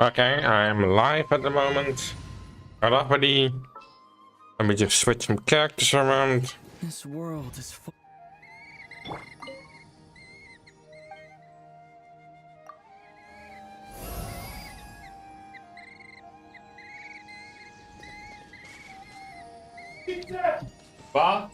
Okay, I am live at the moment. Hello, buddy. Let me just switch some characters around. This world is full. What?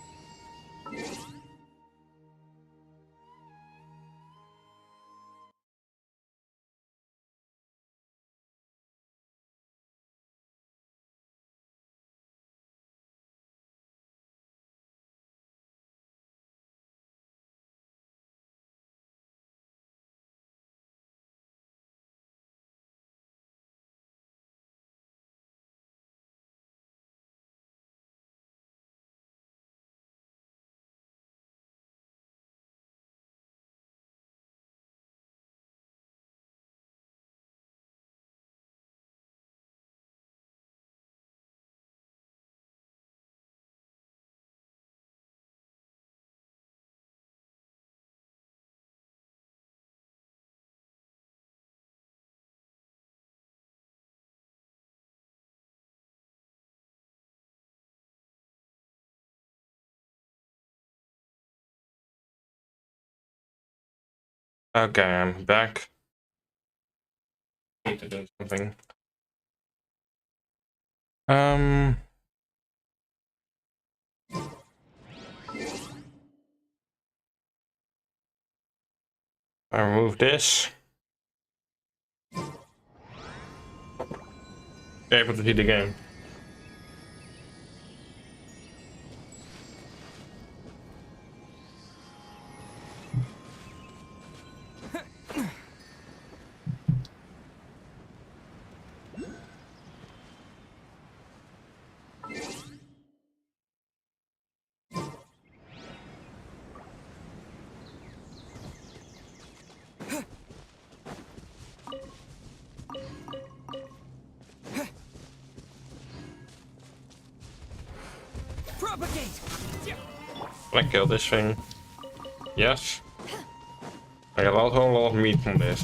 Okay, I'm back. Need to do something. I remove this. Able to see the game. Propagate! Can I kill this thing? Yes. I got also a lot of meat from this.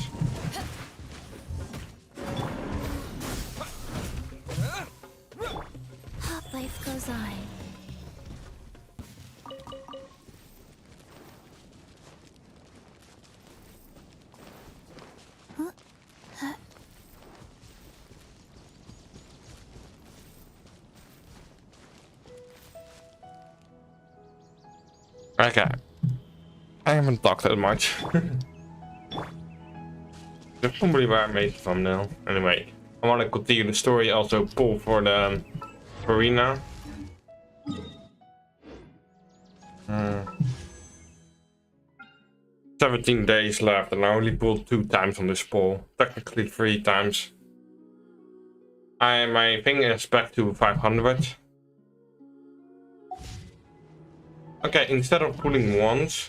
Life goes on. Okay. I haven't talked that much. That's probably where I made the thumbnail. Anyway, I want to continue the story, also pull for the arena. 17 days left and I only pulled 2 times on this pull. Technically 3 times. My thing is back to 500. Okay, instead of pulling once,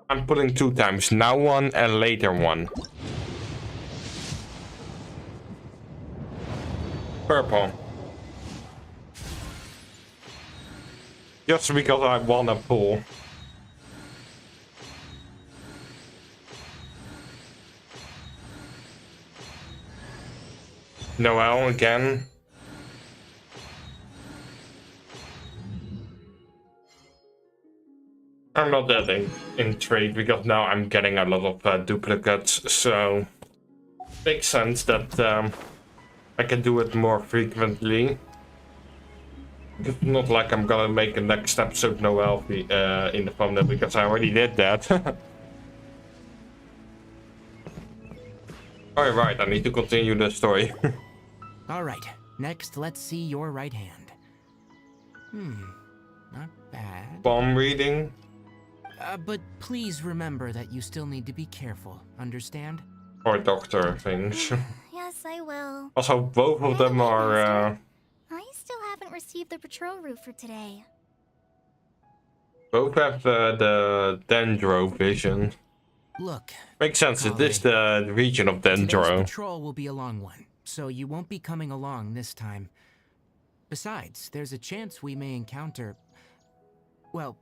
I'm pulling 2 times. Now one and later one. Purple. Just because I wanna pull. Noel again. I'm not that intrigued because now I'm getting a lot of duplicates, so makes sense that I can do it more frequently. It's not like I'm gonna make a next episode Noel in the thumbnail because I already did that. Alright, I need to continue the story. Alright, next let's see your right hand. Not bad. Palm reading. But please remember that you still need to be careful, understand? Or doctor things. Yes, I will. Also, both of them are I still haven't received the patrol route for today. both have the Dendro vision. Look. Makes sense, it is colleague, the region of today's Dendro. patrol will be a long one, so you won't be coming along this time. Besides, there's a chance we may encounter... Well,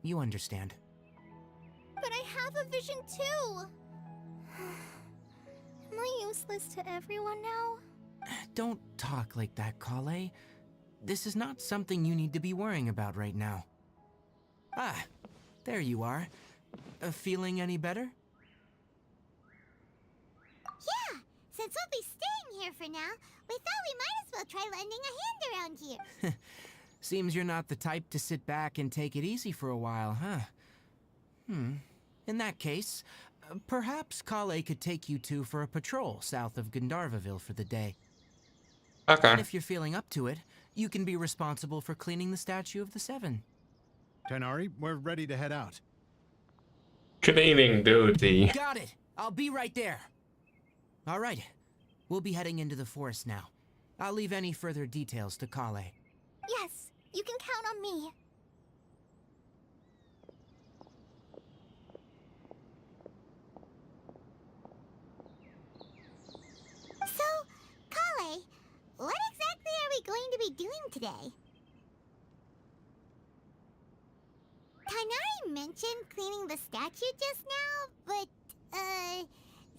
you understand. But I have a vision too! Am I useless to everyone now? Don't talk like that, Kale. This is not something you need to be worrying about right now. Ah, there you are. Feeling any better? Yeah, since we'll be staying here for now, we thought we might as well try lending a hand around here. Seems you're not the type to sit back and take it easy for a while, huh? In that case, perhaps Kale could take you two for a patrol south of Gandharvaville for the day. Okay. And if you're feeling up to it, you can be responsible for cleaning the Statue of the Seven. Tighnari, we're ready to head out. Cleaning duty. Got it! I'll be right there! Alright, we'll be heading into the forest now. I'll leave any further details to Kale. Yes, you can count on me. So, Kale, what exactly are we going to be doing today? Tighnari mentioned cleaning the statue just now, but,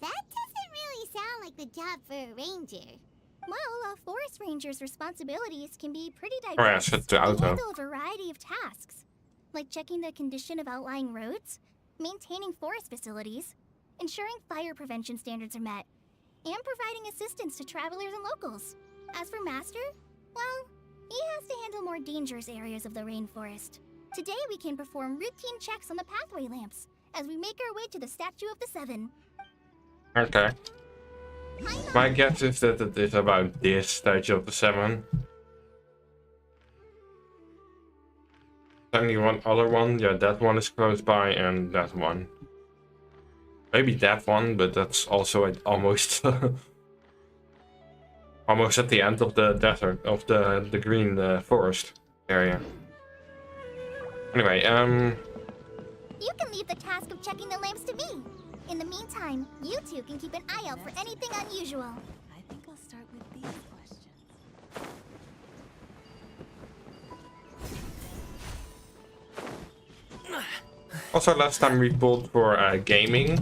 that doesn't really sound like the job for a ranger. Well, a forest ranger's responsibilities can be pretty Oh, diverse. yeah, zet de They auto. handle a variety of tasks, like checking the condition of outlying roads, maintaining forest facilities, ensuring fire prevention standards are met, and providing assistance to travelers and locals. As for Master, well, he has to handle more dangerous areas of the rainforest. Today we can perform routine checks on the pathway lamps as we make our way to the Statue of the Seven. Okay. My guess is that it is about this Statue of the Seven. Only one other one. Yeah, that one is close by, and that one. Maybe that one, but that's also at almost almost at the end of the desert of the green forest area. Anyway, You can leave the task of checking the lamps to me. In the meantime, you two can keep an eye out for anything unusual. I think I'll start with these questions. also last time we pulled for gaming.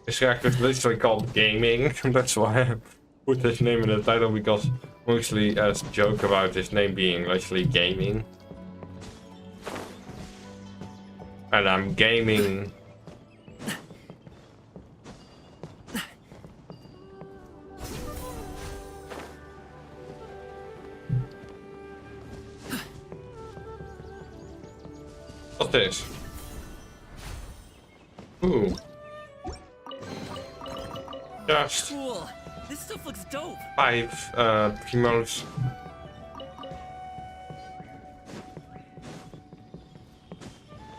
This character is literally called Gaming. That's why I put his name in the title, because mostly as a joke about his name being literally Gaming. And I'm gaming. What's this? Ooh. Just Cool. This stuff looks dope. 5 primos.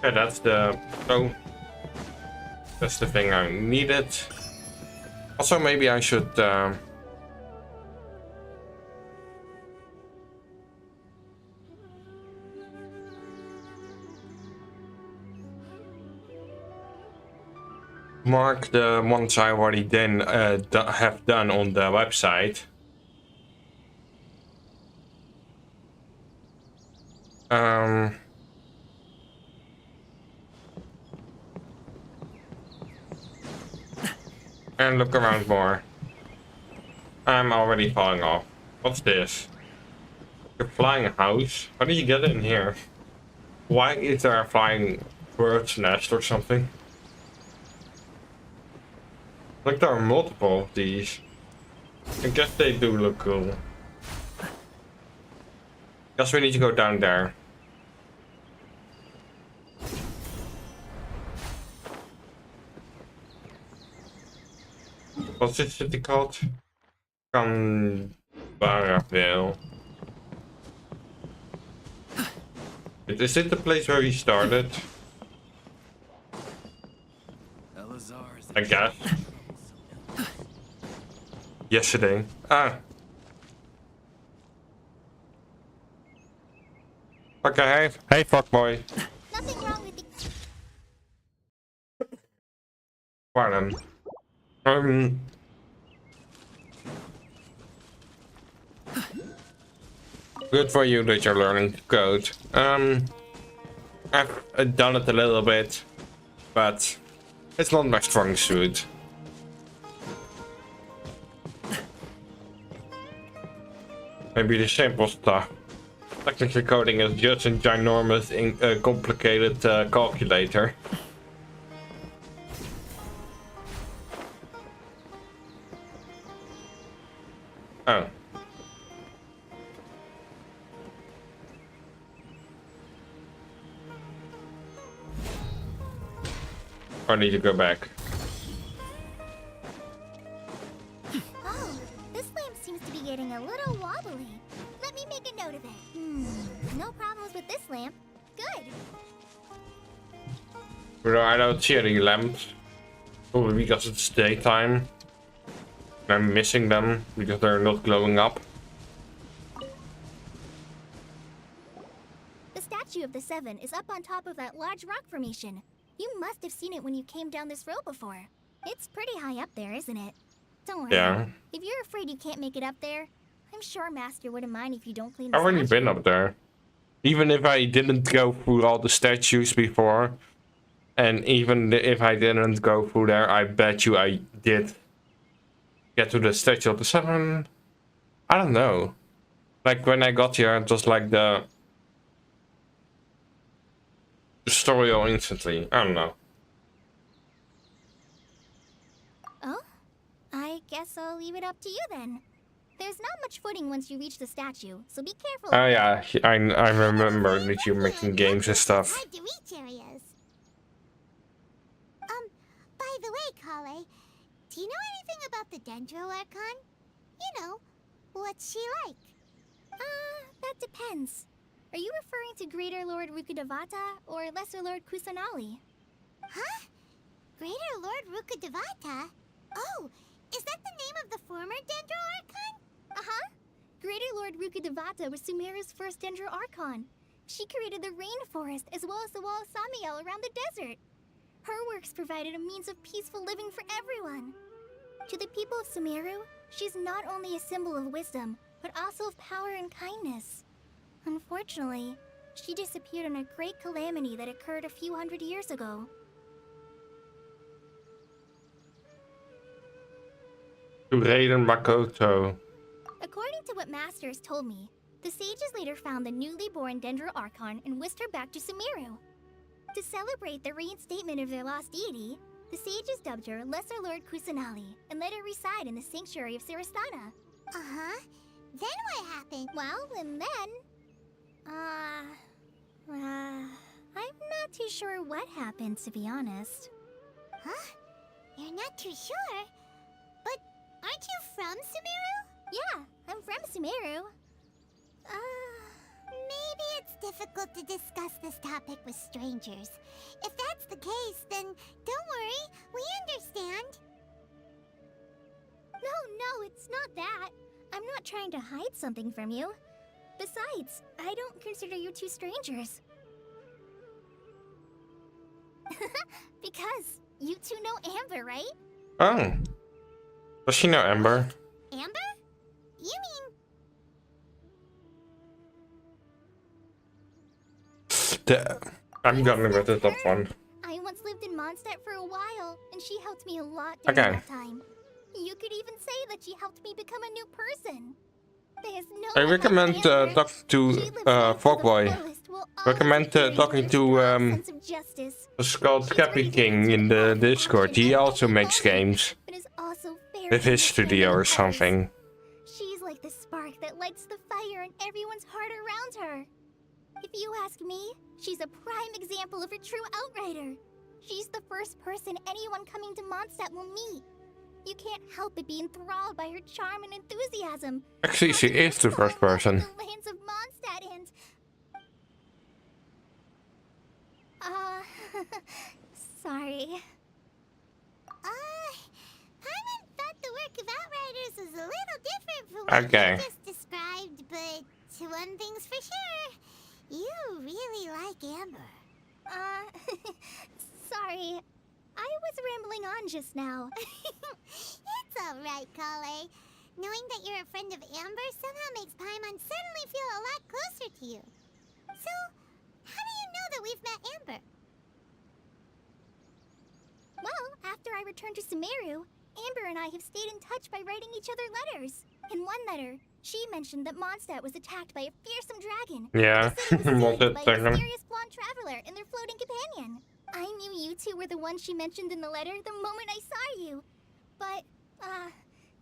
Yeah, that's the that's the thing I needed. Also, maybe I should mark the ones I already have done on the website. And look around more. I'm already falling off. What's this? A flying house? How did you get in here? Why is there a flying bird's nest or something? Like there are multiple of these. I guess they do look cool. Guess we need to go down there. What's this city called? Gandharvaville. Is it the place where we started? I guess. Yesterday. Ah. Okay, hey fuckboy. Nothing wrong with the... Pardon. Good for you that you're learning to code. I've done it a little bit, but it's not my strong suit. Maybe the simple stuff. Technically coding is just a ginormous, complicated calculator. Oh. I need to go back. Oh, this lamp seems to be getting a little wobbly. Let me make a note of it. No problems with this lamp. Good. Bro, I don't see any lamps. Probably because it's daytime. I'm missing them because they're not glowing up. The statue of the Seven is up on top of that large rock formation. You must have seen it when you came down this road before. It's pretty high up there, isn't it? Don't worry. Yeah. If you're afraid you can't make it up there, I'm sure Master wouldn't mind if you don't clean the I've already statue. been up there. Even if I didn't go through all the statues before, and even if I didn't go through there, I bet you I did get to the statue of the Seven. I don't know. Like when I got here, it was like the tutorial instantly. I don't know. Oh? I guess I'll leave it up to you then. There's not much footing once you reach the statue, so be careful. Oh yeah, I remember that you making games and stuff. Hard to reach areas. By the way, Kale, do you know anything about the Dendro Archon? You know, what's she like? That depends. Are you referring to Greater Lord Rukkhadevata or Lesser Lord Kusanali? Huh? Greater Lord Rukkhadevata? Oh, is that the name of the former Dendro Archon? Uh-huh. Greater Lord Rukkhadevata was Sumeru's first Dendro Archon. She created the rainforest as well as the wall of Samiel around the desert. Her works provided a means of peaceful living for everyone. To the people of Sumeru, she's not only a symbol of wisdom, but also of power and kindness. Unfortunately, she disappeared in a great calamity that occurred a few hundred years ago. To Raiden Makoto. According to what Masters told me, the sages later found the newly born Dendro Archon and whisked her back to Sumeru. To celebrate the reinstatement of their lost deity, the sages dubbed her Lesser Lord Kusanali and let her reside in the sanctuary of Sarastana. Uh-huh. Then what happened? Well, and then... I'm not too sure what happened, to be honest. Huh? You're not too sure? But aren't you from Sumeru? Yeah, I'm from Sumeru. Maybe it's difficult to discuss this topic with strangers. If that's the case, then don't worry, we understand. No, it's not that. I'm not trying to hide something from you. Besides, I don't consider you two strangers. Because you two know Amber, right? Oh. Does she know Ember? Amber? You mean... I'm gonna go to the top one. I once lived in Mondstadt for a while, and she helped me a lot during Okay. that time. You could even say that she helped me become a new person. There's no I one like recommend Amber. talk to She lives life to the Fogboy. fullest while Recommend always carrying talking her to strong sense of justice. It's called Cappy King in the Discord. He also makes games But is also very with his studio or understanding of others. something. She's like the spark that lights the fire in everyone's heart around her. If you ask me, she's a prime example of a true outrider. She's the first person anyone coming to Mondstadt will meet. You can't help but be enthralled by her charm and enthusiasm. Actually, she is the first person. The lands of Mondstadt and... sorry. Paimon thought the work of Outriders was a little different from what Okay. you just described, but one thing's for sure, you really like Amber. Sorry. I was rambling on just now. It's alright, Kale. Knowing that you're a friend of Amber somehow makes Paimon suddenly feel a lot closer to you. So, how do you know that we've met Amber? Well, after I returned to Sumeru, Amber and I have stayed in touch by writing each other letters. In one letter, She mentioned that Mondstadt was attacked by a fearsome dragon. Yeah, They said it was Mondstadt saved by a dragon. mysterious blonde traveler and their floating companion. I knew you two were the ones she mentioned in the letter the moment I saw you. But,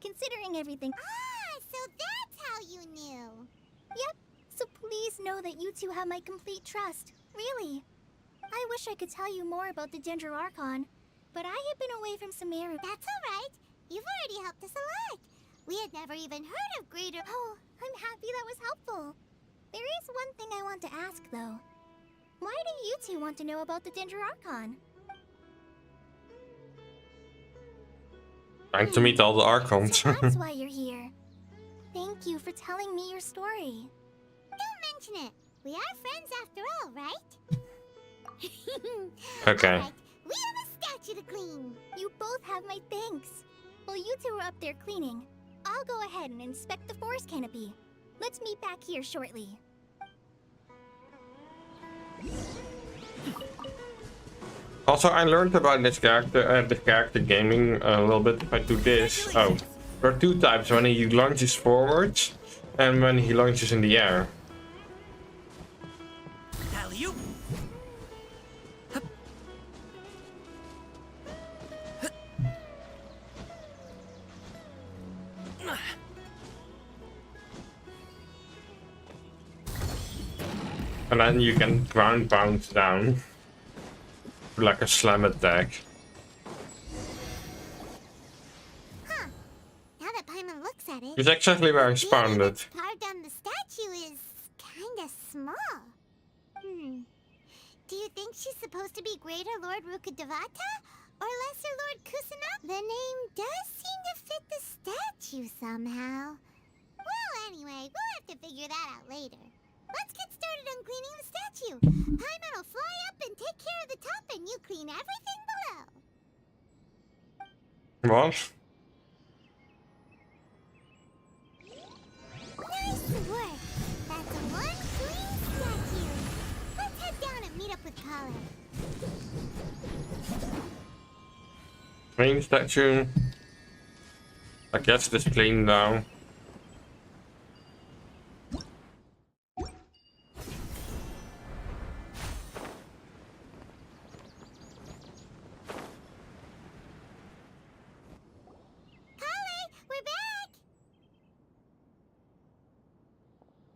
considering everything... Ah, so that's how you knew. Yep, so please know that you two have my complete trust. Really. I wish I could tell you more about the Dendroarchon, but I have been away from Sumeru. That's alright. You've already helped us a lot. We had never even heard of Greater... Oh, I'm happy that was helpful. There is one thing I want to ask, though. Why do you two want to know about the Dendroarchon? Trying to meet all the Archons. So that's why you're here. Thank you for telling me your story. Don't mention it. We are friends after all, right? Okay. Alright, we have a statue to clean. You both have my thanks. While you two are up there cleaning, I'll go ahead and inspect the forest canopy. Let's meet back here shortly. Also, I learned about this character gaming a little bit if I do this. Oh, there are two types, when he launches forwards and when he launches in the air. Alley-oop. And then you can ground bounce down. Like a slam attack. Huh. Now that Paimon looks at it... It's exactly where I spawned it. carved on the statue is kinda small. Do you think she's supposed to be Greater Lord Rukkhadevata? Or Lesser Lord Kusanagi? The name does seem to fit the statue somehow. Well, anyway, we'll have to figure that out later. Let's get started on cleaning the statue. Paimon will fly up and take care of the top, and you clean everything below. What? Nice work. That's one clean statue. Let's head down and meet up with Kale. Clean statue. I guess this clean now.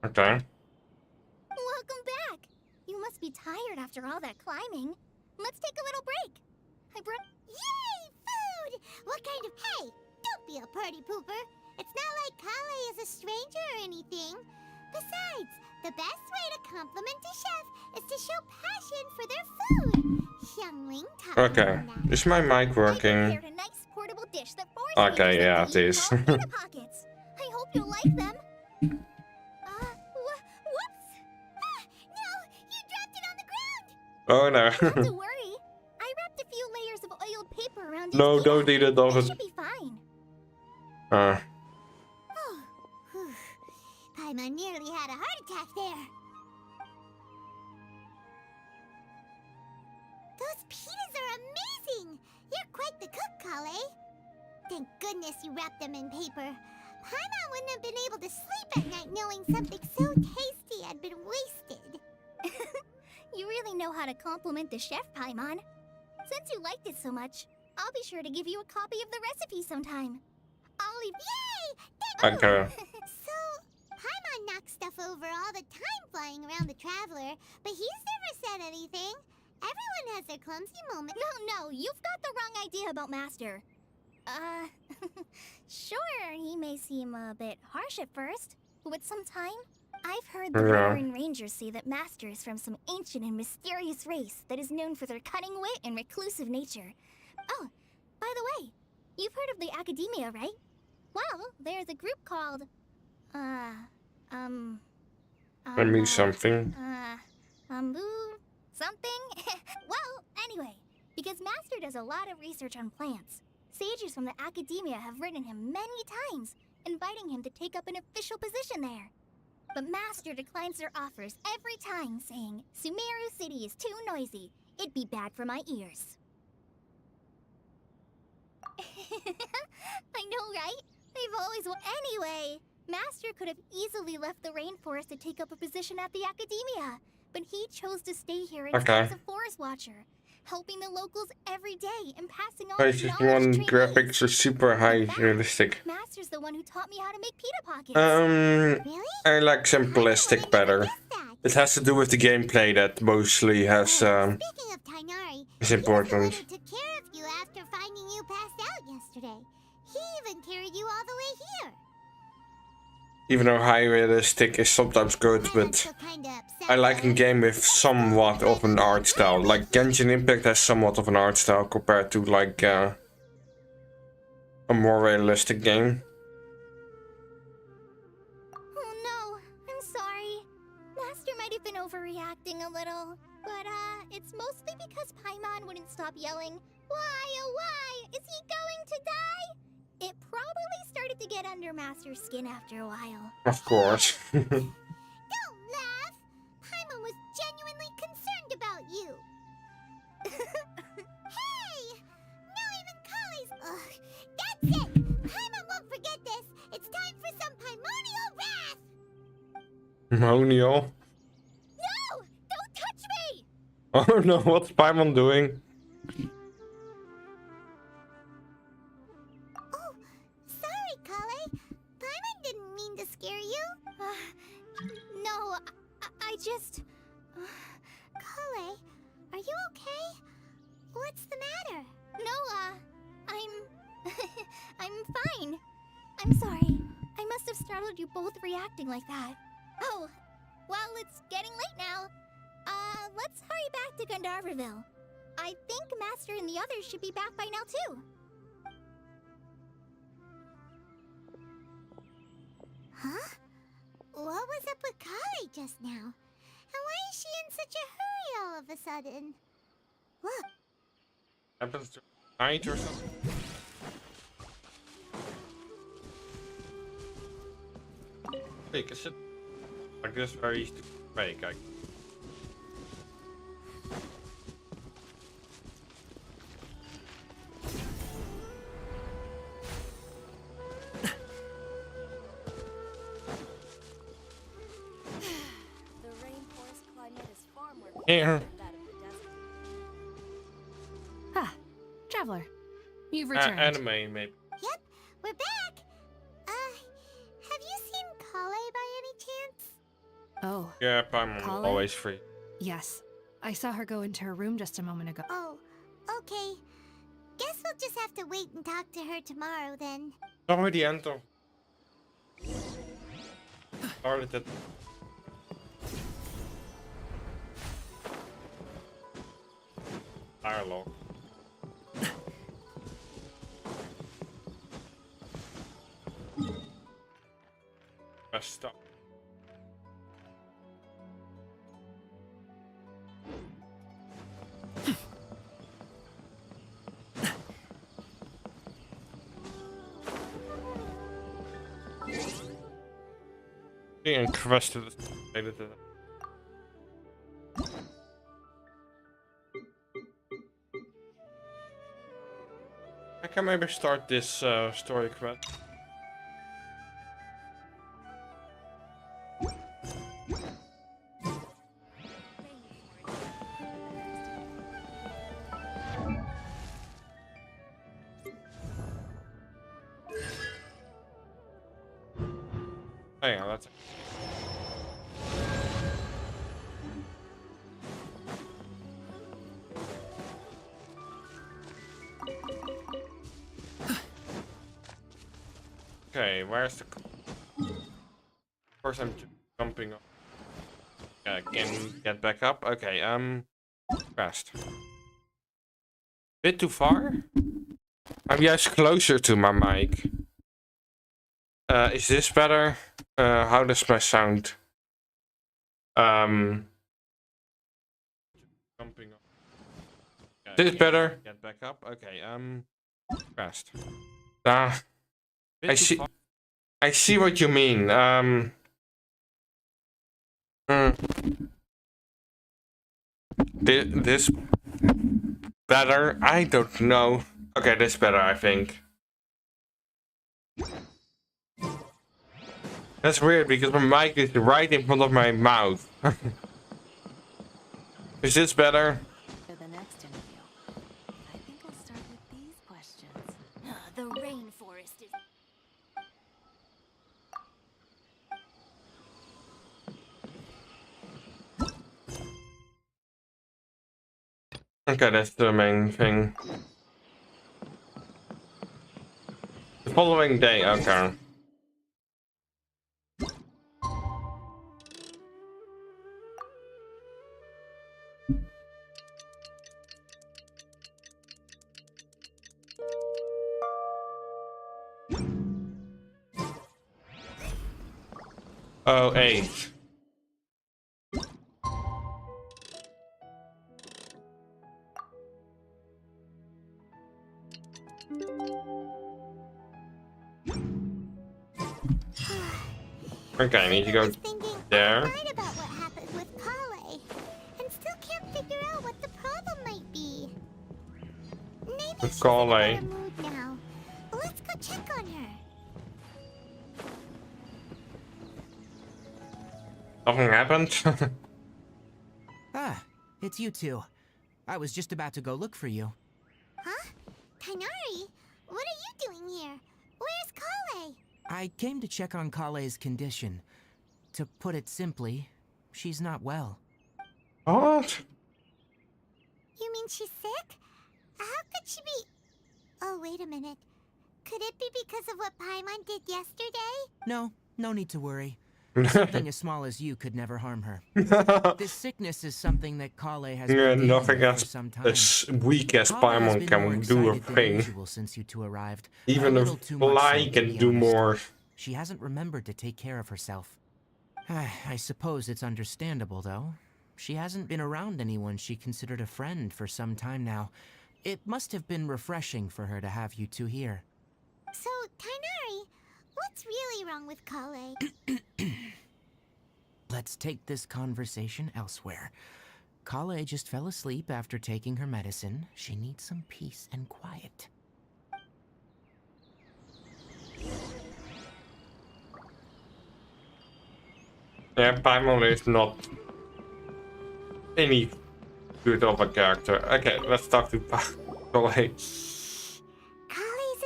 Okay. Welcome back. You must be tired after all that climbing. Let's take a little break. I brought... Yay! Food! What kind of... Hey! Don't be a party pooper. It's not like Kale is a stranger or anything. Besides, the best way to compliment a chef is to show passion for their food. Xiangling taught me Okay. that. Is my mic I working? prepared a nice portable dish that Forest Okay, Rangers yeah, like it to eat is. called Pita Pockets. I hope you like them. Whoops! Ah, no! You dropped it on the ground! Oh no. Not to worry. I wrapped a few layers of oiled paper around each No, pita. don't eat it, It David. should be fine. Oh, whew. Paimon nearly had a heart attack there. Those pitas are amazing! You're quite the cook, Kale. Thank goodness you wrapped them in paper. Paimon wouldn't have been able to sleep at night knowing something so tasty had been wasted. You really know how to compliment the chef, Paimon. Since you liked it so much, I'll be sure to give you a copy of the recipe sometime. I'll leave... Yay! Okay. So, Paimon knocks stuff over all the time flying around the Traveler, but he's never said anything. Everyone has their clumsy moment. No, you've got the wrong idea about Master. Sure, he may seem a bit harsh at first, but with some time, I've heard the Yeah. veteran rangers say that Master is from some ancient and mysterious race that is known for their cunning wit and reclusive nature. Oh, by the way, you've heard of the Academia, right? Well, there's a group called, Let me something. Something? Well, anyway, because Master does a lot of research on plants, sages from the Academia have written him many times, inviting him to take up an official position there. But Master declines their offers every time, saying, Sumeru City is too noisy. It'd be bad for my ears. I know, right? They've always... Anyway, Master could have easily left the rainforest to take up a position at the academia, but he chose to stay here and Okay. serve as a forest watcher, helping the locals every day and passing on Page his knowledge one to trainees. graphics are super high In fact, realistic. Master's the one who taught me how to make pita pockets. Really? I like simplistic better. It has to do with the gameplay that mostly has Speaking of Tainari, is he was the one important. who took care of you after finding you passed out yesterday. He even carried you all the way here. Even though high realistic is sometimes good, I'm but still kinda upset I like a though. game with somewhat of an art style. Like Genshin Impact has somewhat of an art style compared to like a more realistic game. Oh no, I'm sorry. Master might have been overreacting a little, but it's mostly because Paimon wouldn't stop yelling, "Why, oh why? Is he going to die?" It probably started to get under Master's skin after a while. Of course. Don't laugh! Paimon was genuinely concerned about you. Hey! Now even Kali's... Ugh, that's it! Paimon won't forget this! It's time for some Paimonial wrath! Monial. No! Don't touch me! Oh no, what's Paimon doing? Oh, sorry, Kale. Paimon didn't mean to scare you. No, I just... Kale, are you okay? What's the matter? No, I'm fine. I'm sorry. I must have startled you both reacting like that. Oh, well, it's getting late now. Let's hurry back to Gandharvaville. I think Master and the others should be back by now, too. Huh? What was up with Kale just now? And why is she in such a hurry all of a sudden? Look, Happens to night or something? Fake, is it like this very easy to fake? The rainforest climate is far more Here. cold than that of the desert. Ah, Traveler. You've returned. Anime maybe. yep, we're back. Have you seen Kale by any chance? Oh, Yeah, I'm Colin? always free. yes. I saw her go into her room just a moment ago. Oh, okay. Guess we'll just have to wait and talk to her tomorrow then. Already the end of started it. Dialogue. Press stop. And quest to the I can maybe start this story quest. Hang on, that's okay, where's the first I'm jumping up. Yeah, I can get back up. Okay, fast. Bit too far? I'm just closer to my mic. Is this better? How does my sound? Jumping up. This better? Get back up. Okay, fast. I see. I see what you mean. This better? I don't know. Okay, this better, I think. That's weird because my mic is right in front of my mouth. Is this better? For the next interview, I think I'll start with these questions. The rainforest is. Okay, that's the main thing. The following day, okay. Oh, 8. Okay, I need to go there. Right about what happened with Kale, and still can't figure out what the problem might be. Maybe With she's in a Kale. better mood now. Let's go check on her. Nothing happened. Ah, it's you two. I was just about to go look for you. Huh? Tainari? What are you doing here? Where's Kale? I came to check on Kale's condition. To put it simply, she's not well. What? You mean she's sick? How could she be... Oh, wait a minute. Could it be because of what Paimon did yesterday? No need to worry. Something as small as you could never harm her. This sickness is something that Kale has been dealing Nothing with for as some time. weak as Kale has Paimon been more can do a excited than thing. usual since you two arrived. Even A a little too much fly so, to can be do honest. more. She hasn't remembered to take care of herself. I suppose it's understandable, though. She hasn't been around anyone she considered a friend for some time now. It must have been refreshing for her to have you two here. So, Tainari, what's really wrong with Kale? Let's take this conversation elsewhere. Kale just fell asleep after taking her medicine. She needs some peace and quiet. Yeah, Paimon is not any good of a character. Okay, let's talk to Kale. Kale's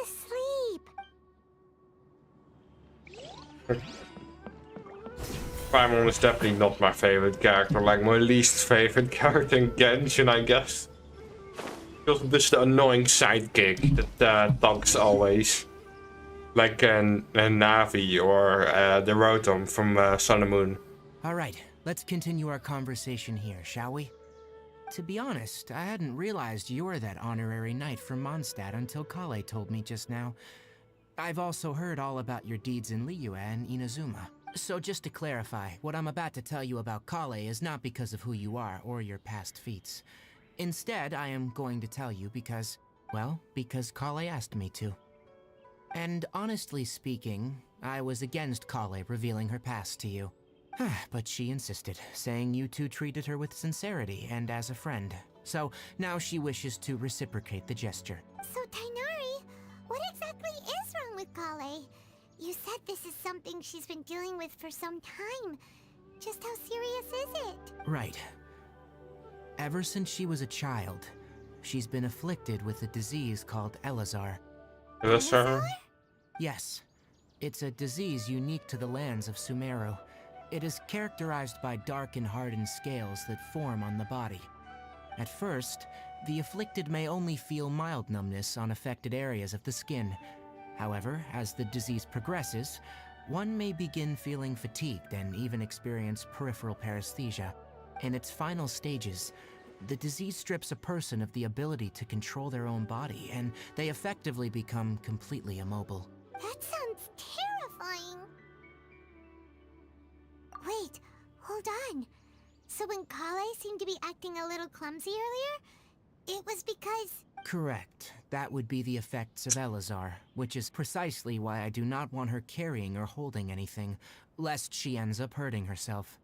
asleep. Paimon is definitely not my favorite character, like my least favorite character in Genshin, I guess. Because of this the annoying sidekick that talks always. Like a Navi or the Rotom from Sun and Moon. Alright, let's continue our conversation here, shall we? To be honest, I hadn't realized you're that honorary knight from Mondstadt until Kale told me just now. I've also heard all about your deeds in Liyue and Inazuma. So just to clarify, what I'm about to tell you about Kale is not because of who you are or your past feats. Instead, I am going to tell you because, well, because Kale asked me to. And honestly speaking, I was against Kale revealing her past to you. But she insisted, saying you two treated her with sincerity and as a friend. So now she wishes to reciprocate the gesture. So, Tainari, what exactly is wrong with Kale? You said this is something she's been dealing with for some time. Just how serious is it? Right. Ever since she was a child, she's been afflicted with a disease called Elazar. Elazar? Yes. It's a disease unique to the lands of Sumeru. It is characterized by dark and hardened scales that form on the body. At first, the afflicted may only feel mild numbness on affected areas of the skin. However, as the disease progresses, one may begin feeling fatigued and even experience peripheral paresthesia. In its final stages, the disease strips a person of the ability to control their own body, and they effectively become completely immobile. That sounds terrifying. Wait, hold on. So when Kale seemed to be acting a little clumsy earlier, it was because... Correct. That would be the effects of Elazar, which is precisely why I do not want her carrying or holding anything, lest she ends up hurting herself.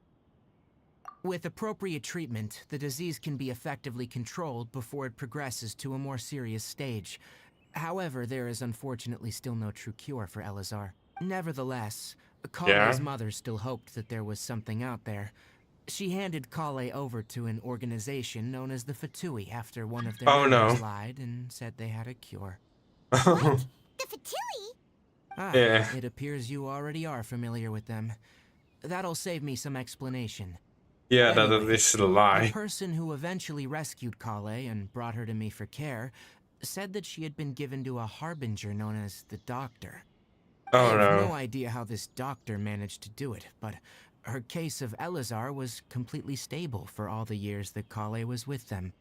With appropriate treatment, the disease can be effectively controlled before it progresses to a more serious stage. However, there is unfortunately still no true cure for Elazar. Nevertheless, Kale's mother still hoped that there was something out there. She handed Kale over to an organization known as the Fatui after one of their Oh members no. lied and said they had a cure. What? The Fatui? Ah, Yeah. it appears you already are familiar with them. That'll save me some explanation. Yeah, that Anyway, is a the lie. person who eventually rescued Kale and brought her to me for care said that she had been given to a harbinger known as the Doctor. I Oh have no no. idea how this doctor managed to do it, but her case of Elazar was completely stable for all the years that Kale was with them.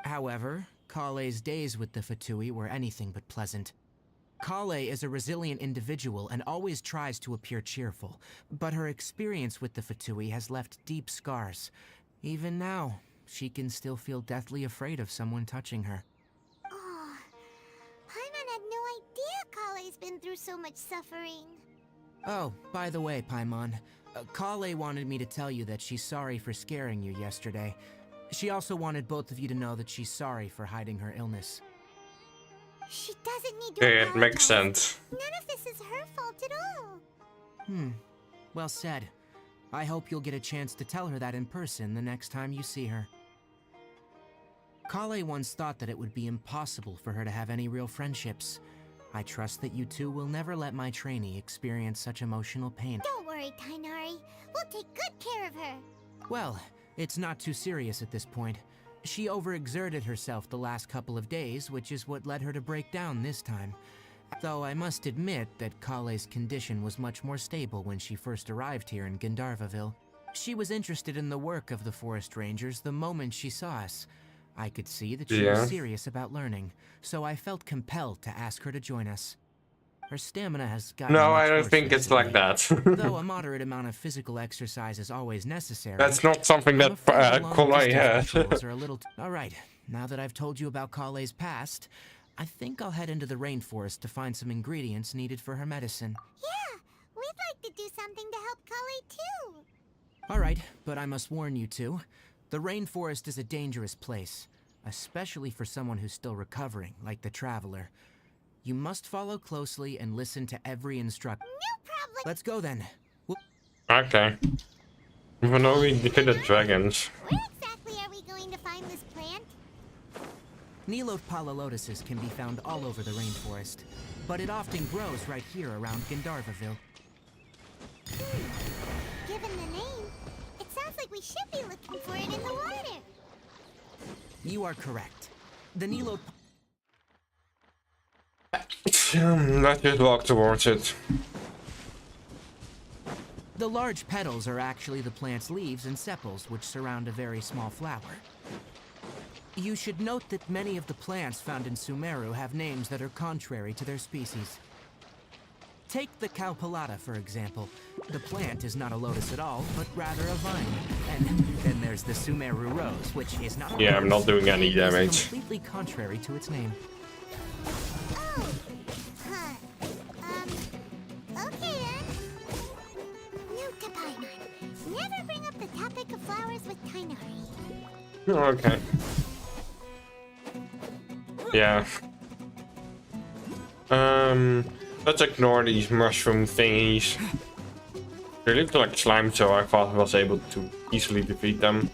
However, Kale's days with the Fatui were anything but pleasant. Kale is a resilient individual and always tries to appear cheerful, but her experience with the Fatui has left deep scars. Even now, she can still feel deathly afraid of someone touching her. Oh, Paimon had no idea Kale's been through so much suffering. Oh, by the way, Paimon, Kale wanted me to tell you that she's sorry for scaring you yesterday. She also wanted both of you to know that she's sorry for hiding her illness. She doesn't need to Okay, apologize. it makes sense. None of this is her fault at all. Well said. I hope you'll get a chance to tell her that in person the next time you see her. Kale once thought that it would be impossible for her to have any real friendships. I trust that you two will never let my trainee experience such emotional pain. Don't worry, Tainari. We'll take good care of her. Well, it's not too serious at this point. She overexerted herself the last couple of days, which is what led her to break down this time. Though I must admit that Kale's condition was much more stable when she first arrived here in Gandharvaville. She was interested in the work of the forest rangers the moment she saw us. I could see that she was serious about learning, so I felt compelled to ask her to join us. Her stamina has gotten No, much I don't worse think it's like recently. that. Though a moderate amount of physical exercise is always necessary. That's not something I'm that afraid the Kale long-distance had. patrols are a little all right, now that I've told you about Kale's past, I think I'll head into the rainforest to find some ingredients needed for her medicine. Yeah, we'd like to do something to help Kale too. All right, but I must warn you two. The rainforest is a dangerous place, especially for someone who's still recovering, like the Traveler. You must follow closely and listen to every instruction. No problem. Let's go then. Okay. Even though we defeated dragons. Where exactly are we going to find this plant? Nilot palalotuses can be found all over the rainforest, but it often grows right here around Gandharvaville. Given the name, it sounds like we should be looking for it in the water. You are correct. The Nilot Let's just walk towards it. The large petals are actually the plant's leaves and sepals, which surround a very small flower. You should note that many of the plants found in Sumeru have names that are contrary to their species. Take the Cowpelata, for example. The plant is not a lotus at all, but rather a vine. And then there's the Sumeru rose, which is not a Yeah, I'm not doing any It is damage. completely contrary to its name. Oh, huh. Okay then. Note to Paimon. Never bring up the topic of flowers with Tainari. Okay. Yeah. Let's ignore these mushroom thingies. They look like slime, so I thought I was able to easily defeat them.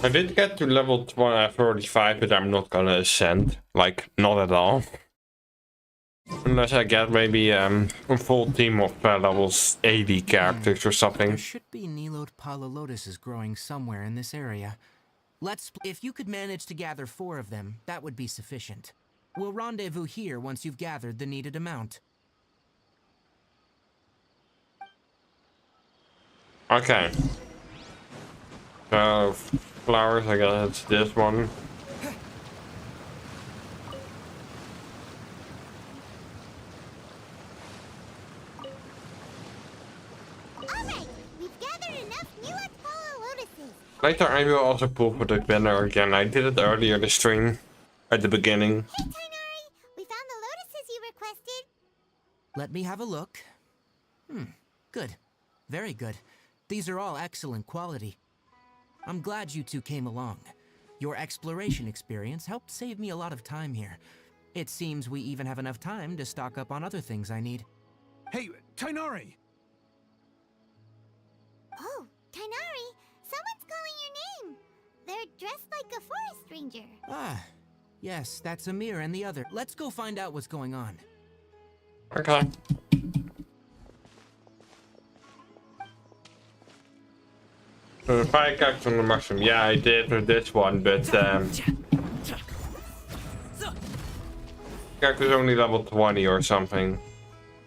I did get to level 45, but I'm not gonna ascend. Like, not at all. Unless I get maybe a full team of levels 80 characters or something. There should be Nilot palalotuses growing somewhere in this area. If you could manage to gather 4 of them, that would be sufficient. We'll rendezvous here once you've gathered the needed amount. Okay. So, flowers, I guess it's this one. Alright, we've gathered enough Nilot palalotuses. Later I will also pull for the banner again. I did it earlier this stream. At the beginning. Hey Tainari, we found the lotuses you requested. Let me have a look. Good. Very good. These are all excellent quality. I'm glad you two came along. Your exploration experience helped save me a lot of time here. It seems we even have enough time to stock up on other things I need. Hey, Tainari! Oh, Tainari, someone's calling your name. They're dressed like a forest ranger. Ah, yes, that's Amir and the other. Let's go find out what's going on. Okay. Fire character on the maximum. Yeah, I did with this one, but character's only level 20 or something.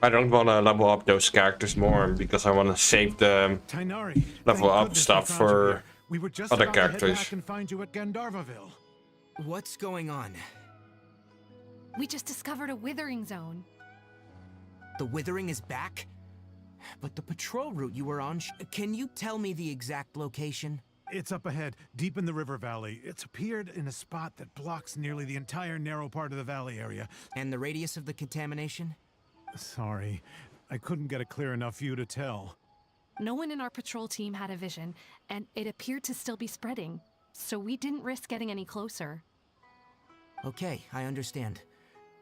I don't want to level up those characters more because I want to save the Tainari, level thank up goodness stuff we found you for here. We were just other about to head characters. back and find you at Gandharvaville. What's going on? We just discovered a withering zone. The Withering is back? But the patrol route you were on, can you tell me the exact location? It's up ahead, deep in the river valley. It's appeared in a spot that blocks nearly the entire narrow part of the valley area. And the radius of the contamination? Sorry, I couldn't get a clear enough view to tell. No one in our patrol team had a vision, and it appeared to still be spreading. So we didn't risk getting any closer. Okay, I understand.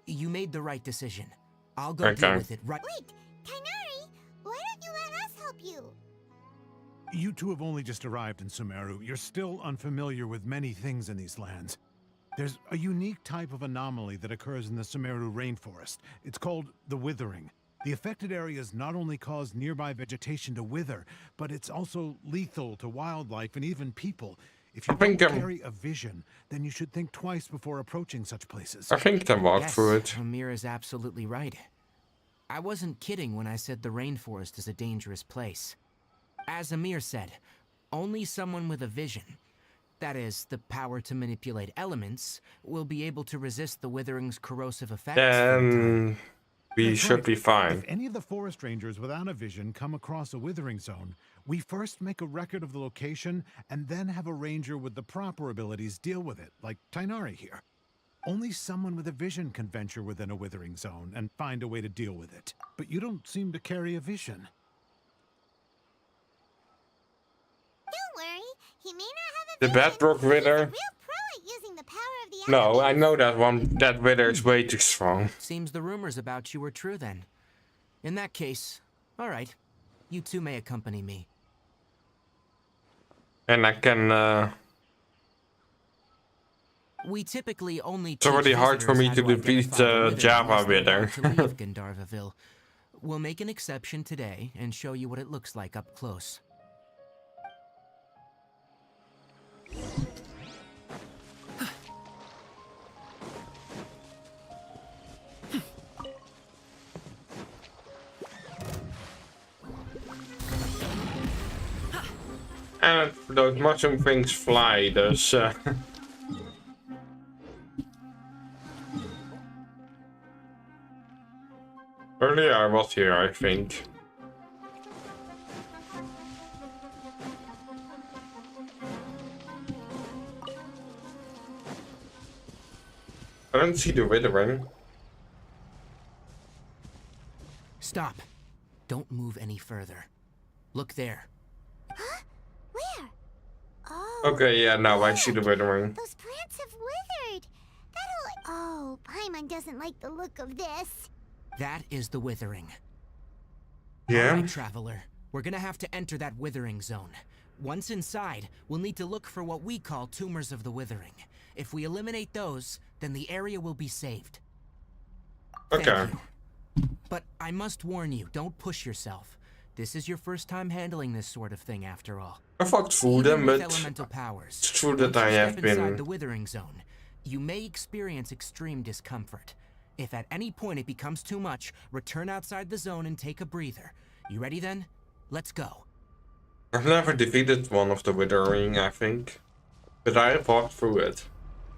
You made the right decision. I'll go Okay. deal with it right. Wait, Tainari, why don't you let us help you? You two have only just arrived in Sumeru. You're still unfamiliar with many things in these lands. There's a unique type of anomaly that occurs in the Sumeru rainforest. It's called the withering. The affected areas not only cause nearby vegetation to wither, but it's also lethal to wildlife and even people. If you I think, don't carry a vision, then you should think twice before approaching such places. I think I walked Yes, through it. Amir is absolutely right. I wasn't kidding when I said the rainforest is a dangerous place. As Amir said, only someone with a vision, that is, the power to manipulate elements, will be able to resist the withering's corrosive effects. for a time. Then we That's should right. be fine. If any of the forest rangers without a vision come across a withering zone, we first make a record of the location and then have a ranger with the proper abilities deal with it, like Tainari here. Only someone with a vision can venture within a withering zone and find a way to deal with it. But you don't seem to carry a vision. Don't worry, he may not have a The vision, Bedrock but he's a Wither? real pro at using the power of the No, I elements. know that one. That wither is way too strong. Seems the rumors about you were true then. In that case, all right. You two may accompany me. And I can. We typically only It's already teach hard for visitors me how to defeat, identify the Wither Java unless they're Wither. allowed to leave Gandharvaville. We'll make an exception today and show you what it looks like up close. And those mushroom things fly, those. Earlier I was here, I think. I don't see the withering. Stop. Don't move any further. Look there. Where? Oh. Okay, yeah, now I see the withering. Those plants have withered. That'll. Oh, Paimon doesn't like the look of this. That is the Withering. Yeah? Alright, traveler. We're gonna have to enter that Withering zone. Once inside, we'll need to look for what we call tumors of the Withering. If we eliminate those, then the area will be saved. Thank Okay. you. But I must warn you, don't push yourself. This is your first time handling this sort of thing, after all. I fucked through Even them, with but elemental powers, it's true that once I you have step inside the been. Withering zone, you may experience extreme discomfort. If at any point it becomes too much, return outside the zone and take a breather. You ready then? Let's go. I've never defeated one of the withering, I think. But I have walked through it.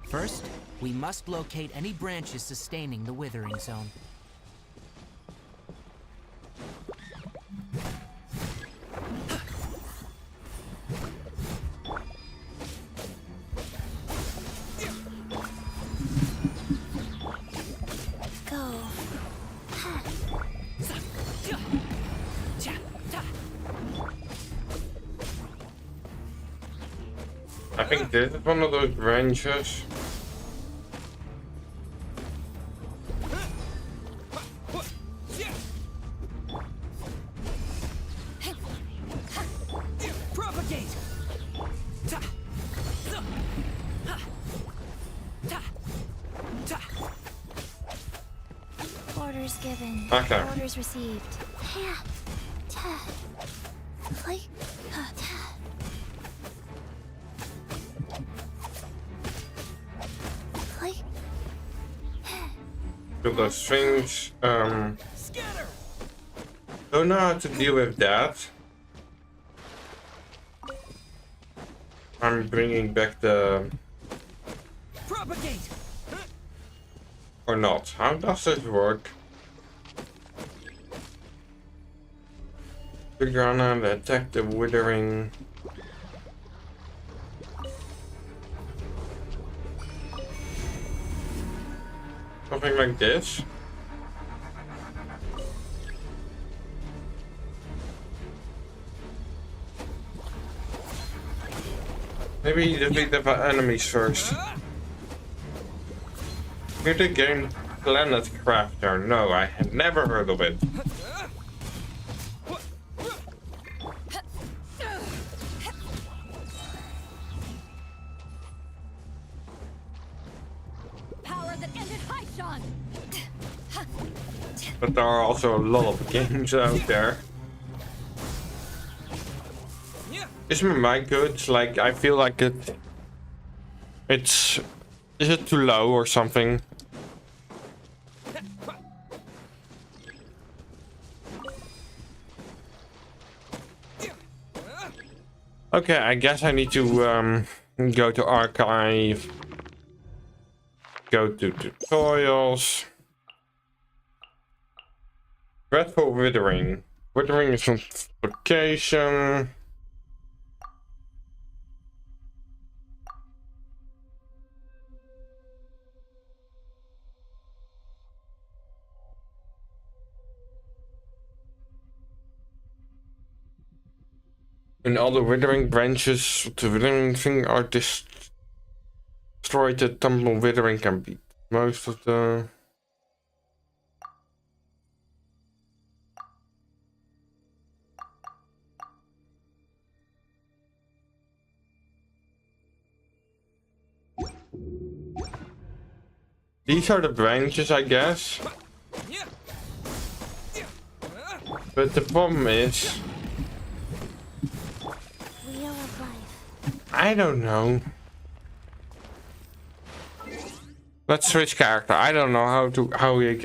First, we must locate any branches sustaining the Withering zone. Go. I think this is one of those branches. Orders given. Okay. Orders received. Do those things. Scatter! Don't know how to deal with that. I'm bringing back the... Propagate! Or not. How does this work? The granite attack the withering. Something like this. Maybe defeat the enemies first. Hear the game Planet Crafter? No, I had never heard of it. Power that ended Haishan! But there are also a lot of games out there. Is my mic good? Like, I feel like it's... Is it too low or something? Okay, I guess I need to go to archive. Go to tutorials. Dreadful Withering. Withering is an application. And all the withering branches of the withering thing are destroyed. The tumble withering can beat most of the... These are the branches, I guess. But the problem is... Wheel of life. I don't know. Let's switch character. I don't know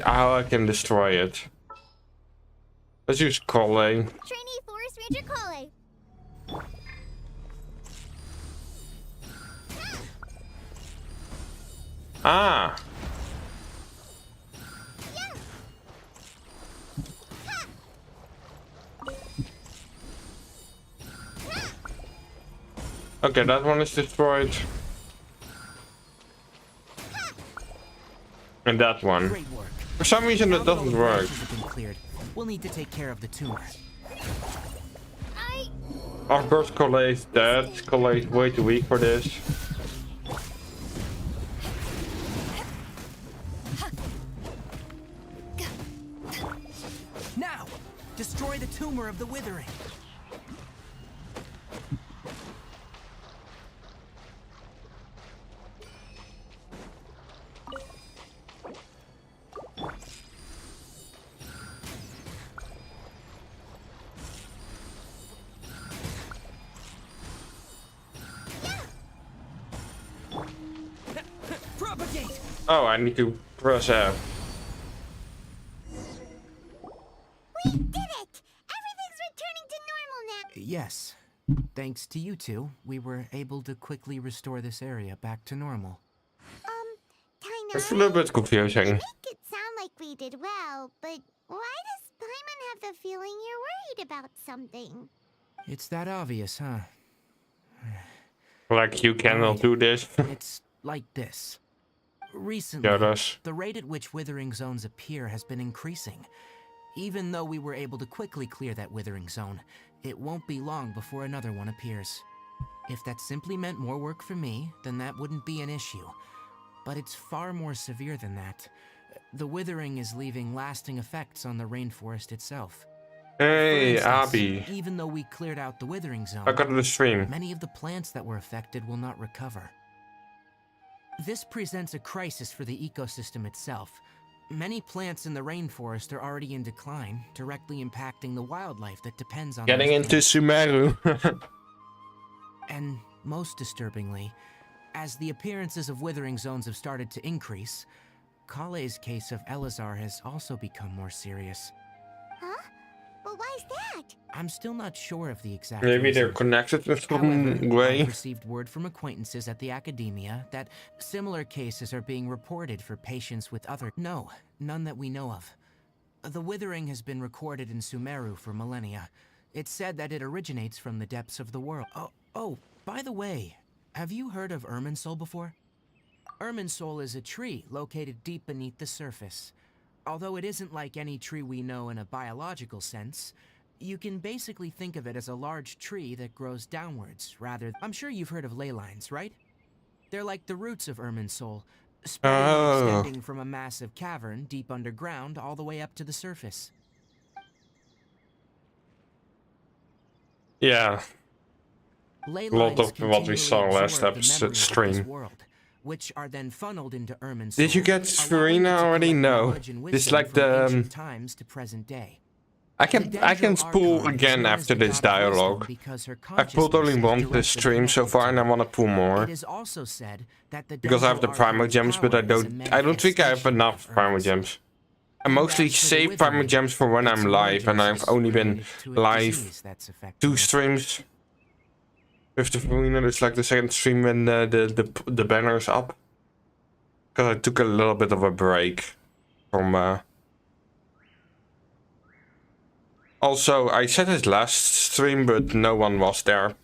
how I can destroy it. Let's use Cole. Trainee Forest Ranger Kale. Ah. Okay, that one is destroyed. And that one. Great work. For some reason Now it that all doesn't the work. branches have been cleared, we'll need to take care of the tumor. Of course, Cole is dead. Cole is way too weak for this. Now, destroy the tumor of the withering. Propagate! Oh, I need to press F. We did it! Everything's returning to normal now. Yes. Thanks to you two, we were able to quickly restore this area back to normal. It's a little bit confusing. Make it sound like we did well, but why does Paimon have the feeling you're worried about something? It's that obvious, huh? Like you cannot do this. It's like this. Recently, Jodas. the rate at which withering zones appear has been increasing. Even though we were able to quickly clear that withering zone, it won't be long before another one appears. If that simply meant more work for me, then that wouldn't be an issue. But it's far more severe than that. The withering is leaving lasting effects on the rainforest itself. Hey, For instance, Abby. even though we cleared out the withering zone, I got to the stream. many of the plants that were affected will not recover. This presents a crisis for the ecosystem itself, Many plants in the rainforest are already in decline, directly impacting the wildlife that depends on Getting those into plants. Sumeru. And most disturbingly, as the appearances of withering zones have started to increase, Kale's case of Elazar has also become more serious. Huh? But why is that? I'm still not sure of the exact Maybe reason. they're connected in some However, way. I've received word from acquaintances at the academia that similar cases are being reported for patients with other... No, none that we know of. The withering has been recorded in Sumeru for millennia. It's said that it originates from the depths of the world. Oh, by the way, have you heard of Irminsul before? Irminsul is a tree located deep beneath the surface. Although it isn't like any tree we know in a biological sense, you can basically think of it as a large tree that grows downwards, rather... I'm sure you've heard of ley lines, right? They're like the roots of Irminsul, spreading and extending from a massive cavern deep underground all the way up to the surface. Yeah. Ley A lot lines of what we saw continually last absorb the episode memories of this stream. world, which are then funneled into Irminsul. Did you get allowing Farina it to already? collect No. knowledge and It's wisdom like from the ancient times to present day. I can spool again after this dialogue. I've pulled only one this stream so far, and I want to pull more. It is also said that the Because I have the Primo Gems, but I don't think I have enough Primo Gems. I mostly save Primo Gems for when I'm live, and I've only been live 2 streams. With the Farina, it's like the second stream when the banner is up. Because I took a little bit of a break from Also, I said it last stream, but no one was there.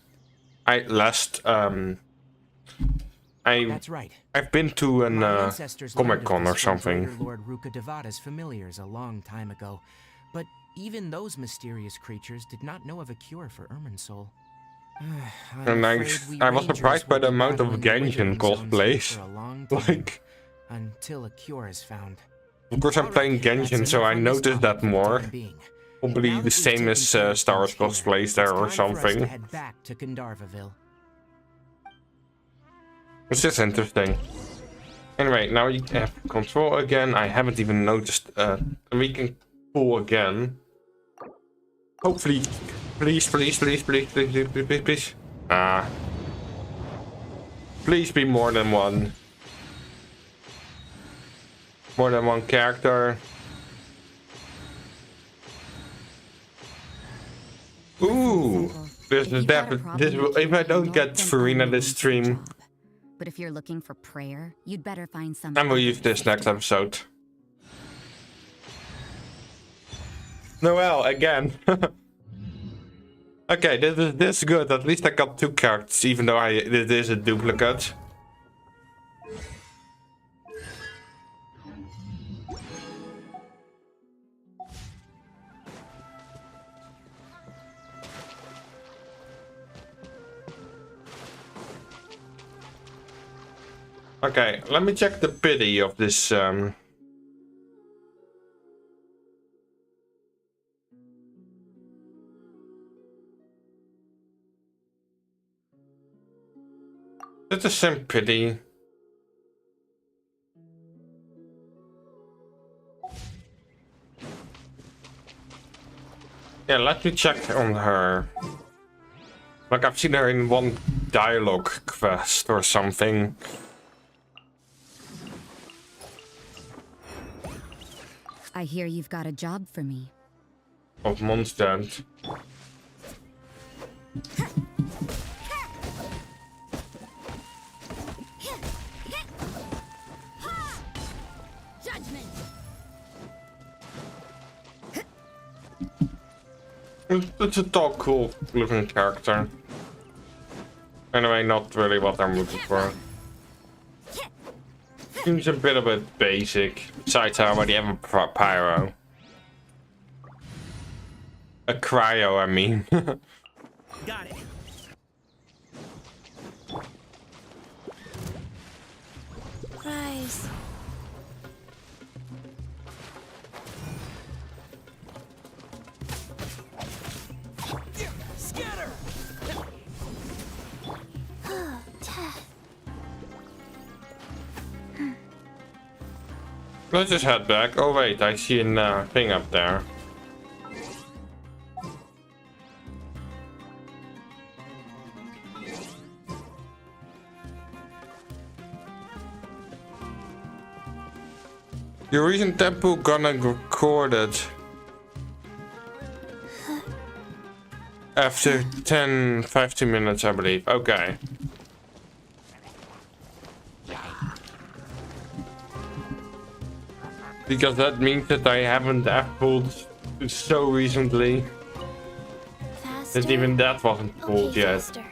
That's right. I've been to an My ancestors Comic Con learned or of this from something. Greater Lord Rukkhadevata's familiars a long time ago, but even those mysterious creatures did not know of a cure for Irminsul. And I was surprised by the amount of Genshin cosplays. Like, until a cure is found. of course I'm playing Genshin, so I noticed that more. Probably the same as Star Wars cosplays there or something. Head back to Gandharvaville. It's just interesting. Anyway, now you have control again. I haven't even noticed. We can pull again. Hopefully. Please. Please be more than one. More than one character. Ooh, this is definitely. If I don't get Farina this stream, but if you're looking for prayer, you'd better find some. I'm gonna use this next episode. Noelle again. Okay, this is good. At least I got 2 characters, even though it is a duplicate. Okay, let me check the pity of this. It's the same pity. Yeah, let me check on her. Like, I've seen her in one dialogue quest or something. I hear you've got a job for me. Of Mondstadt. It's a tall, cool looking character. Anyway, not really what I'm looking for. Seems a bit of a basic. Besides, I already have a pyro. A cryo, I mean. Got it. Rise. Scatter! Let's just head back. Oh wait, I see a thing up there. Your recent tempo gonna record it after 10-15 minutes, I believe. Okay. Because that means that I haven't pulled so recently Faster. that even that wasn't pulled Okay, yet. faster.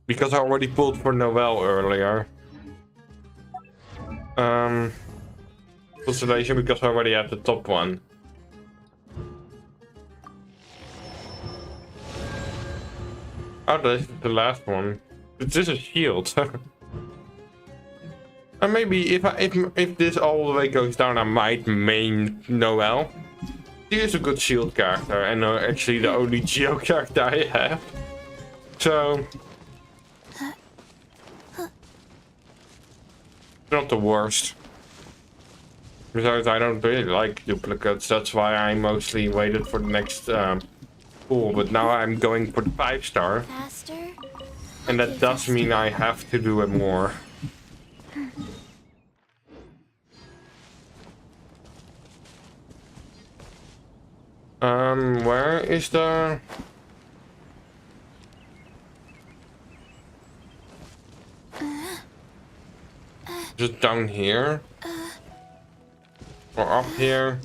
Because I already pulled for Noel earlier. Constellation because I already had the top one. Oh, this is the last one. It's just a shield. And maybe if this all the way goes down, I might main Noel. He is a good shield character and actually the only Geo character I have. So not the worst. Besides, I don't really like duplicates. That's why I mostly waited for the next pool. But now I'm going for the 5-star. Faster. And that does mean I have to do it more. Where is the... Just down here? Or up here?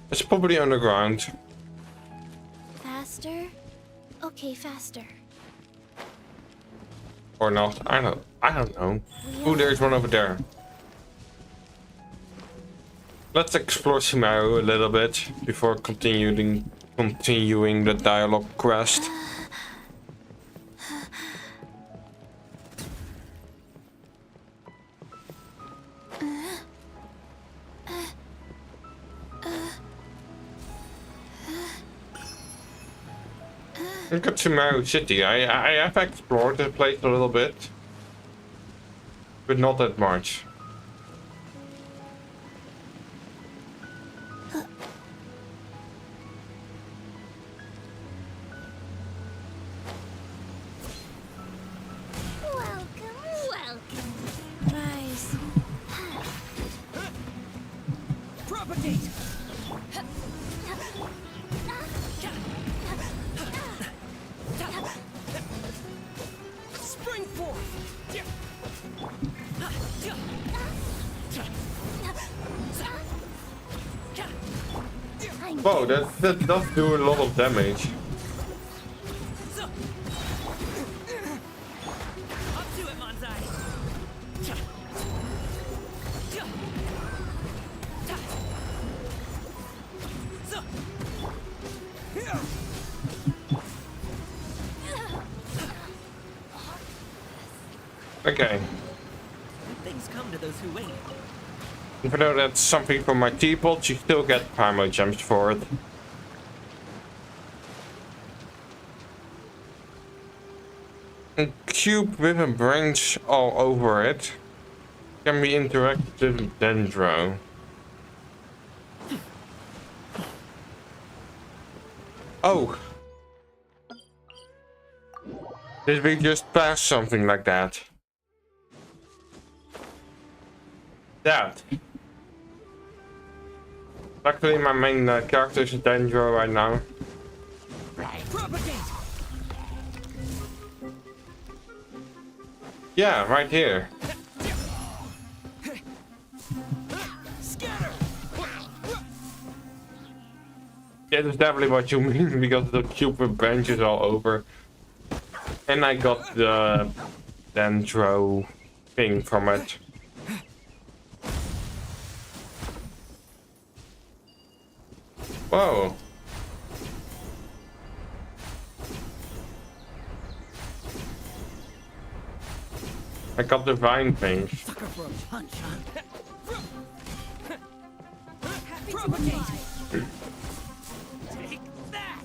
It's probably underground. Faster. Okay, faster. Or not. I don't know. Oh, there's one over there. Let's explore Sumeru a little bit before continuing the dialogue quest. Look at Sumeru City. I have explored the place a little bit, but not that much. Welcome. Rise. Propagate! Spring forth! Whoa, that does do a lot of damage. Up to it, Manzai! Okay. Things come to those who wait. Even though that's something for my teapot, you still get Primo gems for it. A cube with a branch all over it can be interacted with Dendro. Oh! Did we just pass something like that? That. Luckily my main character is a Dendro right now. Propagate! Yeah, right here. Scatter! Yeah, that's definitely what you mean, because the cube with branches all over. And I got the Dendro thing from it. Whoa. I got the vine things. Sucker for a punch, huh? Propagate! Take that!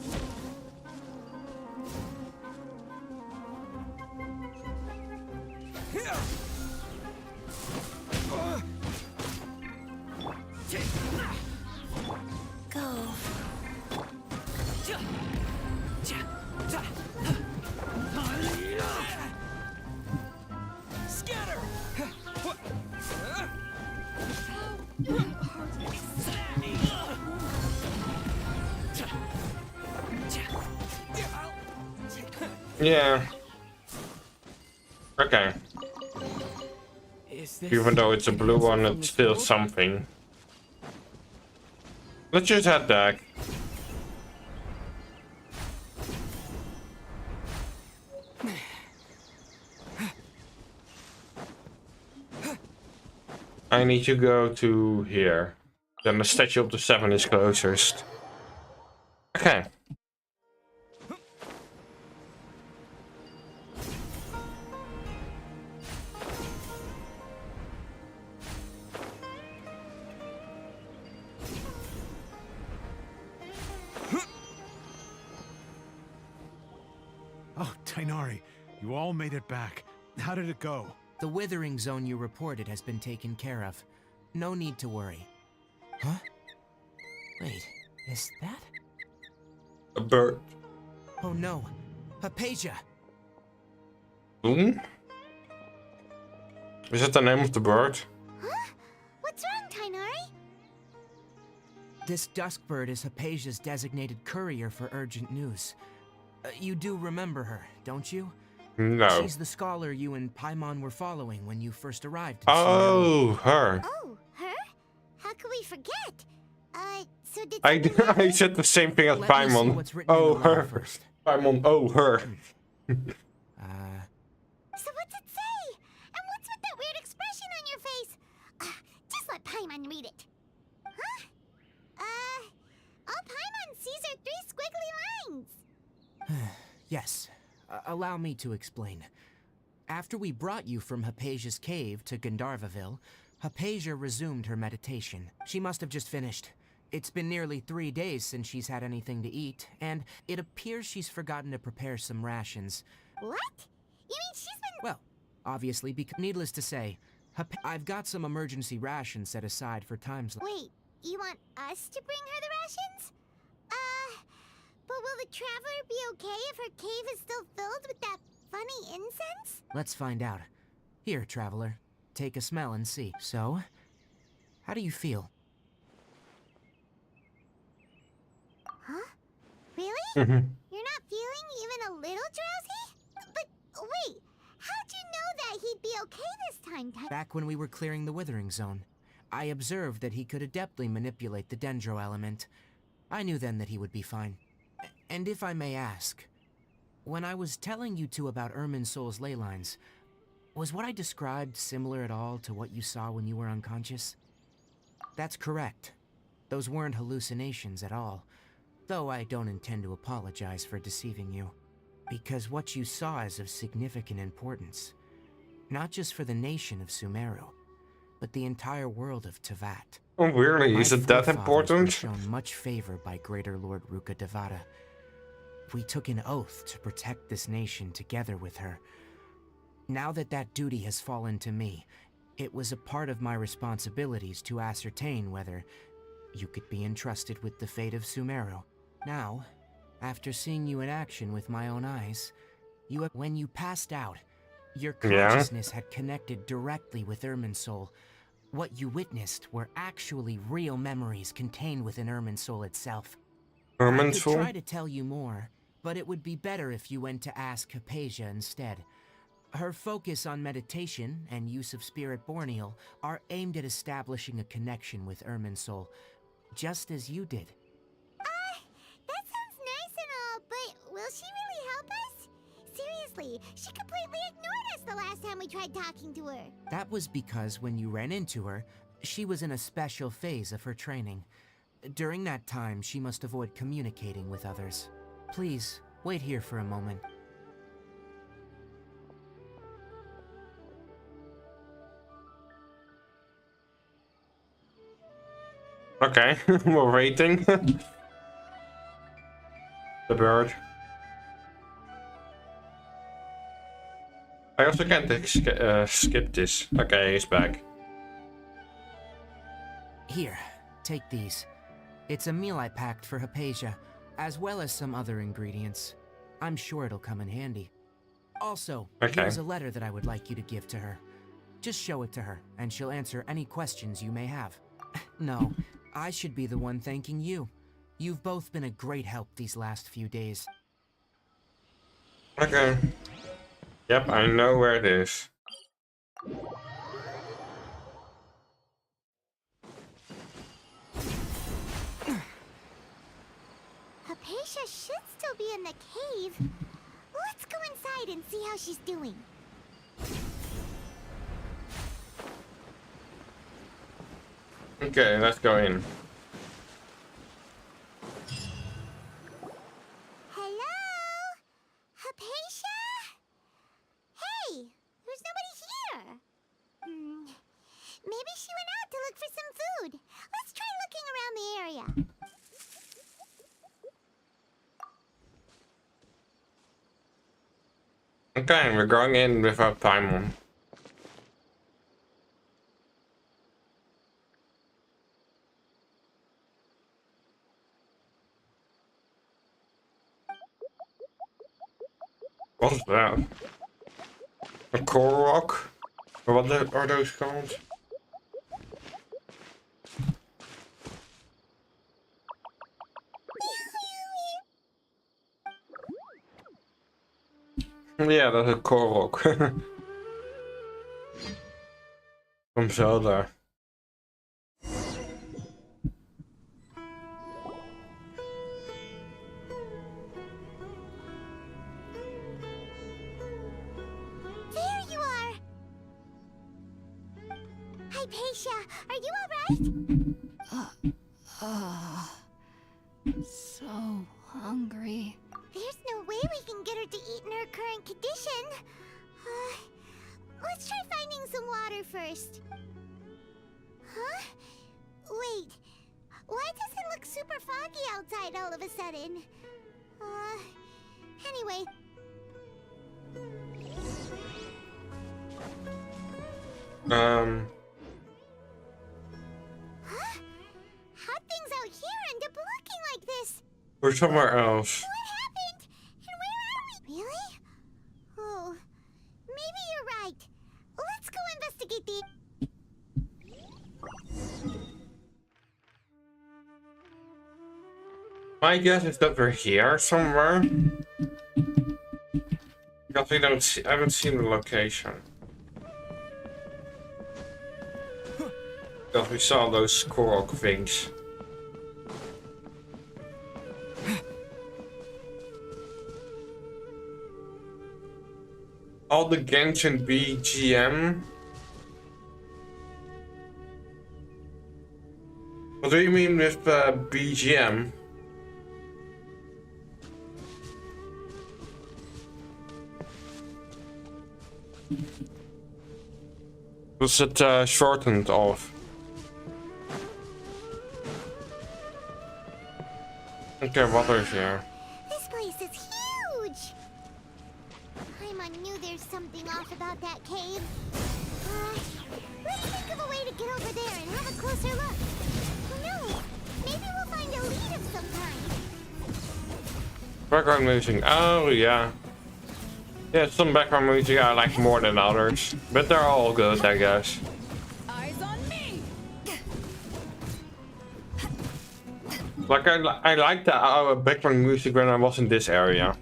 Yeah. Okay. Is this Even though it's a blue answer one, from it's the still scroll? something. Let's just head back. I need to go to here. Then the Statue of the Seven is closest. Okay. Oh, Tainari, you all made it back. How did it go? The withering zone you reported has been taken care of. No need to worry. Huh? Wait, is that? A bird. Oh no, Hypatia! Boom? Is that the name of the bird? Huh? What's wrong, Tainari? This Duskbird is Hypatia's designated courier for urgent news. You do remember her, don't you? No. She's the scholar you and Paimon were following when you first arrived in Oh, her. Oh, her? How could we forget? So did I something happen? said the same thing as Let me see Paimon. what's written in Oh, the letter her. first. Paimon, oh, her. So what's it say? And what's with that weird expression on your face? Just let Paimon read it. Huh? All Paimon sees are 3 squiggly lines. Yes, allow me to explain. After we brought you from Hypatia's cave to Gandharvaville, Hypatia resumed her meditation. She must have just finished. It's been nearly 3 days since she's had anything to eat, and it appears she's forgotten to prepare some rations. What? You mean she's been... Well, obviously, because needless to say, I've got some emergency rations set aside for times like... Wait, you want us to bring her the rations? But will the traveler be okay if her cave is still filled with that funny incense? Let's find out. Here, traveler, take a smell and see. So, how do you feel? Huh? Really? Mhm. You're not feeling even a little drowsy? But wait, how'd you know that he'd be okay this time? Back when we were clearing the withering zone, I observed that he could adeptly manipulate the dendro element. I knew then that he would be fine. And if I may ask, when I was telling you two about Irminsol's ley lines, was what I described similar at all to what you saw when you were unconscious? That's correct. Those weren't hallucinations at all, though I don't intend to apologize for deceiving you. Because what you saw is of significant importance, not just for the nation of Sumeru, but the entire world of Tevat. Oh, really? My Is it that forefathers were important? shown much favor by Greater Lord Ruka Devata. We took an oath to protect this nation together with her. Now that that duty has fallen to me, it was a part of my responsibilities to ascertain whether you could be entrusted with the fate of Sumeru. Now, after seeing you in action with my own eyes, when you passed out, your Yeah? consciousness had connected directly with Irminsul. What you witnessed were actually real memories contained within Irminsul itself. I could Irminsul? try to tell you more, but it would be better if you went to ask Hypatia instead. Her focus on meditation and use of Spirit Borneal are aimed at establishing a connection with Irminsul, just as you did. That sounds nice and all, but will she really help us? Seriously, she completely ignored us the last time we tried talking to her. That was because when you ran into her, she was in a special phase of her training. During that time, she must avoid communicating with others. Please, wait here for a moment. Okay, we're waiting. The bird. I also can't skip this. Okay, he's back. Here, take these. It's a meal I packed for Hypatia, as well as some other ingredients. I'm sure it'll come in handy. Also, Okay. here's a letter that I would like you to give to her. Just show it to her, and she'll answer any questions you may have. No, I should be the one thanking you. You've both been a great help these last few days. Okay. Yep, I know where it is. Hypatia should still be in the cave. Let's go inside and see how she's doing. Okay, let's go in. Hello? Hypatia? Hey, there's nobody here. Maybe she went out to look for some food. Let's try looking around the area. Okay, we're going in without time. What's that? A core rock? Or what are those called? Yeah, that's a core rock. From Zelda. There you are! Hypatia, are you alright? So hungry. There's no way we can get her to eat in her current condition. Let's try finding some water first. Huh? Wait. Why does it look super foggy outside all of a sudden? Anyway. Huh? How'd things out here end up looking like this? We're somewhere else. What happened? And where are we? Really? Oh, maybe you're right. Let's go investigate the... My guess is that we're here somewhere. Because we don't see, I haven't seen the location. Because we saw those Korok things. All the Genshin BGM. What do you mean with BGM? Was it shortened of? Okay, water is here. This place is huge! Paimon knew there's something off about that cave. Let's think of a way to get over there and have a closer look. Who knows? Maybe we'll find a lead of some kind. Background music. Oh, yeah. Yeah, some background music I like more than others. But they're all good, I guess. Eyes on me! Like, I liked the background music when I was in this area.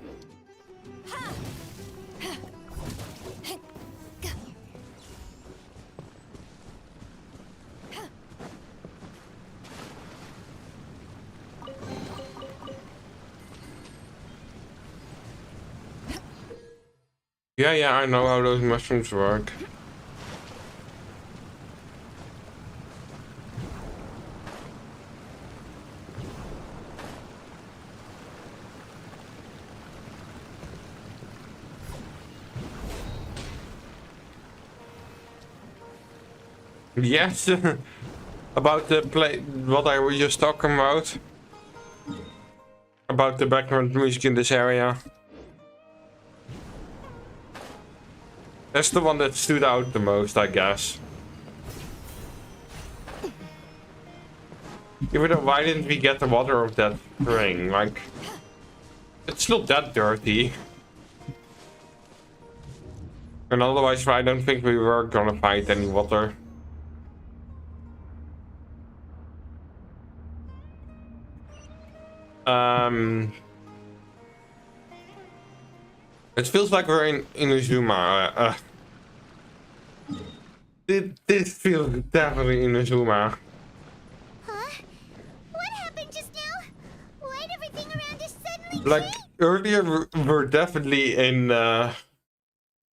Yeah, I know how those mushrooms work. Yes, about the play, what I was just talking about. About the background music in this area. That's the one that stood out the most, I guess. Even though, why didn't we get the water of that spring? Like, it's not that dirty. And otherwise, I don't think we were gonna find any water. It feels like we're in Inazuma. This feels definitely Inazuma. Huh? What happened just now? Why'd everything around us suddenly Like change? earlier, we're definitely in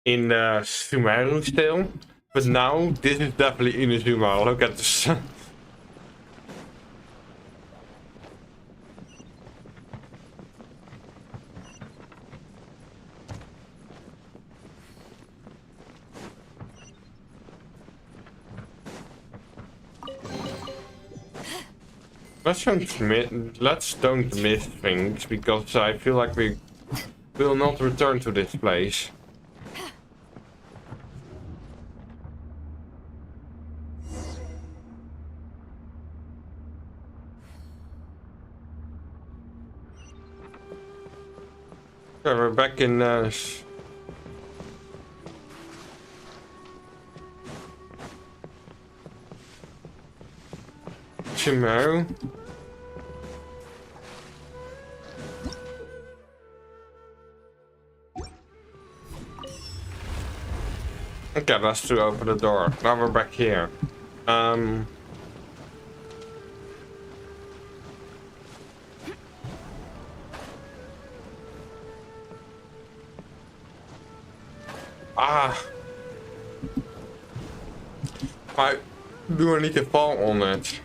Sumeru still, but now this is definitely Inazuma. Look at this. Let's don't miss things, because I feel like we will not return to this place. Okay, we're back in Sumeru. Okay, that's to open the door. Now we're back here. Do I need to fall on it?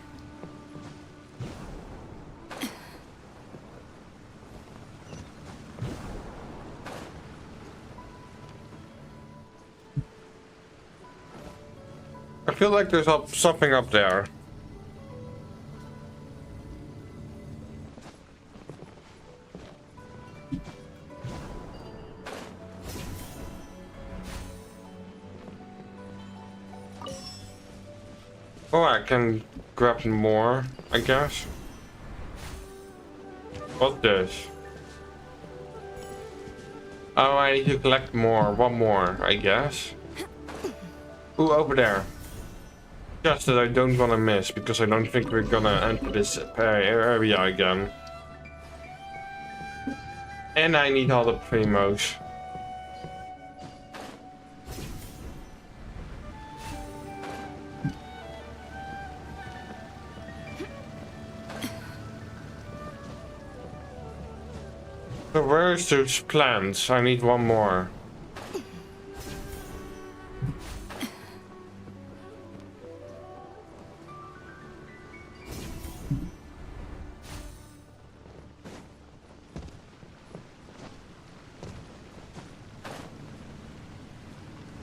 I feel like there's something up there. Oh, I can grab more, I guess. What's this? Oh, I need to collect more. One more, I guess. Ooh, over there. Just that I don't want to miss, because I don't think we're gonna enter this area again. And I need all the primos. So where's those plants? I need one more.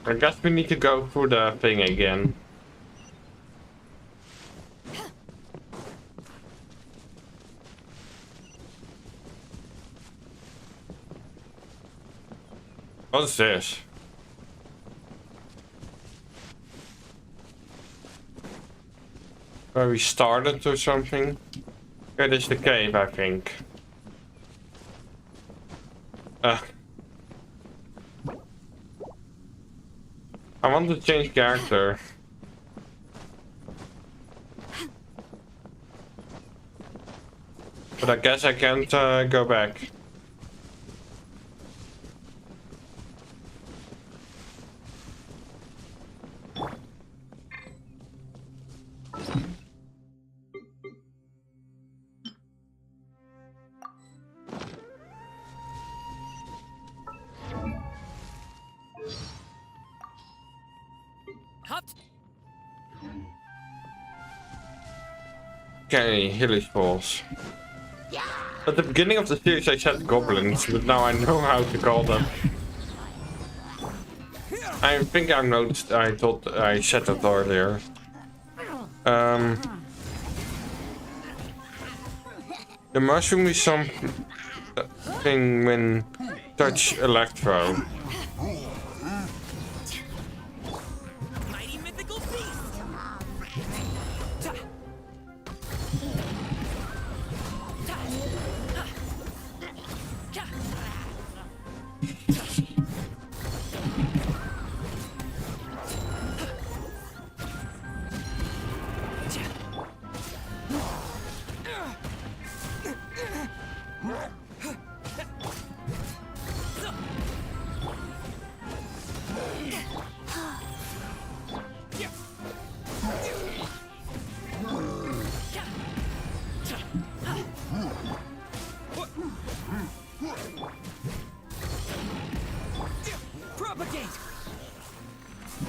I guess we need to go through the thing again. What's this? Where we started or something? It is the cave, I think. I want to change character. But I guess I can't go back. Okay, Hilly's Falls. At the beginning of the series I said goblins, but now I know how to call them. I think I noticed, I thought I said that earlier. The mushroom is something when touch electro.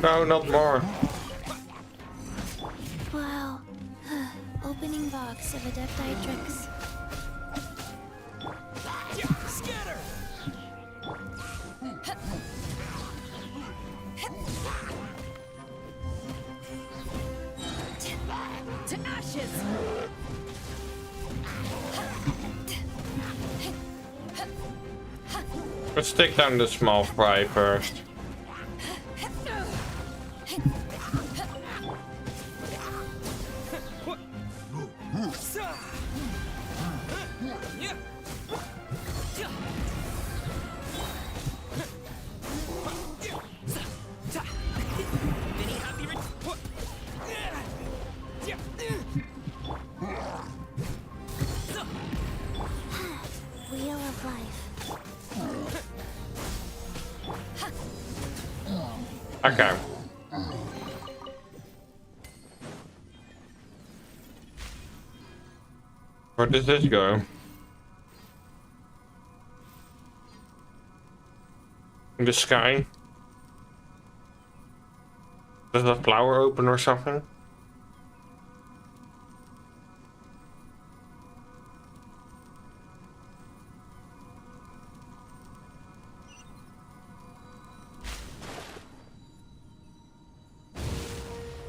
No, not more. Wow. Opening box of Adepti Scatter! To ashes! Let's take down the small fry first. Wheel of Life. Okay. Where does this go? In the sky? Does that flower open or something?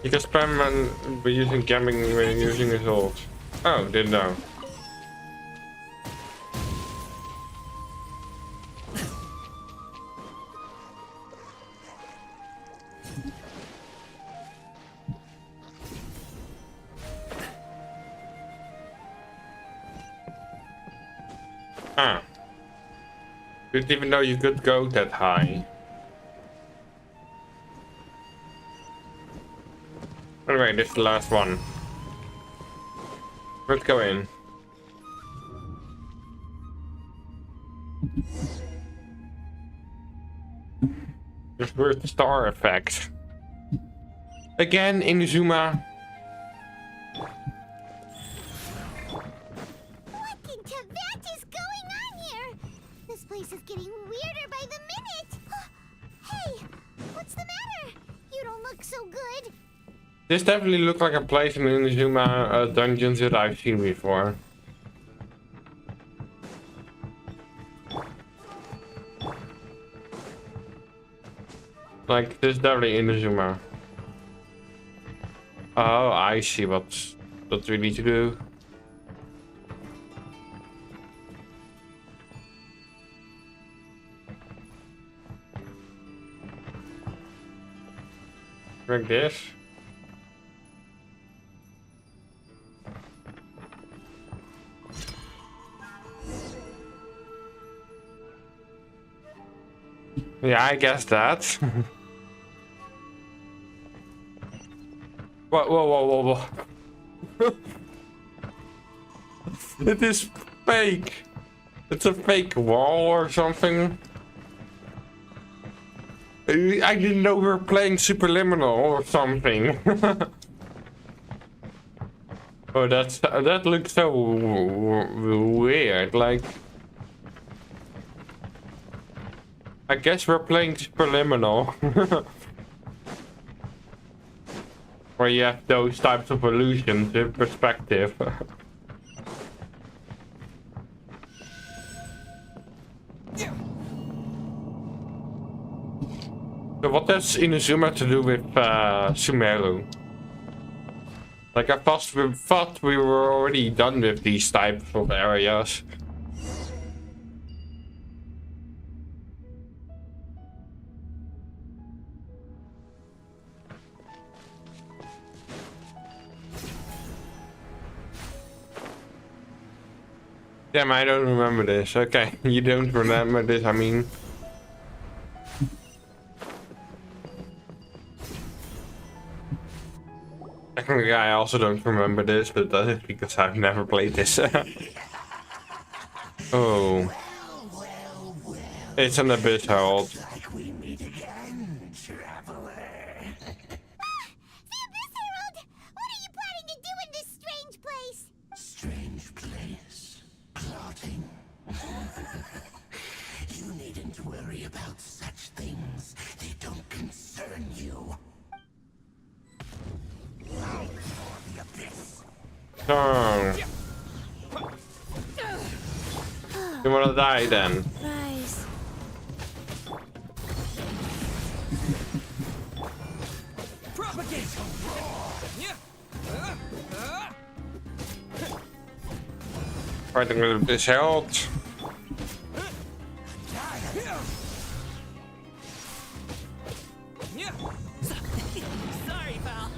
You can spam and be using gambling when using his ult. Oh, didn't know. Ah. Didn't even know you could go that high. Anyway, this is the last one. Let's go in. This weird star effect. Again, Inazuma. What in Tibet is going on here? This place is getting weirder by the minute. Hey, what's the matter? You don't look so good. This definitely looks like a place in Inazuma dungeons that I've seen before. Like, this is definitely Inazuma. Oh, I see what we need to do. Like this. Yeah, I guess that. Whoa. It is fake. It's a fake wall or something. I didn't know we were playing Superliminal or something. Oh, that looks so weird. Like, I guess we're playing Superliminal. Where you have those types of illusions in perspective. So what does Inazuma to do with Sumeru? Like, I thought we were already done with these types of areas. Damn, I don't remember this. Okay, you don't remember this, I mean. Technically, I also don't remember this, but that is because I've never played this. Oh. It's an abyss hold. The Abyss Herald! What are you planning to do in this strange place? Strange place. Plotting. You needn't worry about such things. They don't concern you. So, you wanna die then? Rise. Propagate. Yeah. Fighting with this health. Yeah. Sorry, pal.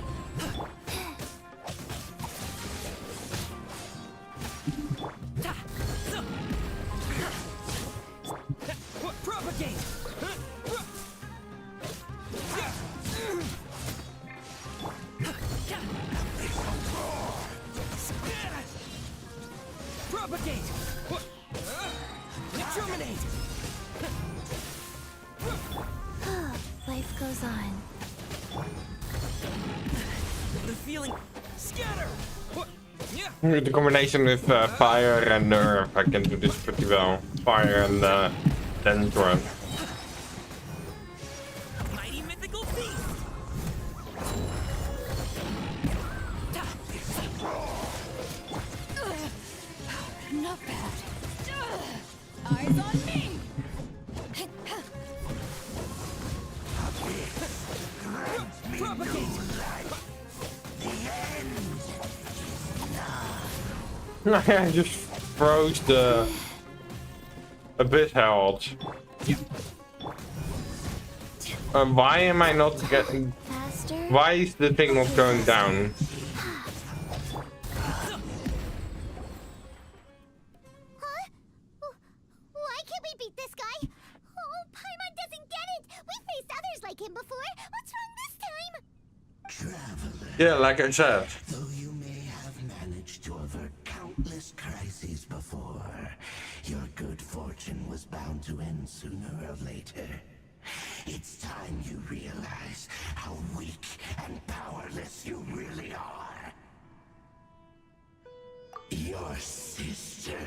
Propagate. Propagate. Terminate. Life goes on. The feeling. Scatter. Yeah. The combination with fire and earth, I can do this pretty well. Fire and then run. Mighty mythical beast. Not bad. Eyes on me! Propagate. I just froze the abyss health. Why am I not getting? Faster? Why is the thing not going down? Huh? Why can't we beat this guy? Oh, Paimon doesn't get it! We faced others like him before! What's wrong this time? Traveler, Yeah, like I said. though you may have managed to avert countless crises before, your good fortune was bound to end sooner or later. It's time you realize how weak and powerless you really are. Your sister.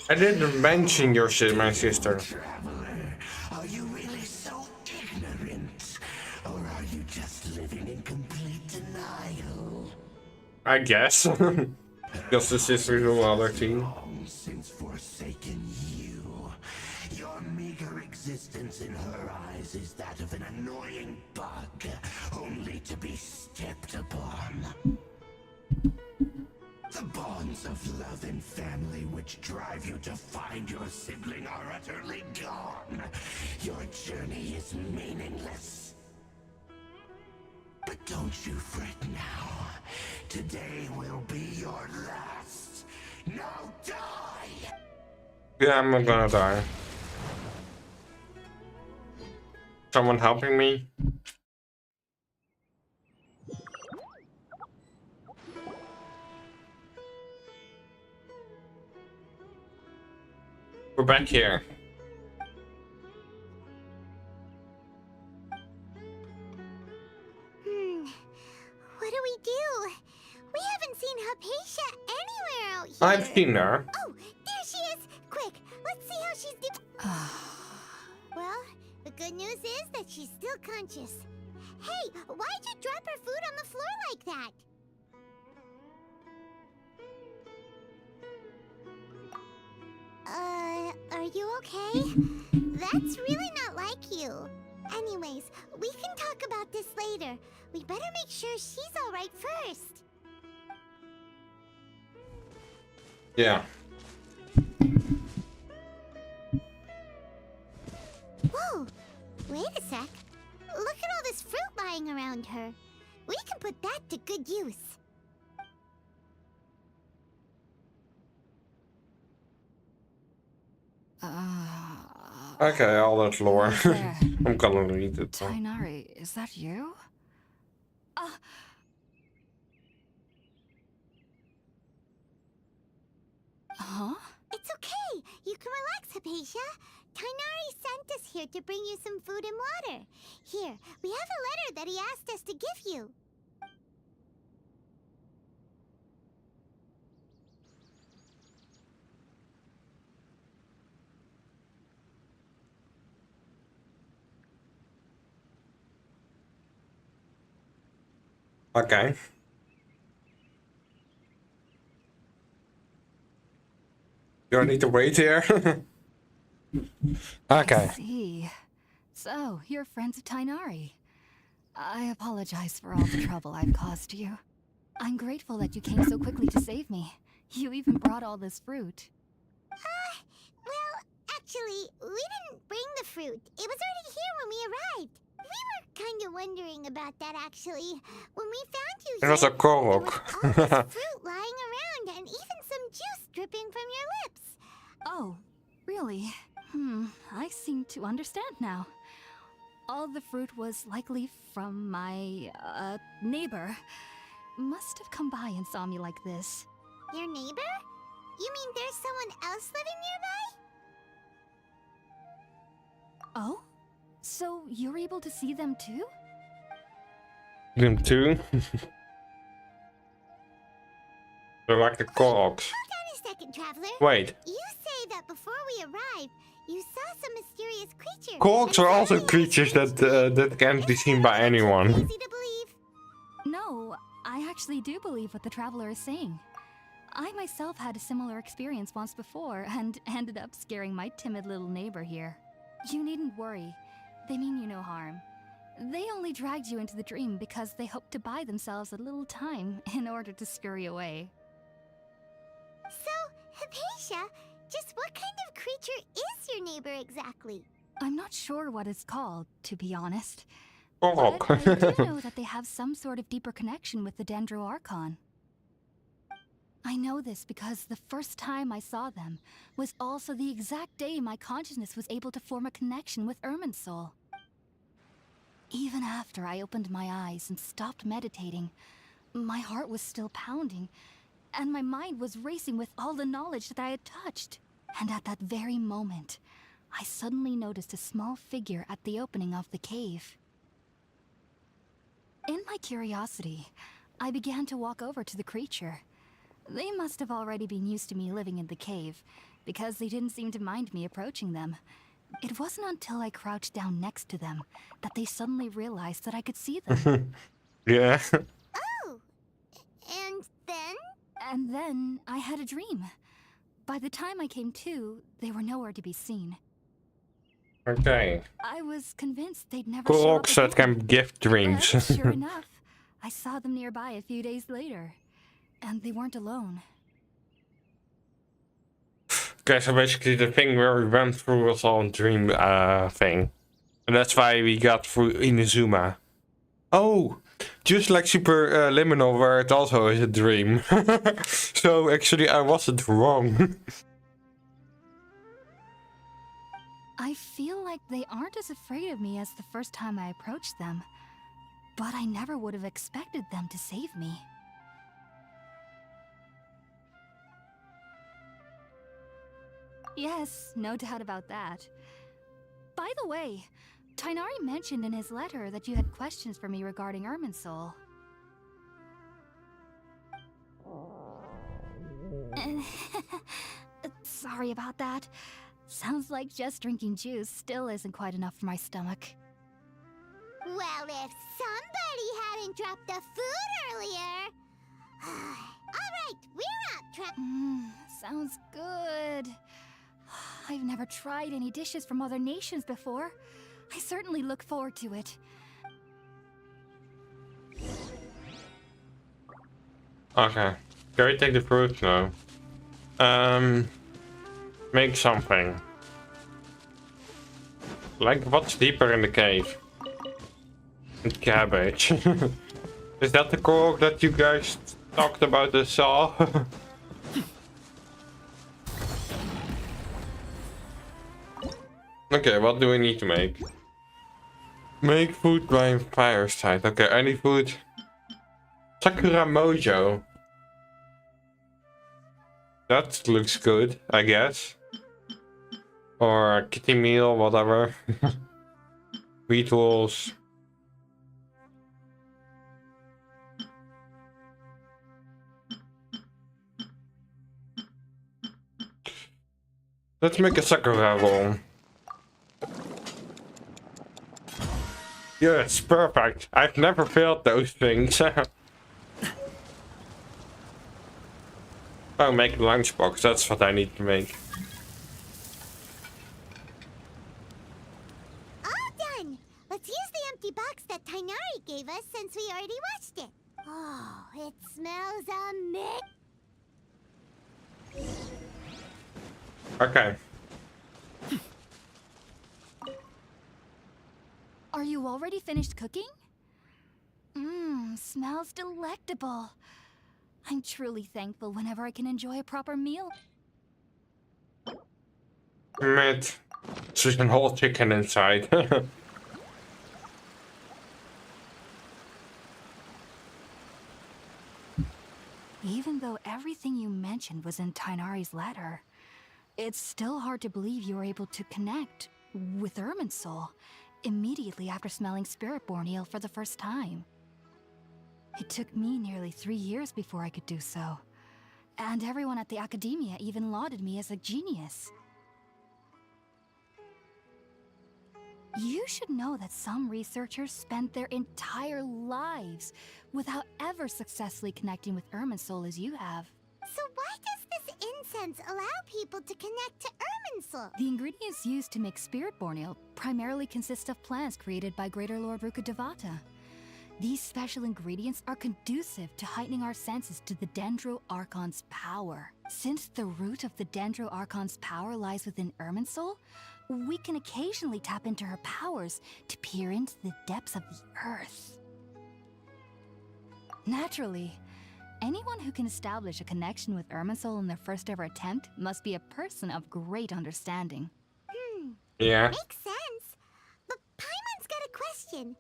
I didn't mention your my sister. Traveler, are you really so ignorant? Or are you just living in complete denial? I guess. Just the sisters of other team. Long since forsaken you. Your meager existence in her eyes is that of an annoying bug, only to be stepped upon. The bonds of love and family which drive you to find your sibling are utterly gone. Your journey is meaningless. But don't you fret now. Today will be your last. Now die! Yeah, I'm not gonna die. Someone helping me? We're back here. What do we do? We haven't seen Hypatia anywhere out here. I've seen her. Oh, there she is! Quick, let's see how she's doing. Well, the good news is that she's still conscious. Hey, why'd you drop her food on the floor like that? Are you okay? That's really not like you. Anyways, we can talk about this later. We better make sure she's alright first. Yeah. Whoa! Wait a sec. Look at all this fruit lying around her. We can put that to good use. Okay, all that lore. There. I'm gonna read it. So. Tainari, is that you? Huh? It's okay. You can relax, Hypatia. Tainari sent us here to bring you some food and water. Here, we have a letter that he asked us to give you. Okay. You don't need to wait here. I Okay. see. So, you're friends of Tainari. I apologize for all the trouble I've caused you. I'm grateful that you came so quickly to save me. You even brought all this fruit. Well, actually, we didn't bring the fruit. It was already here when we arrived. We were kind of wondering about that, actually. When we found you It here, was a there korok. was all this fruit lying around and even some juice dripping from your lips. Oh, really? I seem to understand now. All the fruit was likely from my, neighbor. Must have come by and saw me like this. Your neighbor? You mean there's someone else living nearby? Oh? So you're able to see them too? Them too. They're like the koroks. Hold on a second, traveler. Wait. You say that before we arrived, you saw some mysterious creature. Koroks are also creatures that can't be seen by anyone. Easy to believe. No, I actually do believe what the traveler is saying. I myself had a similar experience once before and ended up scaring my timid little neighbor here. You needn't worry. They mean you no harm. They only dragged you into the dream because they hoped to buy themselves a little time in order to scurry away. So, Hypatia, just what kind of creature is your neighbor exactly? I'm not sure what it's called, to be honest. Korok. But I do know that they have some sort of deeper connection with the Dendro Archon. I know this because the first time I saw them was also the exact day my consciousness was able to form a connection with Ermin's soul. Even after I opened my eyes and stopped meditating, my heart was still pounding, and my mind was racing with all the knowledge that I had touched. And at that very moment, I suddenly noticed a small figure at the opening of the cave. In my curiosity, I began to walk over to the creature. They must have already been used to me living in the cave, because they didn't seem to mind me approaching them. It wasn't until I crouched down next to them that they suddenly realized that I could see them. Yeah. Oh, and then? And then I had a dream. By the time I came to, they were nowhere to be seen. Okay. I was convinced they'd never show up Koroks that again. can give dreams. But sure enough, I saw them nearby a few days later. And they weren't alone. Okay, so basically the thing where we went through was all a dream thing. And that's why we got through Inazuma. Oh! Just like Super Liminal, where it also is a dream. So actually I wasn't wrong. I feel like they aren't as afraid of me as the first time I approached them. But I never would have expected them to save me. Yes, no doubt about that. By the way, Tainari mentioned in his letter that you had questions for me regarding Ermin's soul. Sorry about that. Sounds like just drinking juice still isn't quite enough for my stomach. Well, if somebody hadn't dropped the food earlier... Alright, we're out, Sounds good. I've never tried any dishes from other nations before. I certainly look forward to it. Okay. Can we take the fruit now? Make something. Like what's deeper in the cave? Cabbage. Is that the korok that you guys talked about the saw? Okay, what do we need to make? Make food by fireside. Okay, any food. Sakura Mojo. That looks good, I guess. Or a kitty meal, whatever. Wheat rolls. Let's make a Sakura roll. Yes, perfect. I've never failed those things. Oh, make a lunchbox. That's what I need to make. All done! Let's use the empty box that Tainari gave us since we already watched it. Oh, it smells amazing! Okay. Are you already finished cooking? Mmm, smells delectable. I'm truly thankful whenever I can enjoy a proper meal. Mid. There's a whole chicken inside. Even though everything you mentioned was in Tainari's letter, it's still hard to believe you were able to connect with Irminsul immediately after smelling Spiritborn eel for the first time. It took me nearly 3 years before I could do so, and everyone at the Academia even lauded me as a genius. You should know that some researchers spend their entire lives without ever successfully connecting with Irminsul as you have. So why does this incense allow people to connect to Irminsul? The ingredients used to make Spiritborn ale primarily consist of plants created by Greater Lord Rukkhadevata. These special ingredients are conducive to heightening our senses to the Dendro Archon's power. Since the root of the Dendro Archon's power lies within Irminsul, we can occasionally tap into her powers to peer into the depths of the earth. Naturally, anyone who can establish a connection with Irminsul in their first ever attempt must be a person of great understanding. Yeah. Makes sense. But Paimon's got a question.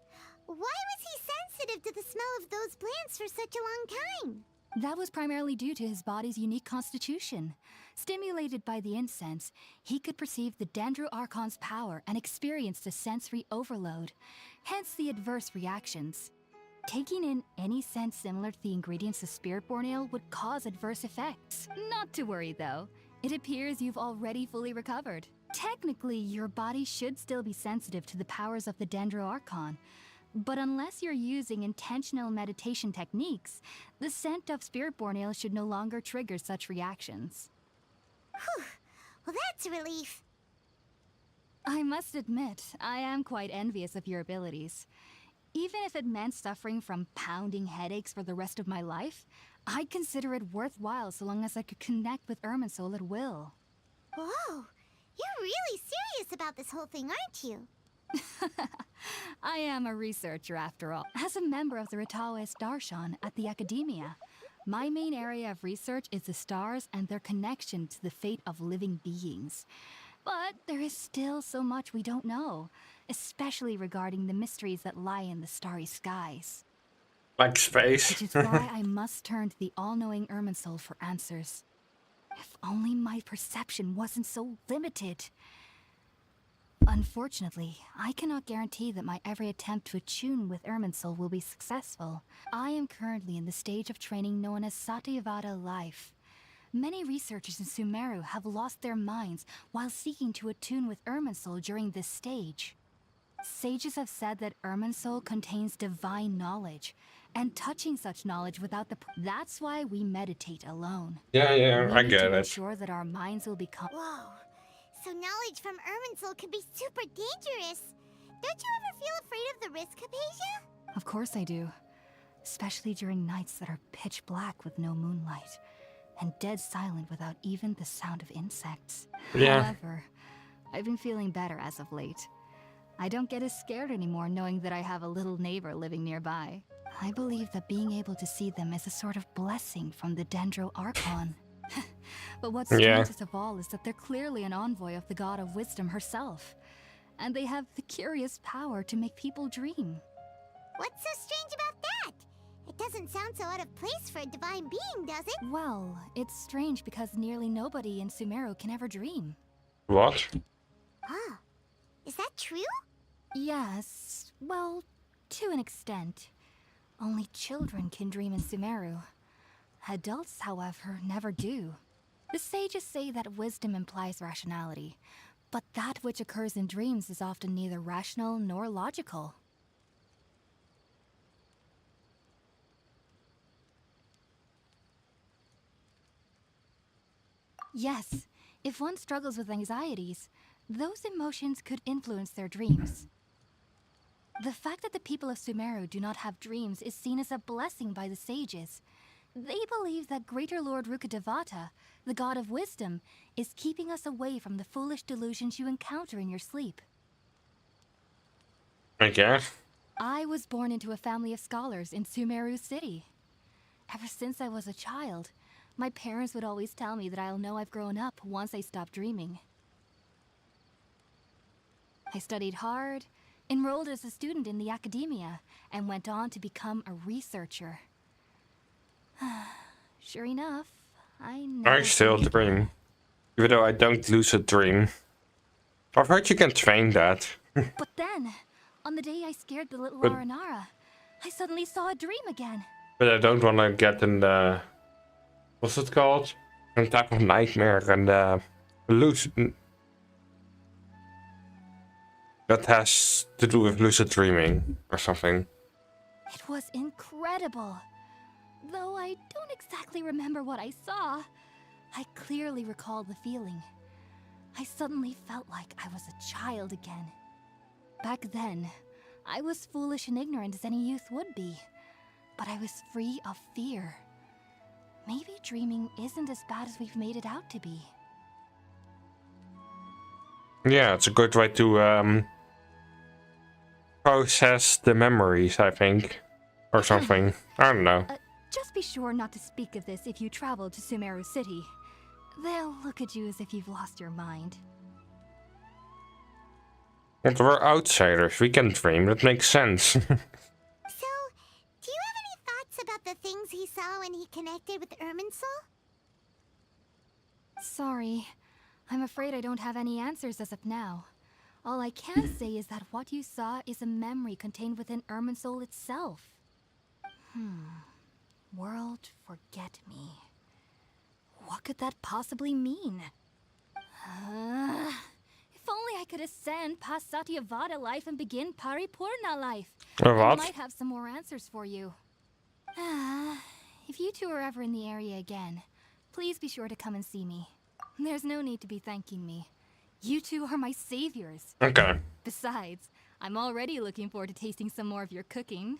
Why was he sensitive to the smell of those plants for such a long time? That was primarily due to his body's unique constitution. Stimulated by the incense, he could perceive the Dendro Archon's power and experienced a sensory overload, hence the adverse reactions. Taking in any scent similar to the ingredients of Spiritborn ale would cause adverse effects. Not to worry though, it appears you've already fully recovered. Technically, your body should still be sensitive to the powers of the Dendro Archon, but unless you're using intentional meditation techniques, the scent of Spiritborn ale should no longer trigger such reactions. Whew. Well, that's a relief. I must admit, I am quite envious of your abilities. Even if it meant suffering from pounding headaches for the rest of my life, I'd consider it worthwhile so long as I could connect with Irminsul at will. Whoa, you're really serious about this whole thing, aren't you? I am a researcher after all. As a member of the Ritawes Darshan at the Academia, my main area of research is the stars and their connection to the fate of living beings. But there is still so much we don't know, especially regarding the mysteries that lie in the starry skies. Like space. Which is why I must turn to the all-knowing Irminsul for answers. If only my perception wasn't so limited. Unfortunately, I cannot guarantee that my every attempt to attune with Irminsul will be successful. I am currently in the stage of training known as Satyavada life. Many researchers in Sumeru have lost their minds while seeking to attune with Irminsul during this stage. Sages have said that Irminsul contains divine knowledge, and touching such knowledge without the... That's why we meditate alone. Yeah, I get to it. ensure that our minds will become... Whoa, so knowledge from Irminsul can be super dangerous. Don't you ever feel afraid of the risk, Hypatia? Of course I do. Especially during nights that are pitch black with no moonlight, and dead silent without even the sound of insects. Yeah. However, I've been feeling better as of late. I don't get as scared anymore knowing that I have a little neighbor living nearby. I believe that being able to see them is a sort of blessing from the Dendro Archon. But what's strangest of all is that they're clearly an envoy of the god of wisdom herself. And they have the curious power to make people dream. What's so strange about that? It doesn't sound so out of place for a divine being, does it? Well, it's strange because nearly nobody in Sumeru can ever dream. What? Huh. Is that true? Yes, well, to an extent. Only children can dream in Sumeru. Adults, however, never do. The sages say that wisdom implies rationality, but that which occurs in dreams is often neither rational nor logical. Yes, if one struggles with anxieties, those emotions could influence their dreams. The fact that the people of Sumeru do not have dreams is seen as a blessing by the sages. They believe that Greater Lord Rukkhadevata, the god of wisdom, is keeping us away from the foolish delusions you encounter in your sleep. I guess. I was born into a family of scholars in Sumeru City. Ever since I was a child, my parents would always tell me that I'll know I've grown up once I stop dreaming. I studied hard, enrolled as a student in the academia, and went on to become a researcher. Sure enough, I never I still dreamed. dream. Even though I don't lucid dream. I've heard you can train that. But then, on the day I scared the little But- Aranara, I suddenly saw a dream again. But I don't want to get in the... What's it called? Some type of nightmare and lucid... That has to do with lucid dreaming or something. It was incredible. Though I don't exactly remember what I saw, I clearly recall the feeling. I suddenly felt like I was a child again. Back then, I was foolish and ignorant as any youth would be, but I was free of fear. Maybe dreaming isn't as bad as we've made it out to be. Yeah, it's a good way to process the memories, I think. Or something. I don't know. Just be sure not to speak of this if you travel to Sumeru City. They'll look at you as if you've lost your mind. But we're outsiders, we can dream, that makes sense. So, do you have any thoughts about the things he saw when he connected with Irminsul? Sorry. I'm afraid I don't have any answers as of now. All I can say is that what you saw is a memory contained within Irminsul itself. World forget me. What could that possibly mean? If only I could ascend past Satyavada life and begin Paripurna life. Or I what? might have some more answers for you. If you two are ever in the area again, please be sure to come and see me. There's no need to be thanking me. You two are my saviors. Okay. Besides, I'm already looking forward to tasting some more of your cooking.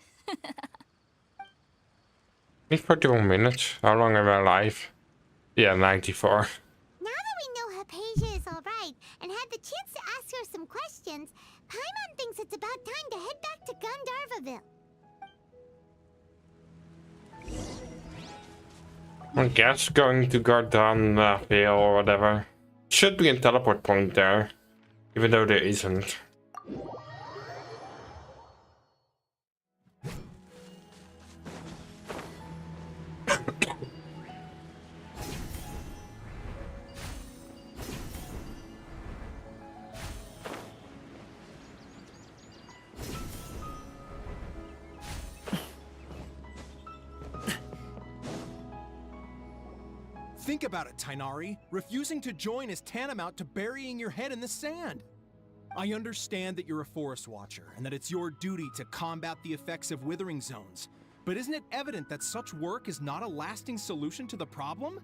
It's 41 minutes. How long am I alive? Yeah, 94. Now that we know Hypatia is alright and had the chance to ask her some questions, Paimon thinks it's about time to head back to Gandharvaville. I guess going to Gardanville or whatever. Should be a teleport point there. Even though there isn't. Think about it, Tainari. Refusing to join is tantamount to burying your head in the sand. I understand that you're a forest watcher and that it's your duty to combat the effects of withering zones. But isn't it evident that such work is not a lasting solution to the problem?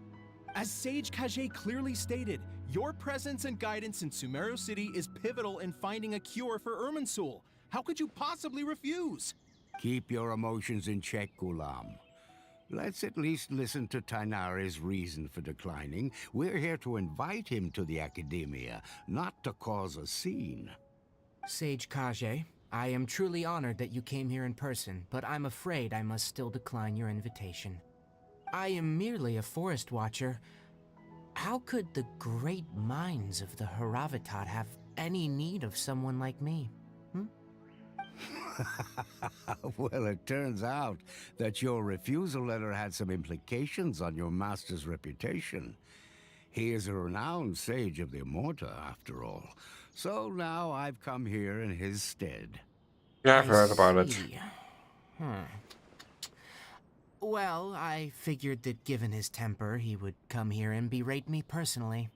As Sage Kage clearly stated, your presence and guidance in Sumeru City is pivotal in finding a cure for Irminsul. How could you possibly refuse? Keep your emotions in check, Gulam. Let's at least listen to Tainari's reason for declining. We're here to invite him to the Academia, not to cause a scene. Sage Kage, I am truly honored that you came here in person, but I'm afraid I must still decline your invitation. I am merely a forest watcher. How could the great minds of the Haravatat have any need of someone like me? Well, it turns out that your refusal letter had some implications on your master's reputation. He is a renowned sage of the Immorta, after all. So now I've come here in his stead. Yeah, I've heard about it. See. Well, I figured that given his temper, he would come here and berate me personally.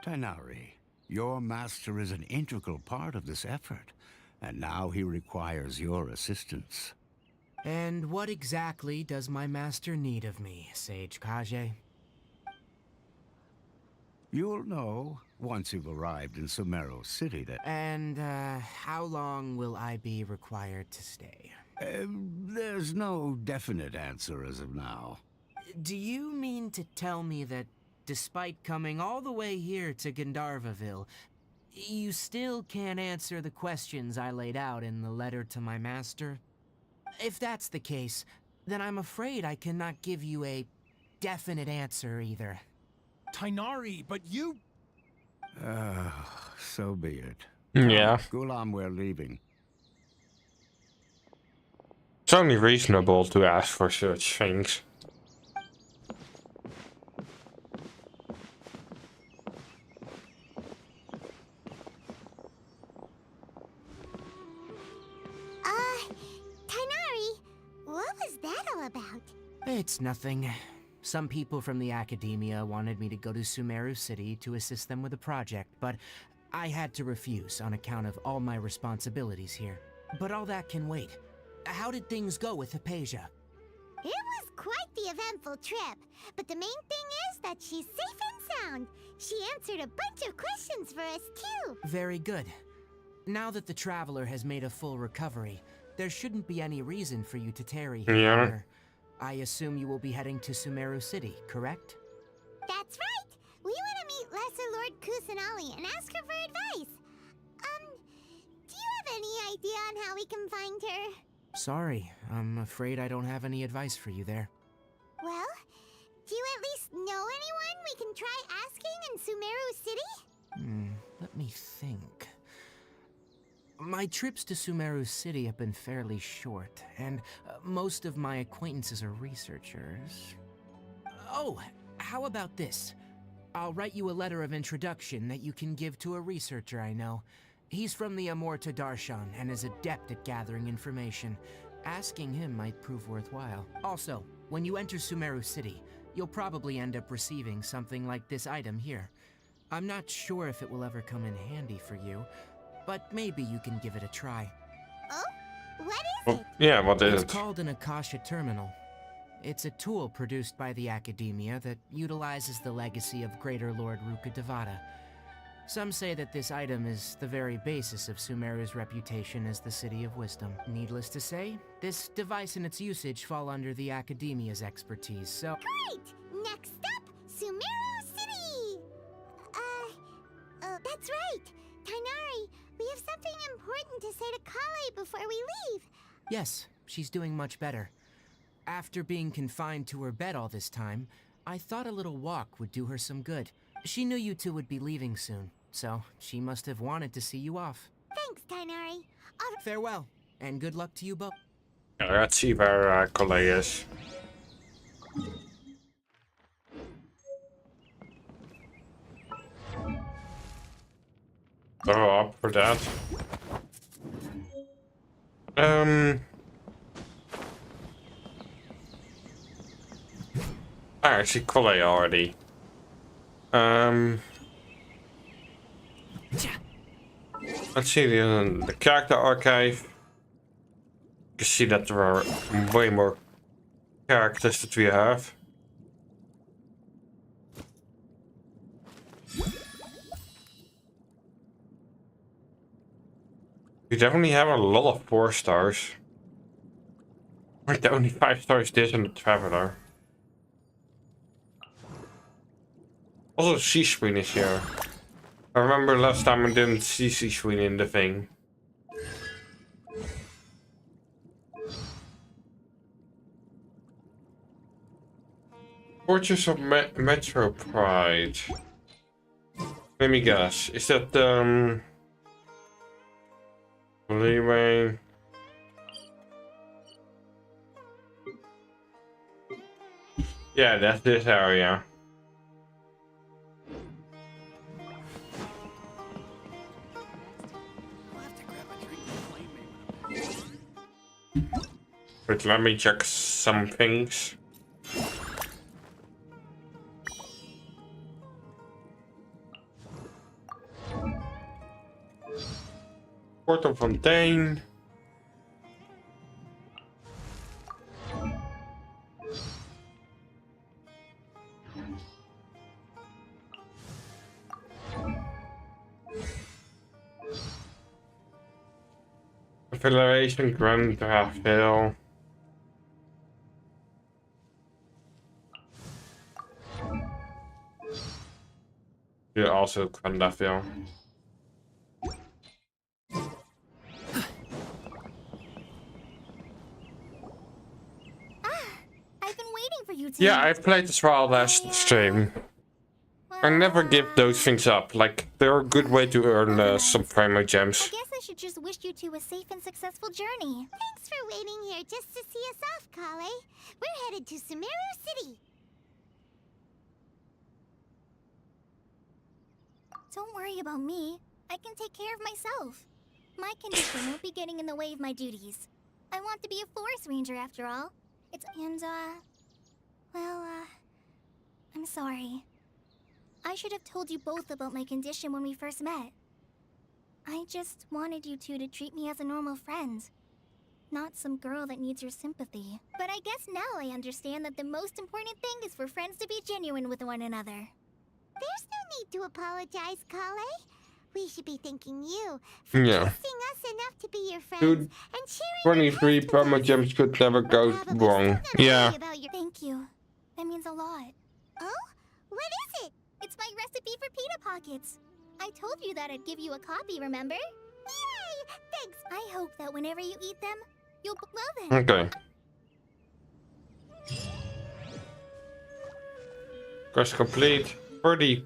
Tainari, your master is an integral part of this effort, and now he requires your assistance. And what exactly does my master need of me, Sage Kage? You'll know once you've arrived in Sumeru City that... And, how long will I be required to stay? There's no definite answer as of now. Do you mean to tell me that, despite coming all the way here to Gandharvaville, you still can't answer the questions I laid out in the letter to my master? If that's the case, then I'm afraid I cannot give you a definite answer either. Tainari, but you... So be it. Yeah. Gulam, we're leaving. It's only reasonable to ask for such things. Tainari, what was that all about? It's nothing. Some people from the academia wanted me to go to Sumeru City to assist them with a project, but I had to refuse on account of all my responsibilities here. But all that can wait. How did things go with Hypatia? It was quite the eventful trip, but the main thing is that she's safe and sound. She answered a bunch of questions for us too. Very good. Now that the Traveler has made a full recovery, there shouldn't be any reason for you to tarry here. Yeah. I assume you will be heading to Sumeru City, correct? That's right! We want to meet Lesser Lord Kusanali and ask her for advice. Do you have any idea on how we can find her? Sorry, I'm afraid I don't have any advice for you there. Well, do you at least know anyone we can try asking in Sumeru City? Let me think. My trips to Sumeru City have been fairly short, and most of my acquaintances are researchers. Oh, how about this? I'll write you a letter of introduction that you can give to a researcher I know. He's from the Amorta Darshan and is adept at gathering information. Asking him might prove worthwhile. Also, when you enter Sumeru City, you'll probably end up receiving something like this item here. I'm not sure if it will ever come in handy for you, but maybe you can give it a try. Oh? What is it? Yeah, what is It's it? called an Akasha Terminal. It's a tool produced by the Academia that utilizes the legacy of Greater Lord Rukkhadevata. Some say that this item is the very basis of Sumeru's reputation as the City of Wisdom. Needless to say, this device and its usage fall under the Academia's expertise, so... Great! Next up, Sumeru City! That's right! Tainari, we have something important to say to Kale before we leave. Yes, she's doing much better. After being confined to her bed all this time, I thought a little walk would do her some good. She knew you two would be leaving soon, so she must have wanted to see you off. Thanks, Tainari. Farewell, and good luck to you both. Let's see where Kale is. Throw up for that. I see Kale already. Let's see the character archive. You can see that there are way more characters that we have. We definitely have a lot of 4 stars. Like the only 5 stars this and the Traveler. Also, C-Screen is here. I remember last time I didn't see C-Screen in the thing. Fortress of Metro Pride. Let me guess. Is that Leeway? Yeah, that's this area. Wait, let me check some things. Porto Fontaine. Confederation, Grand Hill. You're also Grandafil. I've been waiting for you to. Yeah, I've played this while last stream. I never give those things up. Like, they're a good way to earn some primo gems. I guess I should just wish you two a safe and successful journey. Thanks for waiting here just to see us off, Kale. We're headed to Sumeru City. Don't worry about me. I can take care of myself. My condition won't be getting in the way of my duties. I want to be a forest ranger after all. I'm sorry. I should have told you both about my condition when we first met. I just wanted you two to treat me as a normal friend. Not some girl that needs your sympathy. But I guess now I understand that the most important thing is for friends to be genuine with one another. There's no need to apologize, Kale. We should be thanking you for trusting us enough to be your friends Dude, and sharing 23 promo gems could never go wrong. Yeah. Thank you. That means a lot. Oh? What is it? It's my recipe for pita pockets. I told you that I'd give you a copy, remember? Yay! Thanks. I hope that whenever you eat them, you'll love them. Okay. Quest complete. 40.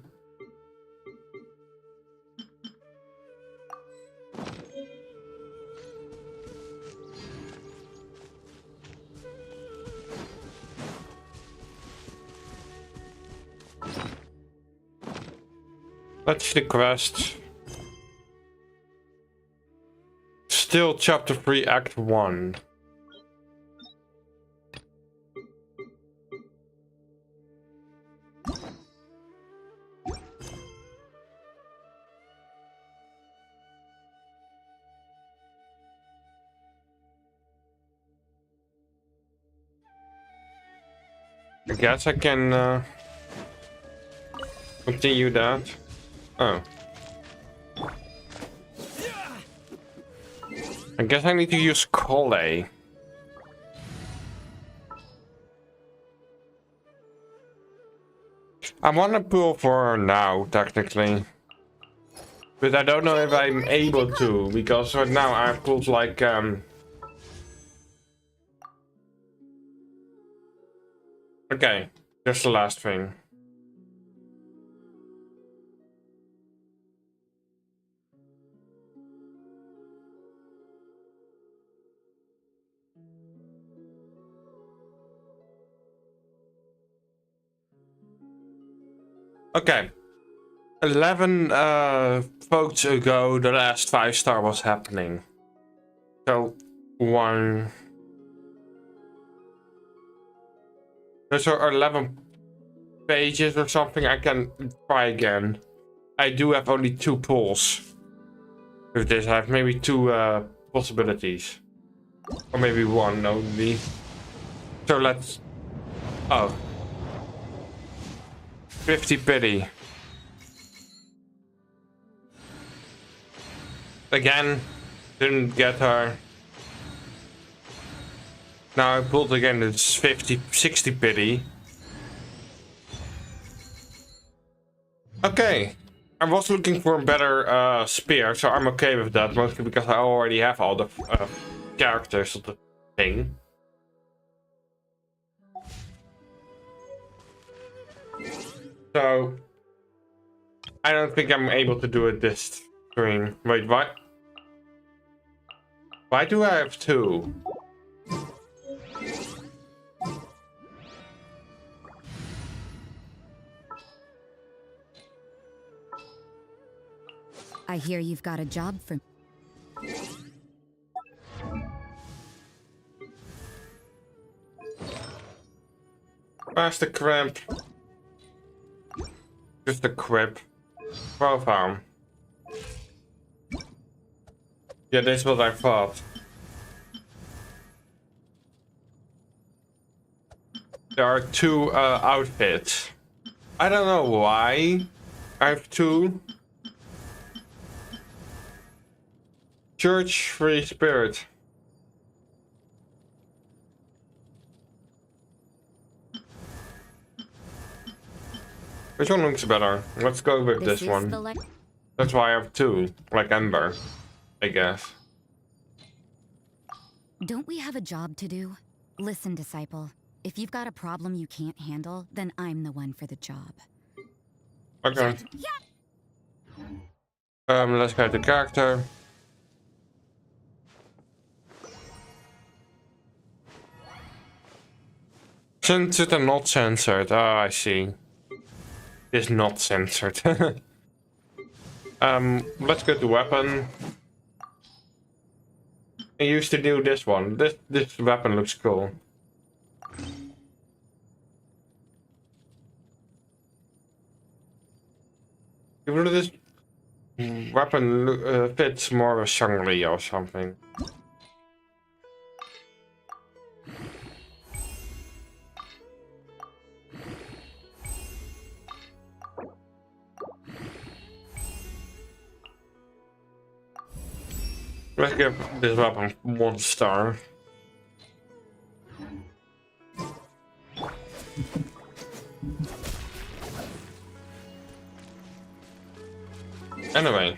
That's the quest. Still chapter 3 act 1. I guess I can continue that. Oh. I guess I need to use Kale. I want to pull for her now, technically. But I don't know if I'm able to, because right now I've pulled like, Okay, just the last thing. Okay. 11 votes ago, the last 5-star was happening. So, 1. Those are 11 pages or something. I can try again. I do have only 2 pulls. With this, I have maybe 2 possibilities. Or maybe 1 only. So let's... Oh. 50 pity. Again, didn't get her. Now I pulled again, it's 60 pity. Okay, I was looking for a better spear, so I'm okay with that, mostly because I already have all the characters of the thing. So, I don't think I'm able to do it this screen. Wait, what? Why do I have 2? I hear you've got a job for... Where's the crimp? Just a crib. Profile. Yeah, this is what I thought. There are 2 outfits. I don't know why I have 2. Church Free Spirit. Which one looks better? Let's go with this one. That's why I have two, like Ember, I guess. Don't we have a job to do? Listen, Disciple. If you've got a problem you can't handle, then I'm the one for the job. Okay. Let's go to character. Censored and not censored. Oh, I see. Is not censored. Let's go to weapon. I used to do this one. This weapon looks cool. Even though this weapon fits more of a Shangri or something. Let's give this weapon 1 star. Anyway,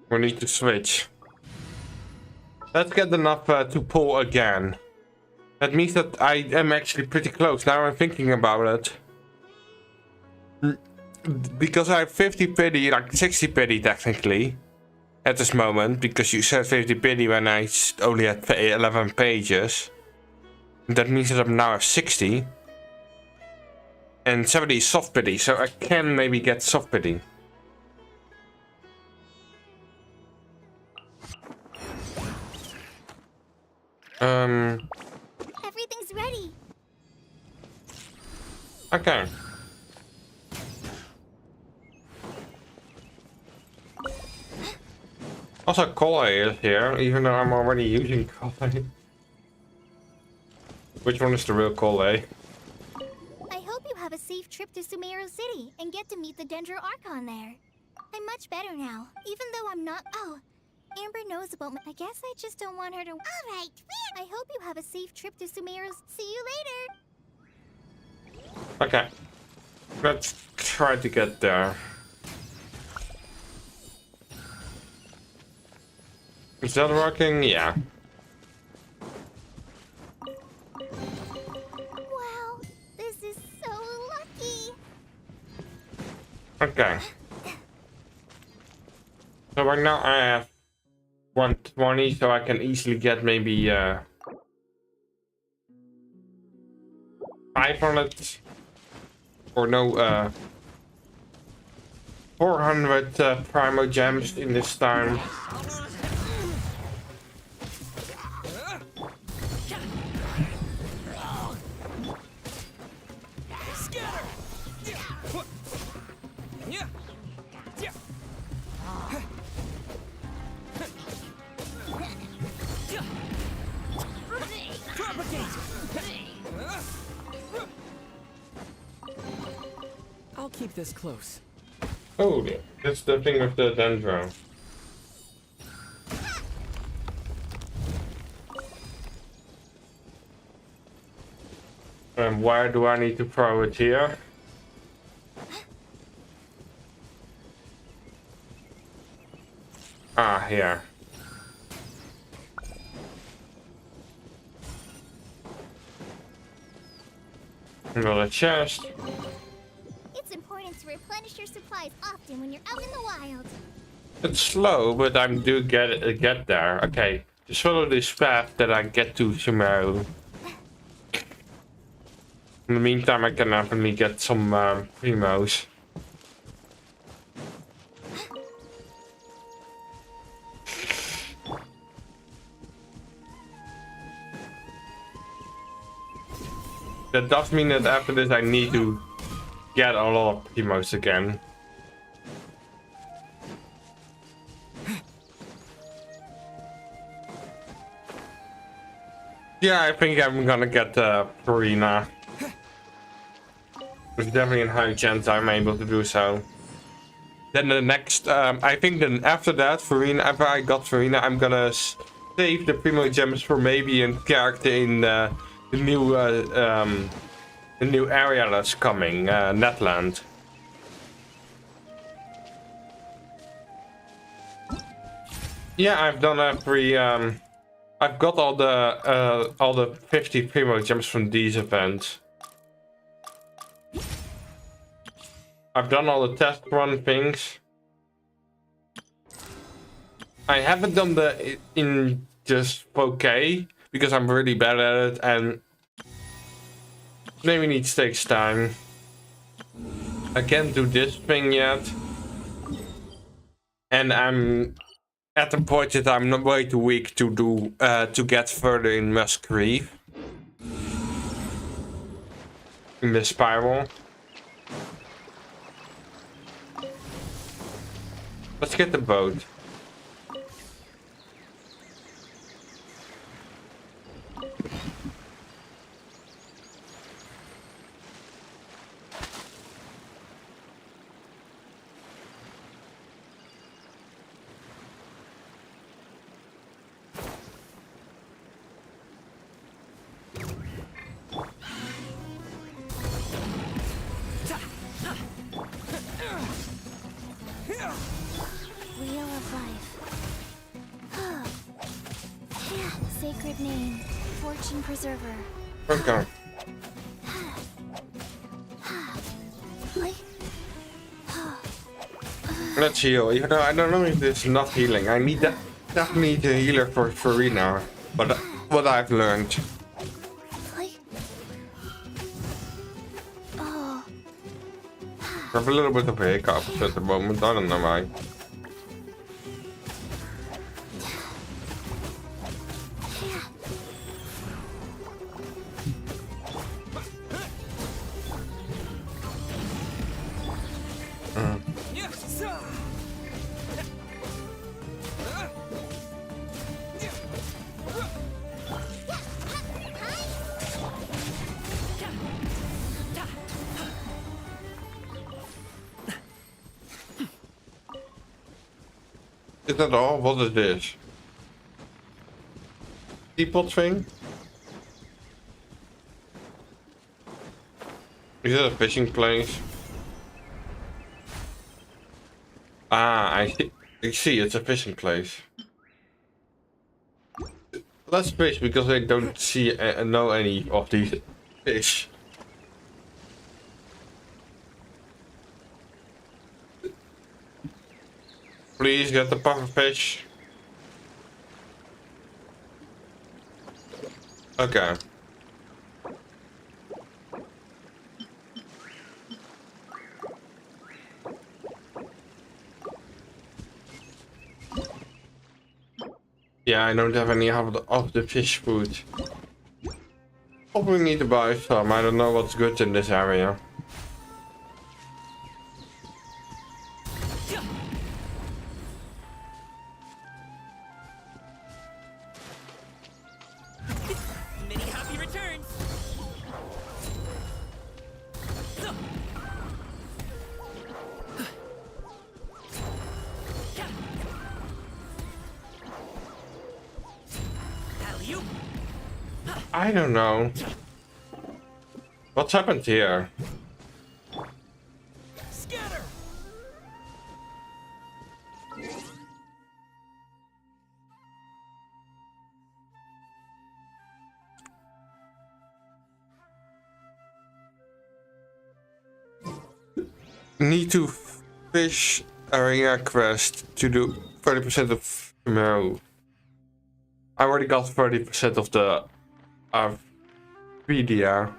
we need to switch. Let's get enough to pull again. That means that I am actually pretty close. Now I'm thinking about it. Because I have 50 pity, like 60 pity technically. At this moment, because you said 50 pity when I only had 11 pages. That means that I'm now at 60. And 70 is soft pity, so I can maybe get soft pity. Everything's ready. Okay. Also, Kolei is here, even though I'm already using Kolei. Which one is the real Kolei? I hope you have a safe trip to Sumeru City and get to meet the Dendro Archon there. I'm much better now, even though I'm not. Oh, Amber knows about my. I guess I just don't want her to. All right, I hope you have a safe trip to Sumeru. See you later. Okay. Let's try to get there. Is that working? Yeah. Wow, this is so lucky. Okay. So right now I have 120, so I can easily get maybe 500 or no 400 primo gems in this time. I'll keep this close. Oh, that's the thing with the dendro. And why do I need to throw it here? Ah, here. Another chest. It's important to replenish your supplies often when you're out in the wild. It's slow, but I do get there. Okay, just follow this path that I get to Sumeru. In the meantime, I can definitely get some primos. That does mean that after this I need to get a lot of primos again. Yeah, I think I'm gonna get Farina. There's definitely a high chance I'm able to do so. Then the next, I think then after that, Farina, after I got Farina, I'm gonna save the Primo Gems for maybe a character in the new area that's coming, Netland. Yeah, I've done every, I've got all the 50 Primo Gems from these events. I've done all the test run things. I haven't done the in just okay because I'm really bad at it and maybe needs takes time. I can't do this thing yet. And I'm at the point that I'm not way too weak to do to get further in Musgrave. In the spiral. Let's get the boat. Wheel of Life. Sacred name. Fortune Preserver. Okay. Let's heal. Even though I don't know if it's not healing. I need definitely need a healer for Farina. But what I've learned. I have a little bit of hiccups at the moment. I don't know why. Is that all? What is this? Teapot thing? Is it a fishing place? Ah, I see, it's a fishing place. Let's fish because I don't see know any of these fish. Please get the pufferfish. Okay. Yeah, I don't have any of the fish food. Probably need to buy some. I don't know what's good in this area. I don't know. What's happened here? Scatter! Need to fish area quest to do 30% of Sumeru. I already got 30% of the media.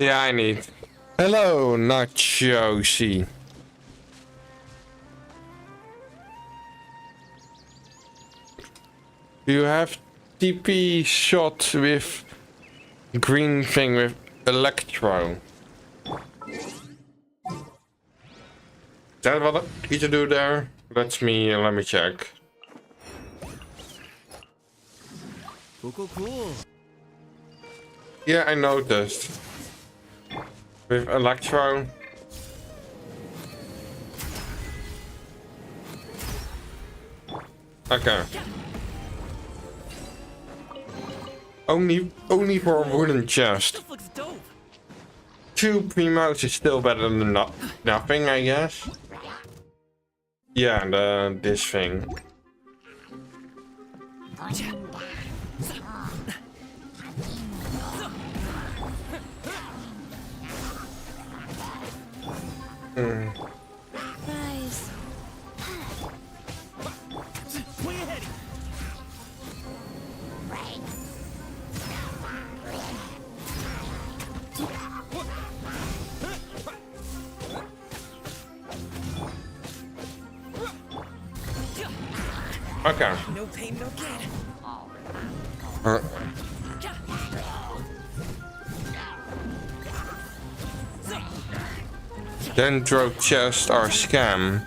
Yeah, I need. Hello, Nachoshi. You have TP shot with green thing with electro. Is that what I need to do there? Let me check. Cool. Yeah, I noticed. With Electro. Okay. Only for a wooden chest. Looks dope. 2 primos is still better than nothing, I guess. Yeah, this thing. Nice. Way ahead. Okay. No pain, no gain. Dendro chest or scam.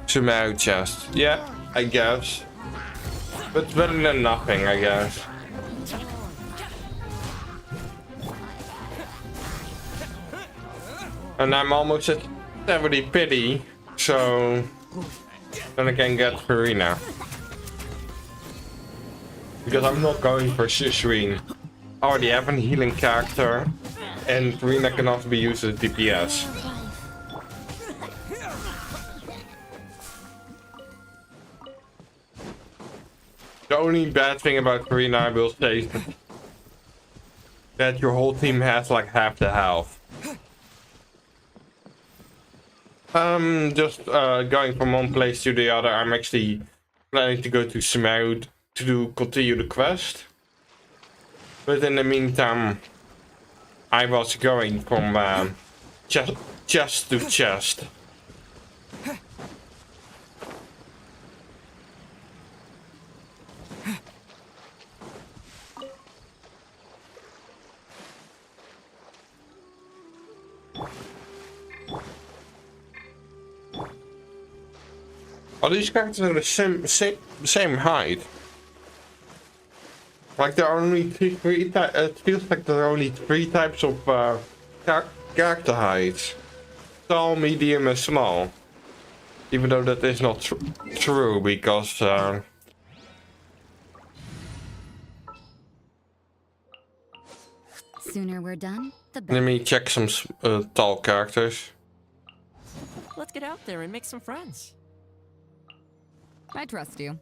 Sumeru chest. Yeah, I guess. But it's better than nothing, I guess. And I'm almost at 70 pity, so then I can get Farina. Because I'm not going for Shishween. I already have a healing character, and Farina can also be used as DPS. The only bad thing about Farina, I will say, is that your whole team has like half the health. Just going from one place to the other. I'm actually planning to go to Sumeru to continue the quest. But in the meantime, I was going from chest to chest. All these characters are the same height. Like there are only it feels like there are only 3 types of character heights: tall, medium, and small. Even though that is not true, because Sooner we're done, the better. let me check some tall characters. Let's get out there and make some friends. I trust you.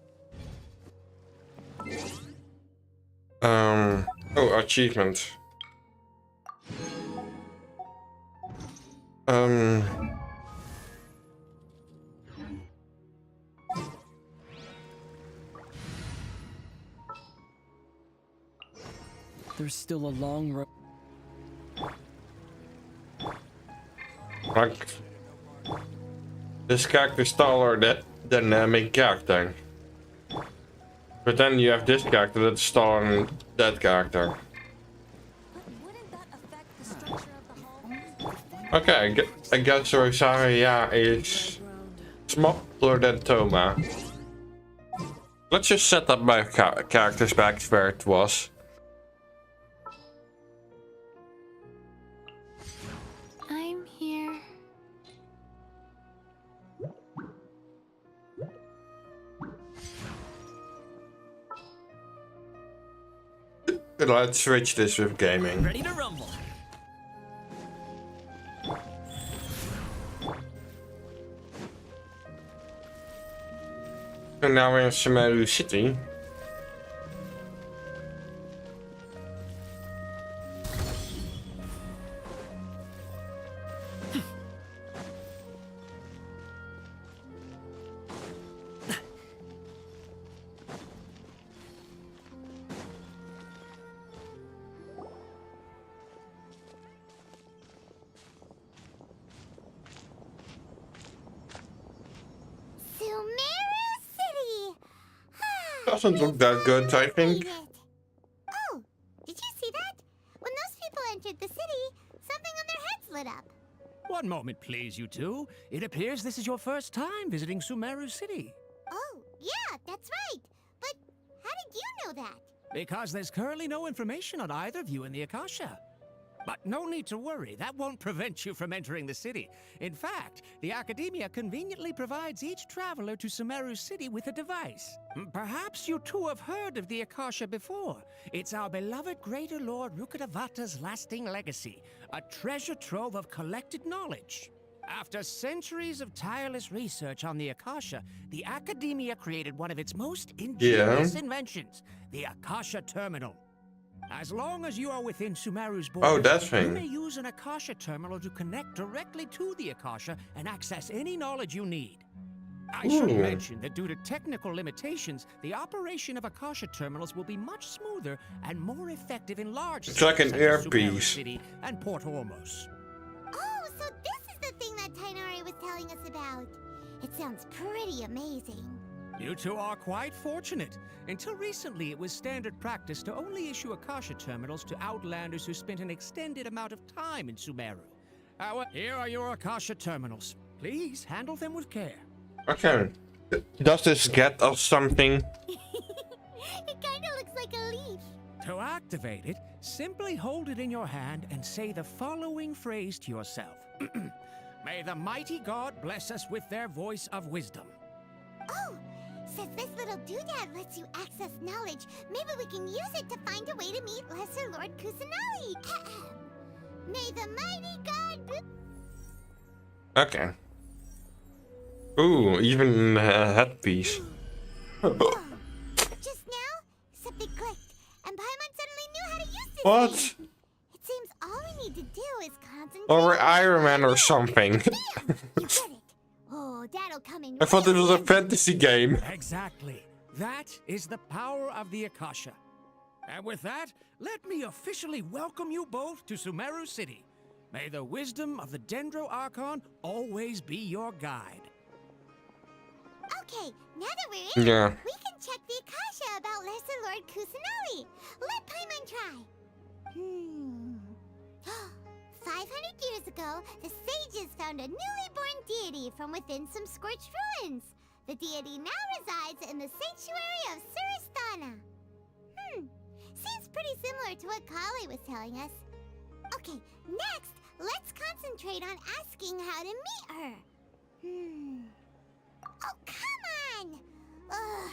Oh, achievement. There's still a long road. Like this character is taller than the main character. But then you have this character that's taller than that character. Okay, I guess Rosaria is smaller than Toma. Let's just set up my characters back where it was. I'm here. Let's switch this with gaming. Ready to rumble. And now we're in Sumeru City. Doesn't look that good, I think. Oh, did you see that? When those people entered the city, something on their heads lit up. One moment, please, you two. It appears this is your first time visiting Sumeru City. Oh, yeah, that's right. But how know that? Because there's currently no information on either of you in the Akasha. But no need to worry, that won't prevent you from entering the city. In fact, the Academia conveniently provides each traveler to Sumeru City with a device. Perhaps you too have heard of the Akasha before. It's our beloved Greater Lord Rukkhadevata's lasting legacy, a treasure trove of collected knowledge. After centuries of tireless research on the Akasha, the Academia created one of its most ingenious inventions, the Akasha Terminal. As long as you are within Sumeru's borders, you may use an Akasha terminal to connect directly to the Akasha and access any knowledge you need. I should mention that due to technical limitations, the operation of Akasha terminals will be much smoother and more effective in large cities like an such as Sumeru earpiece. City and Port Ormos. Oh, so this is the thing that Tainari was telling us about. It sounds pretty amazing. You two are quite fortunate. Until recently, it was standard practice to only issue Akasha terminals to outlanders who spent an extended amount of time in Sumeru. Here are your Akasha terminals. Please handle them with care. Okay. Does this get us something? It kinda looks like a leaf. To activate it, simply hold it in your hand and say the following phrase to yourself. May the mighty God bless us with their voice of wisdom. Oh, since this little doodad lets you access knowledge, maybe we can use it to find a way to meet Lesser Lord Kusanali. May the mighty God... Okay. Ooh, even a headpiece. Just now, something clicked, and Paimon suddenly knew how to use this What? thing. It seems all we need to do is concentrate... Or Iron Man or something. You get it. Oh, that'll come in. I thought it was a fantasy game. Exactly. That is the power of the Akasha. And with that, let me officially welcome you both to Sumeru City. May the wisdom of the Dendro Archon always be your guide. Okay, now that we're in, Yeah. we can check the Akasha about Lesser Lord Kusanali. Let Paimon try. 500 years ago, the sages found a newly born deity from within some scorched ruins. The deity now resides in the sanctuary of Suristana. Seems pretty similar to what Kali was telling us. Okay, next, let's concentrate on asking how to meet her. Oh, come on! Ugh.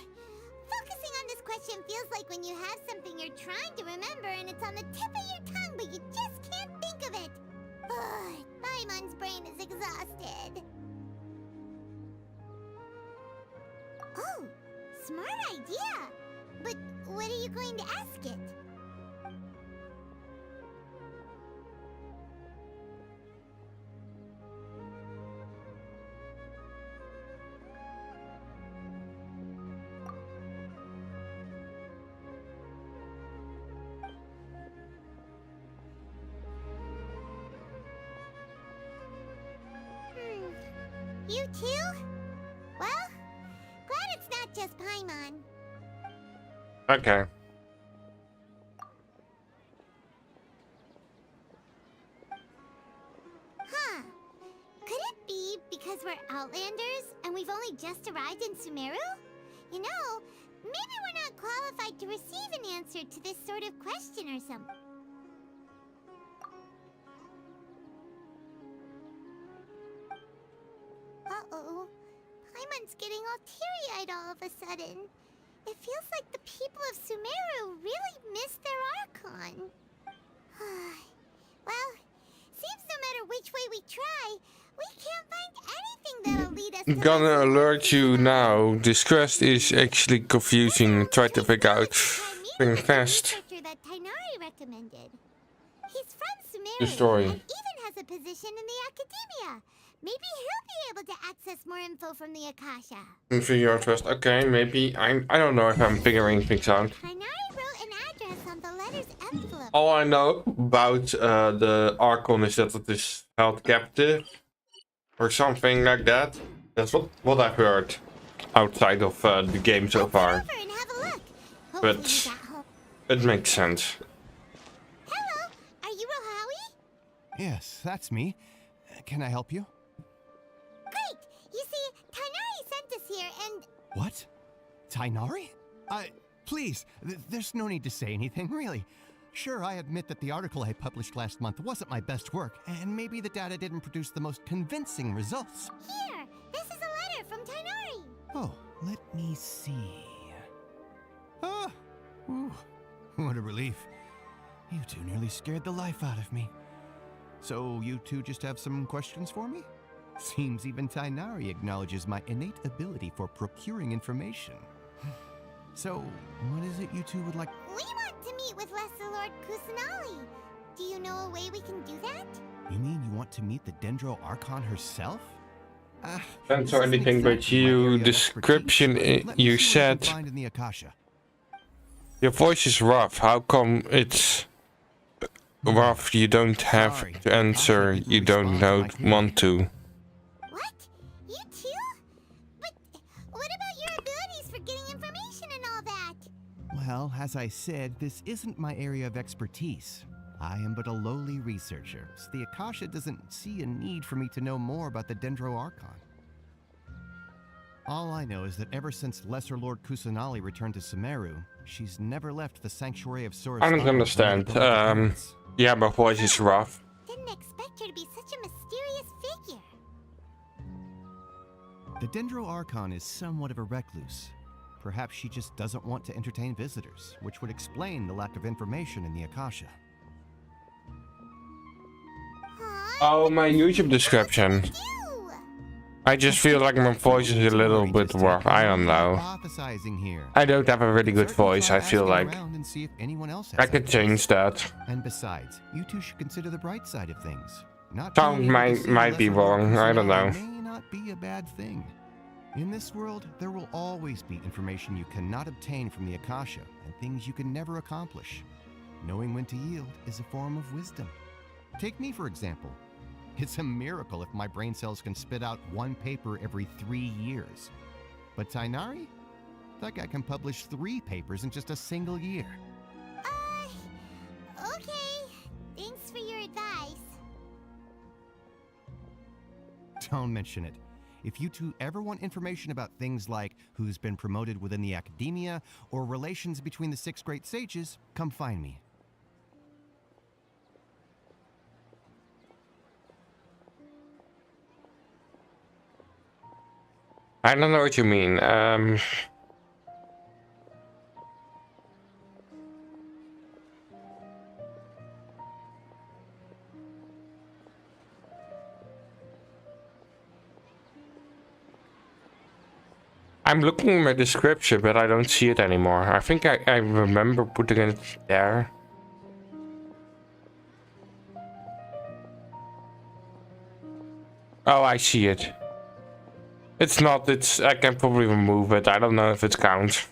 Focusing on this question feels like when you have something you're trying to remember and it's on the tip of your tongue, but you just can't think of it. Ugh, Paimon's brain is exhausted. Oh, smart idea! But what are you going to ask it? You too? Well, glad it's not just Paimon. Okay. Huh. Could it be because we're Outlanders and we've only just arrived in Sumeru? You know, maybe we're not qualified to receive an answer to this sort of question or something. Uh-oh. Paimon's getting all teary-eyed all of a sudden. It feels like the people of Sumeru really miss their Archon. Well, seems no matter which way we try, we can't find anything that'll lead us to... I'm gonna alert you now. This quest is actually confusing. Try to figure out things fast. That Tainari recommended. He's from Sumeru The story. and even has a position in the Academia. Maybe he'll be able to access more info from the Akasha. Figure out first. Okay, maybe I don't know if I'm figuring things out. Tainari wrote an address on the letter's envelope. All I know about the Archon is that it is held captive or something like that. That's what I've heard outside of the game so far. But it makes sense. Hello, are you Rohawi? Yes, that's me. Can I help you? Great! You see, Tainari sent us here and... What? Tainari? please, there's no need to say anything, really. Sure, I admit that the article I published last month wasn't my best work, and maybe the data didn't produce the most convincing results. Here, this is a letter from Tainari. Oh, let me see. Ah, ooh, what a relief. You two nearly scared the life out of me. So you two just have some questions for me? Seems even Tainari acknowledges my innate ability for procuring information. So, what is it you two would like? We want to meet with Lesser Lord Kusanali. Do you know a way we can do that? You mean you want to meet the Dendro Archon herself? Don't know anything but you. Description you said. Your voice is rough. How come it's rough? You don't have to answer. You don't want to. What? You too? But what about your abilities for getting information and all that? Well, as I said, this isn't my area of expertise. I am but a lowly researcher, so the Akasha doesn't see a need for me to know more about the Dendro Archon. All I know is that ever since Lesser Lord Kusanali returned to Sumeru, she's never left the Sanctuary of Source. I don't understand. Yeah, my voice is rough. Didn't expect her to be such a mysterious figure. The Dendro Archon is somewhat of a recluse. Perhaps she just doesn't want to entertain visitors, which would explain the lack of information in the Akasha. Oh, my YouTube description. I just feel like my voice is a little bit rough. I don't know. I don't have a really good voice, I feel like. I could change that. And besides, you two should consider the bright side of things. Sound might be wrong, I don't know. May not be a bad thing. In this world, there will always be information you cannot obtain from the Akasha and things you can never accomplish. Knowing when to yield is a form of wisdom. Take me, for example. It's a miracle if my brain cells can spit out one paper every 3 years. But Tainari? That guy can publish 3 papers in just a single year. Okay. Thanks for your advice. Don't mention it. If you two ever want information about things like who's been promoted within the academia or relations between the 6 great sages, come find me. I don't know what you mean. I'm looking at my description, but I don't see it anymore. I think I remember putting it there. Oh, I see it. It's not, I can probably remove it. I don't know if it counts.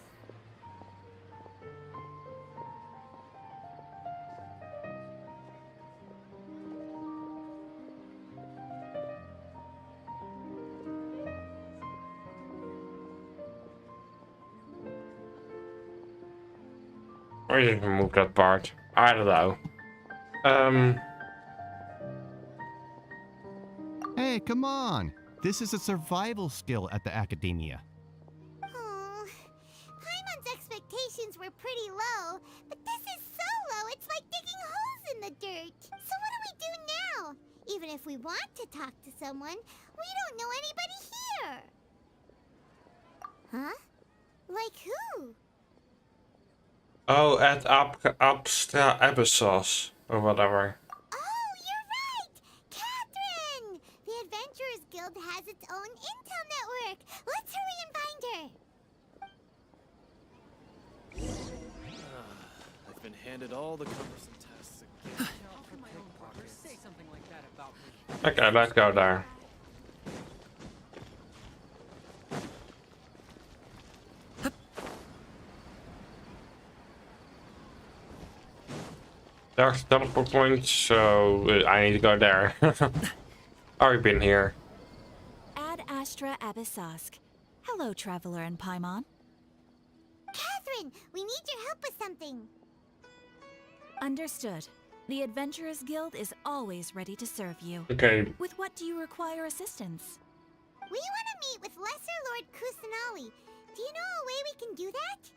Or just remove that part. I don't know. Hey, come on. This is a survival skill at the academia. Oh, Paimon's expectations were pretty low, but this is so low it's like digging holes in the dirt. So what do we do now? Even if we want to talk to someone, we don't know anybody here. Huh? Like who? Oh, at Abstra Abyssos or whatever. Oh, you're right! Catherine! The Adventurers Guild has its own intel network. Let's hurry and find her. I've been handed all the cumbersome tasks again. Okay, let's go there. There's teleport points, so I need to go there. Already been here. Ad Astra Abyssosk. Hello, Traveler and Paimon. Catherine, we need your help with something. Understood. The Adventurers Guild is always ready to serve you. Okay. With what do you require assistance? We want to meet with Lesser Lord Kusanali. Do you know a way we can do that?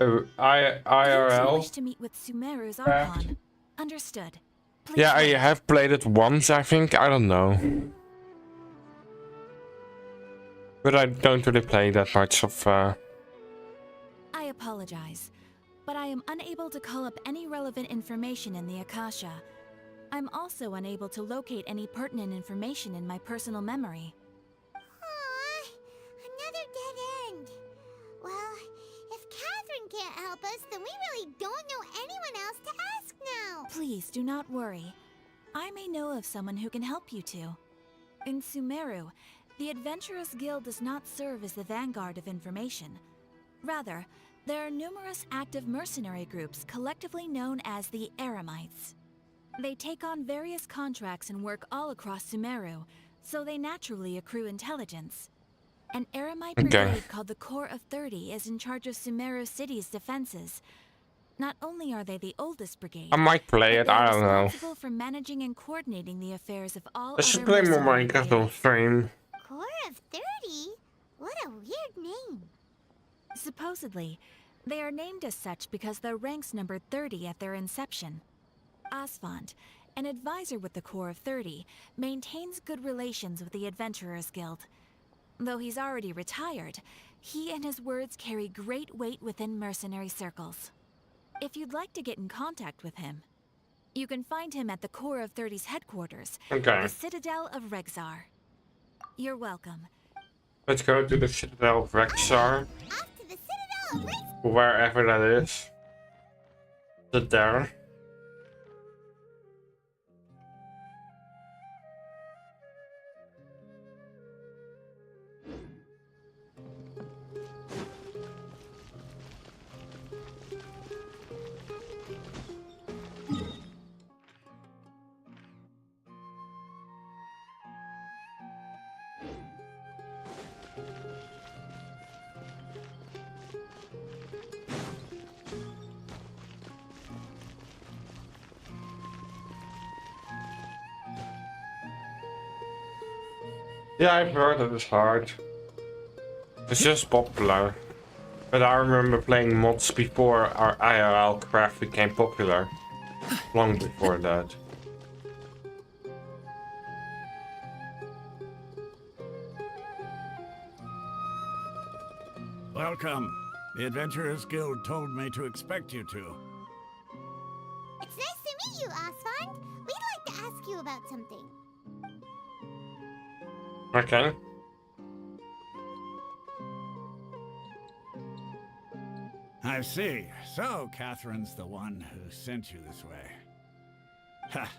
Oh, You two IRL. wish to meet with Sumeru's Archon. Understood. Please Yeah, I wait. have played it once, I think. I don't know. But I don't really play that much of... I apologize, but I am unable to call up any relevant information in the Akasha. I'm also unable to locate any pertinent information in my personal memory. Aw, another dead end. Well, if Catherine can't help us, then we really don't know anyone else to ask now. Please do not worry. I may know of someone who can help you two. In Sumeru, the Adventurers Guild does not serve as the vanguard of information. Rather, there are numerous active mercenary groups collectively known as the Eremites. They take on various contracts and work all across Sumeru, so they naturally accrue intelligence. An Eremite brigade called the Corps of 30 is in charge of Sumeru City's defenses. Not only are they the oldest brigade, I might play it, I don't know. responsible for managing and coordinating the affairs of all I should other play more mercenary Minecraft on stream. Corps of 30? What a weird name. Supposedly, they are named as such because their ranks numbered 30 at their inception. Asfand, an advisor with the Corps of 30, maintains good relations with the Adventurers Guild. Though he's already retired, he and his words carry great weight within mercenary circles. If you'd like to get in contact with him, you can find him at the Corps of 30's headquarters, the Citadel of Rexar. You're welcome. Let's go to the Citadel of Rexar. Wherever that is. Is it there? Yeah, I've heard it is hard. It's just popular. But I remember playing mods before our IRL craft became popular. Long before that. Welcome. The Adventurers Guild told me to expect you two. It's nice to meet you, Asfand. We'd like to ask you about something. Okay. I see. So, Catherine's the one who sent you this way. Ha!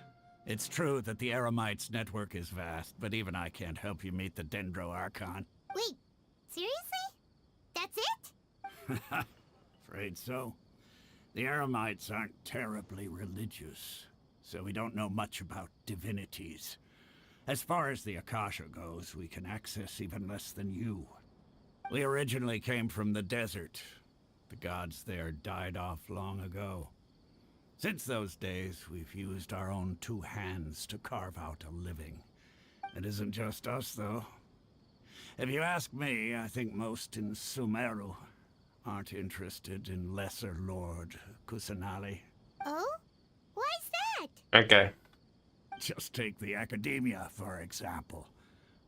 It's true that the Eremites' network is vast, but even I can't help you meet the Dendro Archon. Wait, seriously? That's it? Afraid so. The Eremites aren't terribly religious, so we don't know much about divinities. As far as the Akasha goes, we can access even less than you. We originally came from the desert. The gods there died off long ago. Since those days, we've used our own two hands to carve out a living. It isn't just us, though. If you ask me, I think most in Sumeru aren't interested in Lesser Lord Kusanali. Oh? Why's that? Okay. Just take the Academia, for example.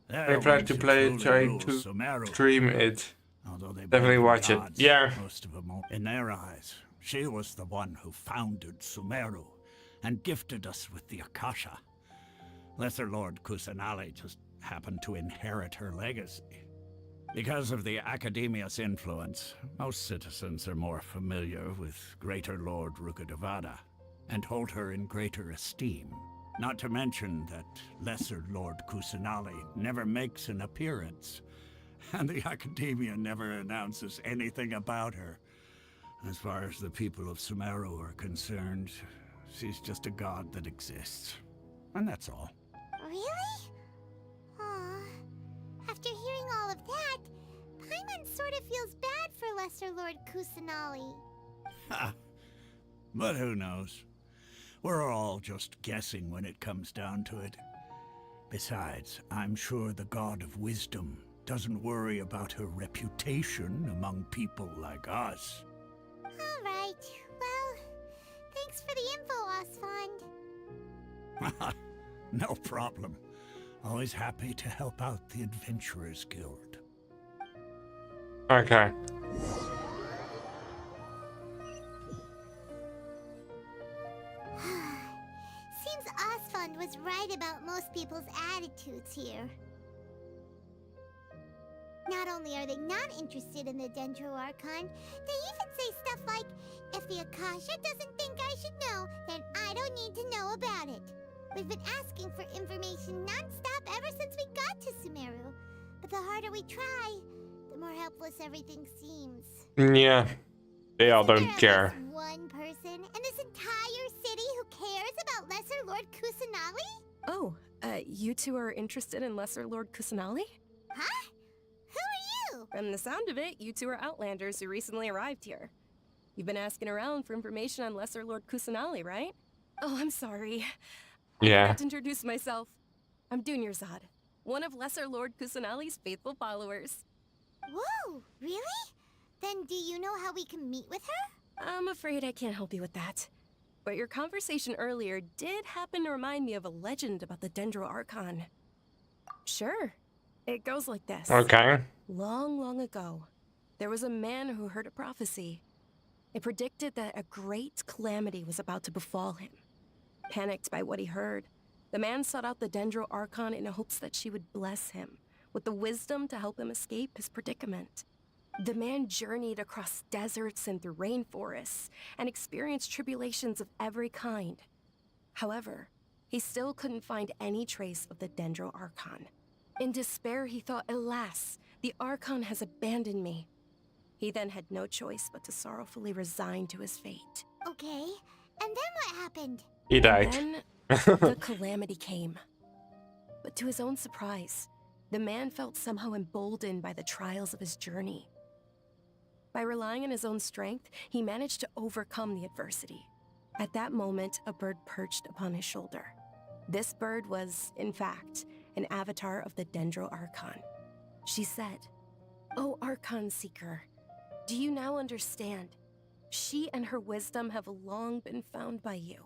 I plan to play it, try to stream it. Definitely watch it. Yeah. Most of them, in their eyes, she was the one who founded Sumeru and gifted us with the Akasha. Lesser Lord Kusanali just happened to inherit her legacy. Because of the Academia's influence, most citizens are more familiar with Greater Lord Rukkhadevata and hold her in greater esteem. Not to mention that Lesser Lord Kusanali never makes an appearance, and the Academia never announces anything about her. As far as the people of Sumeru are concerned, she's just a god that exists. And that's all. Really? Aw. After hearing all of that, Paimon sort of feels bad for Lesser Lord Kusanali. Ha! But who knows? We're all just guessing when it comes down to it. Besides, I'm sure the God of Wisdom doesn't worry about her reputation among people like us. Alright, well, thanks for the info, Osfond. No problem. Always happy to help out the Adventurers Guild. Okay. Seems Osfond was right about most people's attitudes here. Not only are they not interested in the Dendro Archon, they even say stuff like, if the Akasha doesn't think I should know, then I don't need to know about it. We've been asking for information non-stop ever since we got to Sumeru. But the harder we try, the more helpless everything seems. Yeah. They all don't care. One person in this entire city who cares about Lesser Lord Kusanali? Oh, you two are interested in Lesser Lord Kusanali? Huh? Who are you? From the sound of it, you two are Outlanders who recently arrived here. You've been asking around for information on Lesser Lord Kusanali, right? Oh, I'm sorry. Yeah. I forgot to introduce myself. I'm Dunyarzad, one of Lesser Lord Kusanali's faithful followers. Whoa, really? Then do you know how we can meet with her? I'm afraid I can't help you with that. But your conversation earlier did happen to remind me of a legend about the Dendro Archon. Sure. It goes like this. Okay. Long, long ago, there was a man who heard a prophecy. It predicted that a great calamity was about to befall him. Panicked by what he heard, the man sought out the Dendro Archon in hopes that she would bless him with the wisdom to help him escape his predicament. The man journeyed across deserts and through rainforests and experienced tribulations of every kind. However, he still couldn't find any trace of the Dendro Archon. In despair, he thought, alas, the Archon has abandoned me. He then had no choice but to sorrowfully resign to his fate. Okay, and then what happened? He died. And then the calamity came. But to his own surprise, the man felt somehow emboldened by the trials of his journey. By relying on his own strength, he managed to overcome the adversity. At that moment, a bird perched upon his shoulder. This bird was, in fact, an avatar of the Dendro Archon. She said, "Oh, Archon Seeker, do you now understand? She and her wisdom have long been found by you.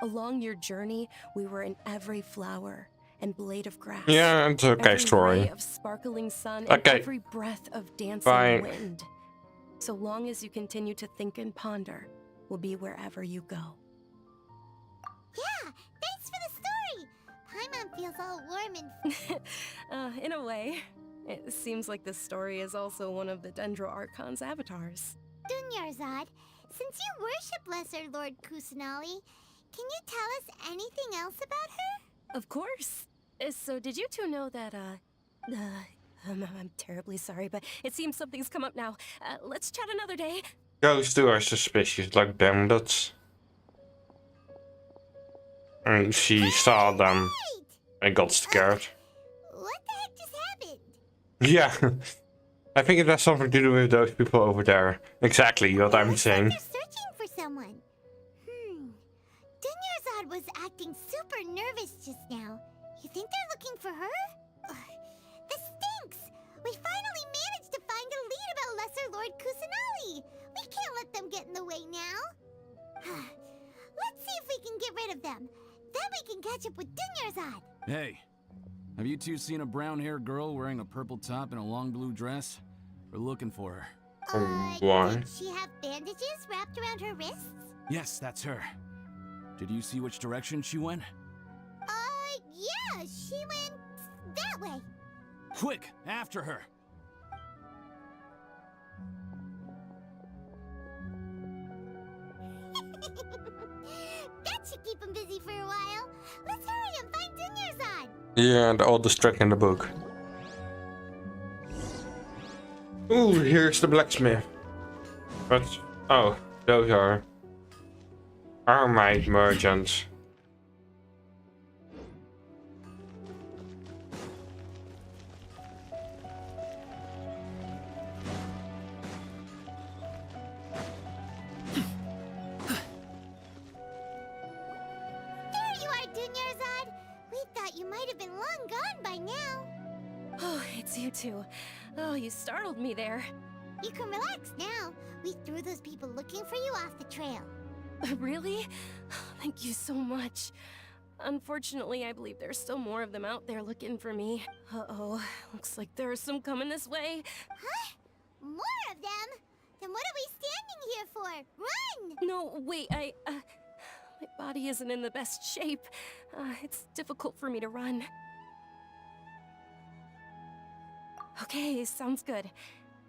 Along your journey, we were in every flower and blade of grass. Yeah, it's okay every story. ray of sparkling sun Okay. and every breath of dancing Fine. wind. So long as you continue to think and ponder, we'll be wherever you go." Yeah, thanks for the story. Paimon feels all warm and... In a way, it seems like this story is also one of the Dendro Archon's avatars. Dunyarzad, since you worship Lesser Lord Kusanali, can you tell us anything else about her? Of course. So did you two know that, I'm terribly sorry, but it seems something's come up now. Let's chat another day. Ghosts too are suspicious like bandits. And she saw them and got scared. What the heck just happened? Yeah. I think it has something to do with those people over there. Exactly what I'm saying. They're searching for someone. Dunyarzad was acting super nervous just now. You think they're looking for her? Ugh, this stinks! We finally managed to find a lead about Lesser Lord Kusanali! We can't let them get in the way now. Let's see if we can get rid of them. Then we can catch up with Dunyarzad. Hey, have you two seen a brown-haired girl wearing a purple top and a long blue dress? We're looking for her. Why? Did she have bandages wrapped around her wrists? Yes, that's her. Did you see which direction she went? Yeah, she went that way. Quick, after her! That should keep him busy for a while. Let's hurry and find Dunyarzad. Yeah, and all the trick in the book. Ooh, here's the blacksmith. But, oh, those are Armite merchants. There you are, Dunyarzad. We thought you might have been long gone by now. Oh, it's you two. Oh, you startled me there. You can relax now. We threw those people looking for you off the trail. Really? Thank you so much. Unfortunately, I believe there's still more of them out there looking for me. Uh-oh, looks like there are some coming this way. Huh? More of them? Then what are we standing here for? Run! No, wait, my body isn't in the best shape. It's difficult for me to run. Okay, sounds good.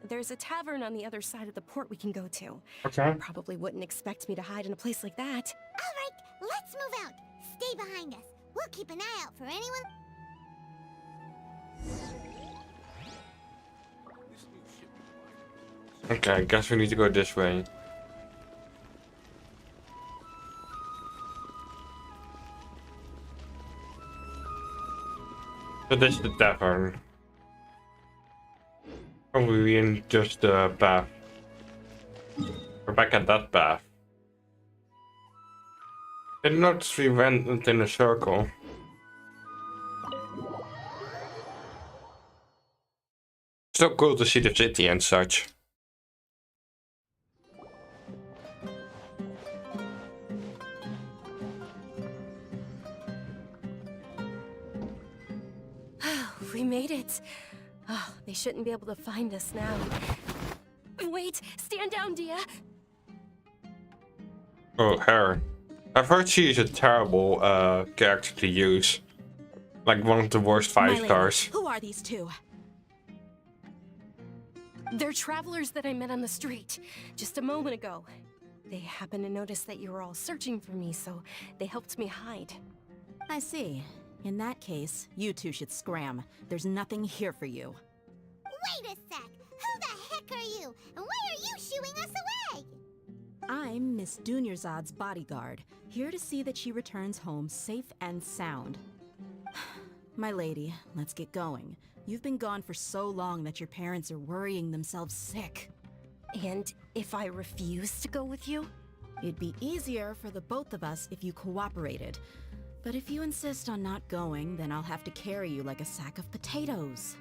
There's a tavern on the other side of the port we can go to. Okay. You probably wouldn't expect me to hide in a place like that. All right, let's move out. Stay behind us. We'll keep an eye out for anyone. Okay, I guess we need to go this way. So this is the tavern. Probably in just the path. We're back at that path. I did notice we went in a circle. So cool to see the city and such. We made it. Oh, they shouldn't be able to find us now. Wait, stand down, Dia. Oh, her. I've heard she is a terrible character to use. Like one of the worst 5-stars. Who are these two? They're travelers that I met on the street just a moment ago. They happened to notice that you were all searching for me, so they helped me hide. I see. In that case, you two should scram. There's nothing here for you. Wait a sec. Who the heck are you? And why are you shooing us away? I'm Miss Dunyarzad's bodyguard, here to see that she returns home safe and sound. My lady, let's get going. You've been gone for so long that your parents are worrying themselves sick. And if I refuse to go with you? It'd be easier for the both of us if you cooperated. But if you insist on not going, then I'll have to carry you like a sack of potatoes.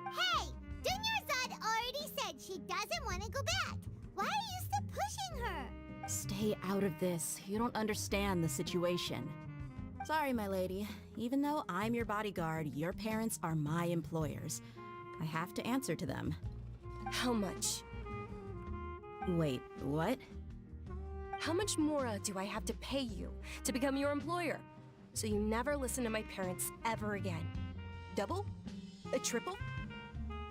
Hey! Dunyarzad already said she doesn't want to go back. Why are you still pushing her? Stay out of this. You don't understand the situation. Sorry, my lady. Even though I'm your bodyguard, your parents are my employers. I have to answer to them. How much? Wait, what? How much more do I have to pay you to become your employer? So you never listen to my parents ever again. Double? A triple?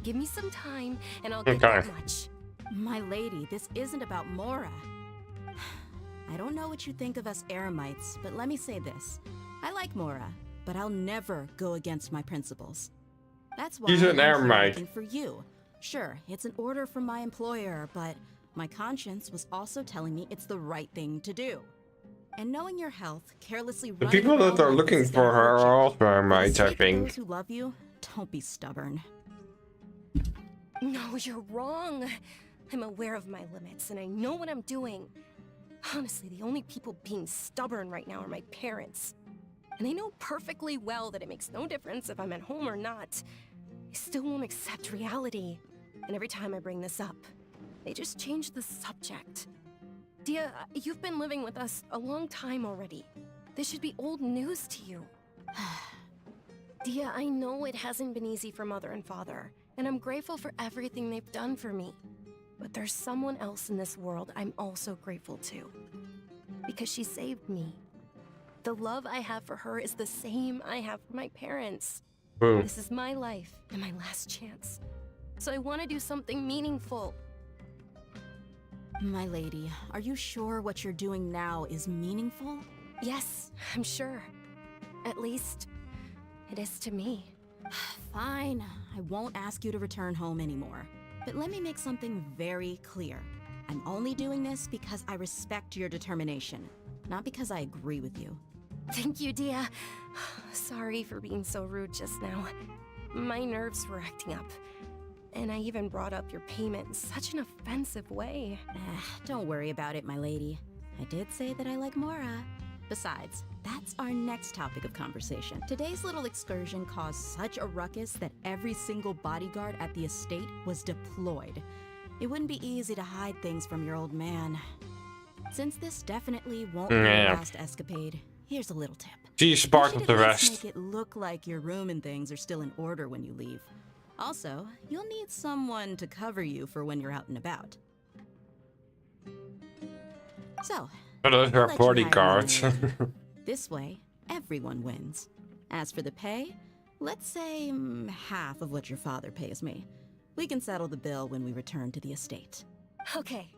Give me some time and I'll get that much. My lady, this isn't about Mora. I don't know what you think of us Eremites, but let me say this. I like Mora, but I'll never go against my principles. That's why He's an I'm Eremite. looking for you. Sure, it's an order from my employer, but my conscience was also telling me it's the right thing to do. And knowing your health, carelessly The running people that around are like looking this for her are also For the Eremites, I sake of think. those who love you, don't be stubborn. No, you're wrong. I'm aware of my limits and I know what I'm doing. Honestly, the only people being stubborn right now are my parents. And they know perfectly well that it makes no difference if I'm at home or not. They still won't accept reality. And every time I bring this up, they just change the subject. Dia, you've been living with us a long time already. This should be old news to you. Dia, I know it hasn't been easy for Mother and Father, and I'm grateful for everything they've done for me. But there's someone else in this world I'm also grateful to. Because she saved me. The love I have for her is the same I have for my parents. Boom. This is my life and my last chance. So I want to do something meaningful. My lady, are you sure what you're doing now is meaningful? Yes, I'm sure. At least, it is to me. Fine, I won't ask you to return home anymore. But let me make something very clear. I'm only doing this because I respect your determination, not because I agree with you. Thank you, Dia. Sorry for being so rude just now. My nerves were acting up. And I even brought up your payment in such an offensive way. Don't worry about it, my lady. I did say that I like Mora. Besides, that's our next topic of conversation. Today's little excursion caused such a ruckus that every single bodyguard at the estate was deployed. It wouldn't be easy to hide things from your old man. Since this definitely won't be Yeah. your last escapade, here's a little tip. She's You part should of the at least rest. make it look like your room and things are still in order when you leave. Also, you'll need someone to cover you for when you're out and about. So, Oh, those are I'll let you hire me bodyguards. later. This way, everyone wins. As for the pay, let's say half of what your father pays me. We can settle the bill when we return to the estate. Okay,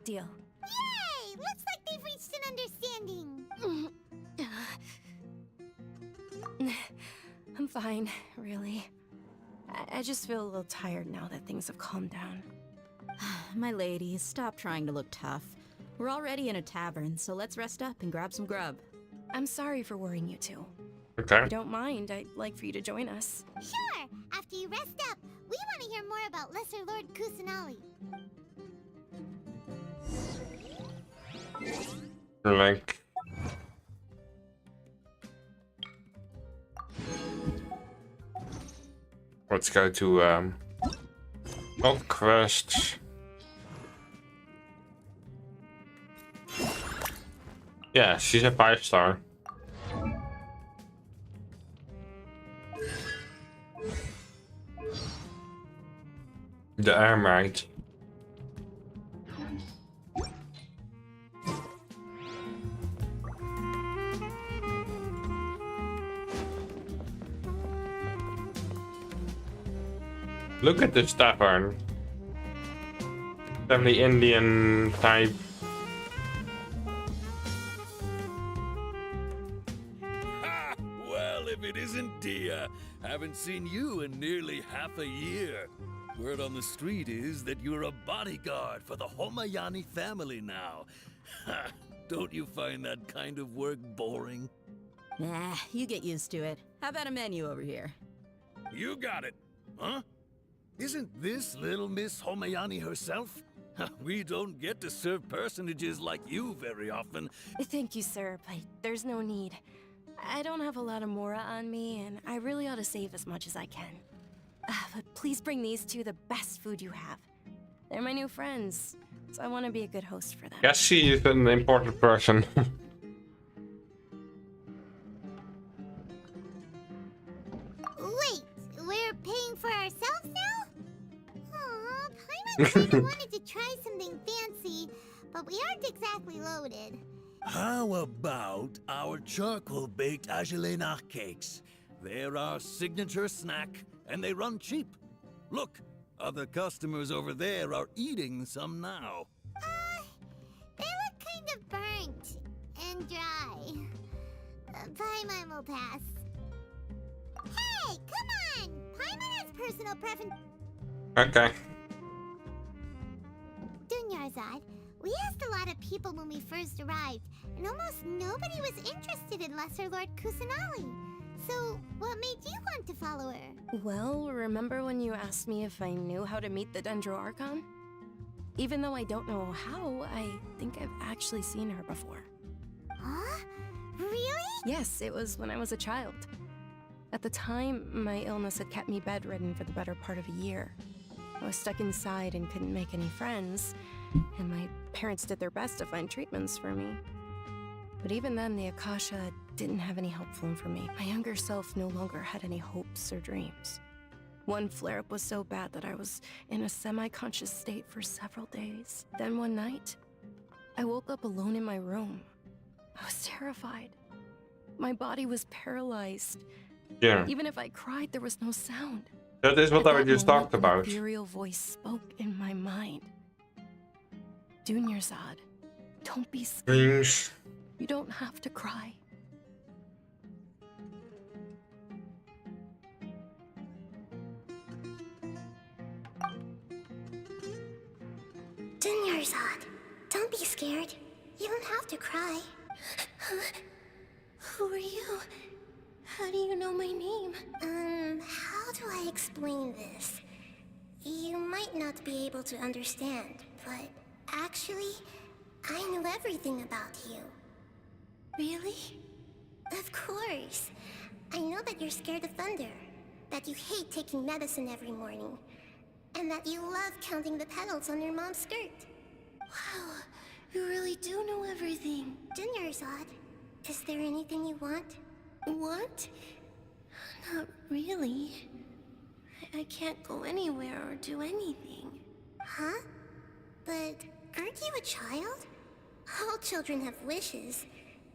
deal. Yay! Looks like they've reached an understanding. I'm fine, really. I just feel a little tired now that things have calmed down. My lady, stop trying to look tough. We're already in a tavern, so let's rest up and grab some grub. I'm sorry for worrying you two. Okay. If you don't mind, I'd like for you to join us. Sure, after you rest up, we want to hear more about Lesser Lord Kusanali. Like. Let's go to Old Quest. Yeah, she's a 5-star. The Armite. Look at this tavern. Definitely Indian type. Well, if it isn't Dia, haven't seen you in nearly half a year. Word on the street is that you're a bodyguard for the Homayani family now. Don't you find that kind of work boring? Nah, you get used to it. How about a menu over here? You got it, huh? Isn't this little Miss Homayani herself? We don't get to serve personages like you very often. Thank you, sir, but there's no need. I don't have a lot of mora on me, and I really ought to save as much as I can. But please bring these two the best food you have. They're my new friends, so I want to be a good host for them. Yes, she is an important person. Wait, we're paying for ourselves now? Aw, Paimon kinda wanted to try something fancy, but we aren't exactly loaded. How about our charcoal-baked agelenach cakes? They're our signature snack, and they run cheap. Look, other customers over there are eating some now. They look kind of burnt and dry. Paimon will pass. Hey, come on! Paimon has personal preference. Okay. Dunyarzad, we asked a lot of people when we first arrived, and almost nobody was interested in Lesser Lord Kusanali. So, what made you want to follow her? Well, remember when you asked me if I knew how to meet the Dendro Archon? Even though I don't know how, I think I've actually seen her before. Huh? Really? Yes, it was when I was a child. At the time, my illness had kept me bedridden for the better part of a year. I was stuck inside and couldn't make any friends, and my parents did their best to find treatments for me. But even then, the Akasha didn't have any help for me. My younger self no longer had any hopes or dreams. One flare-up was so bad that I was in a semi-conscious state for several days. Then one night, I woke up alone in my room. I was terrified. My body was paralyzed. Yeah. Even if I cried, there was no sound. That is what At I that just moment, talked about. An ethereal voice spoke in my mind. Dunyarzad, don't be scared. Dreams. You don't have to cry. Dunyarzad, don't be scared. You don't have to cry. Who are you? How do you know my name? How do I explain this? You might not be able to understand, but actually, I know everything about you. Really? Of course. I know that you're scared of thunder, that you hate taking medicine every morning, And that you love counting the petals on your mom's skirt. Wow, you really do know everything. Dinnerzod, is there anything you want? What? Not really. I can't go anywhere or do anything. Huh? But aren't you a child? All children have wishes.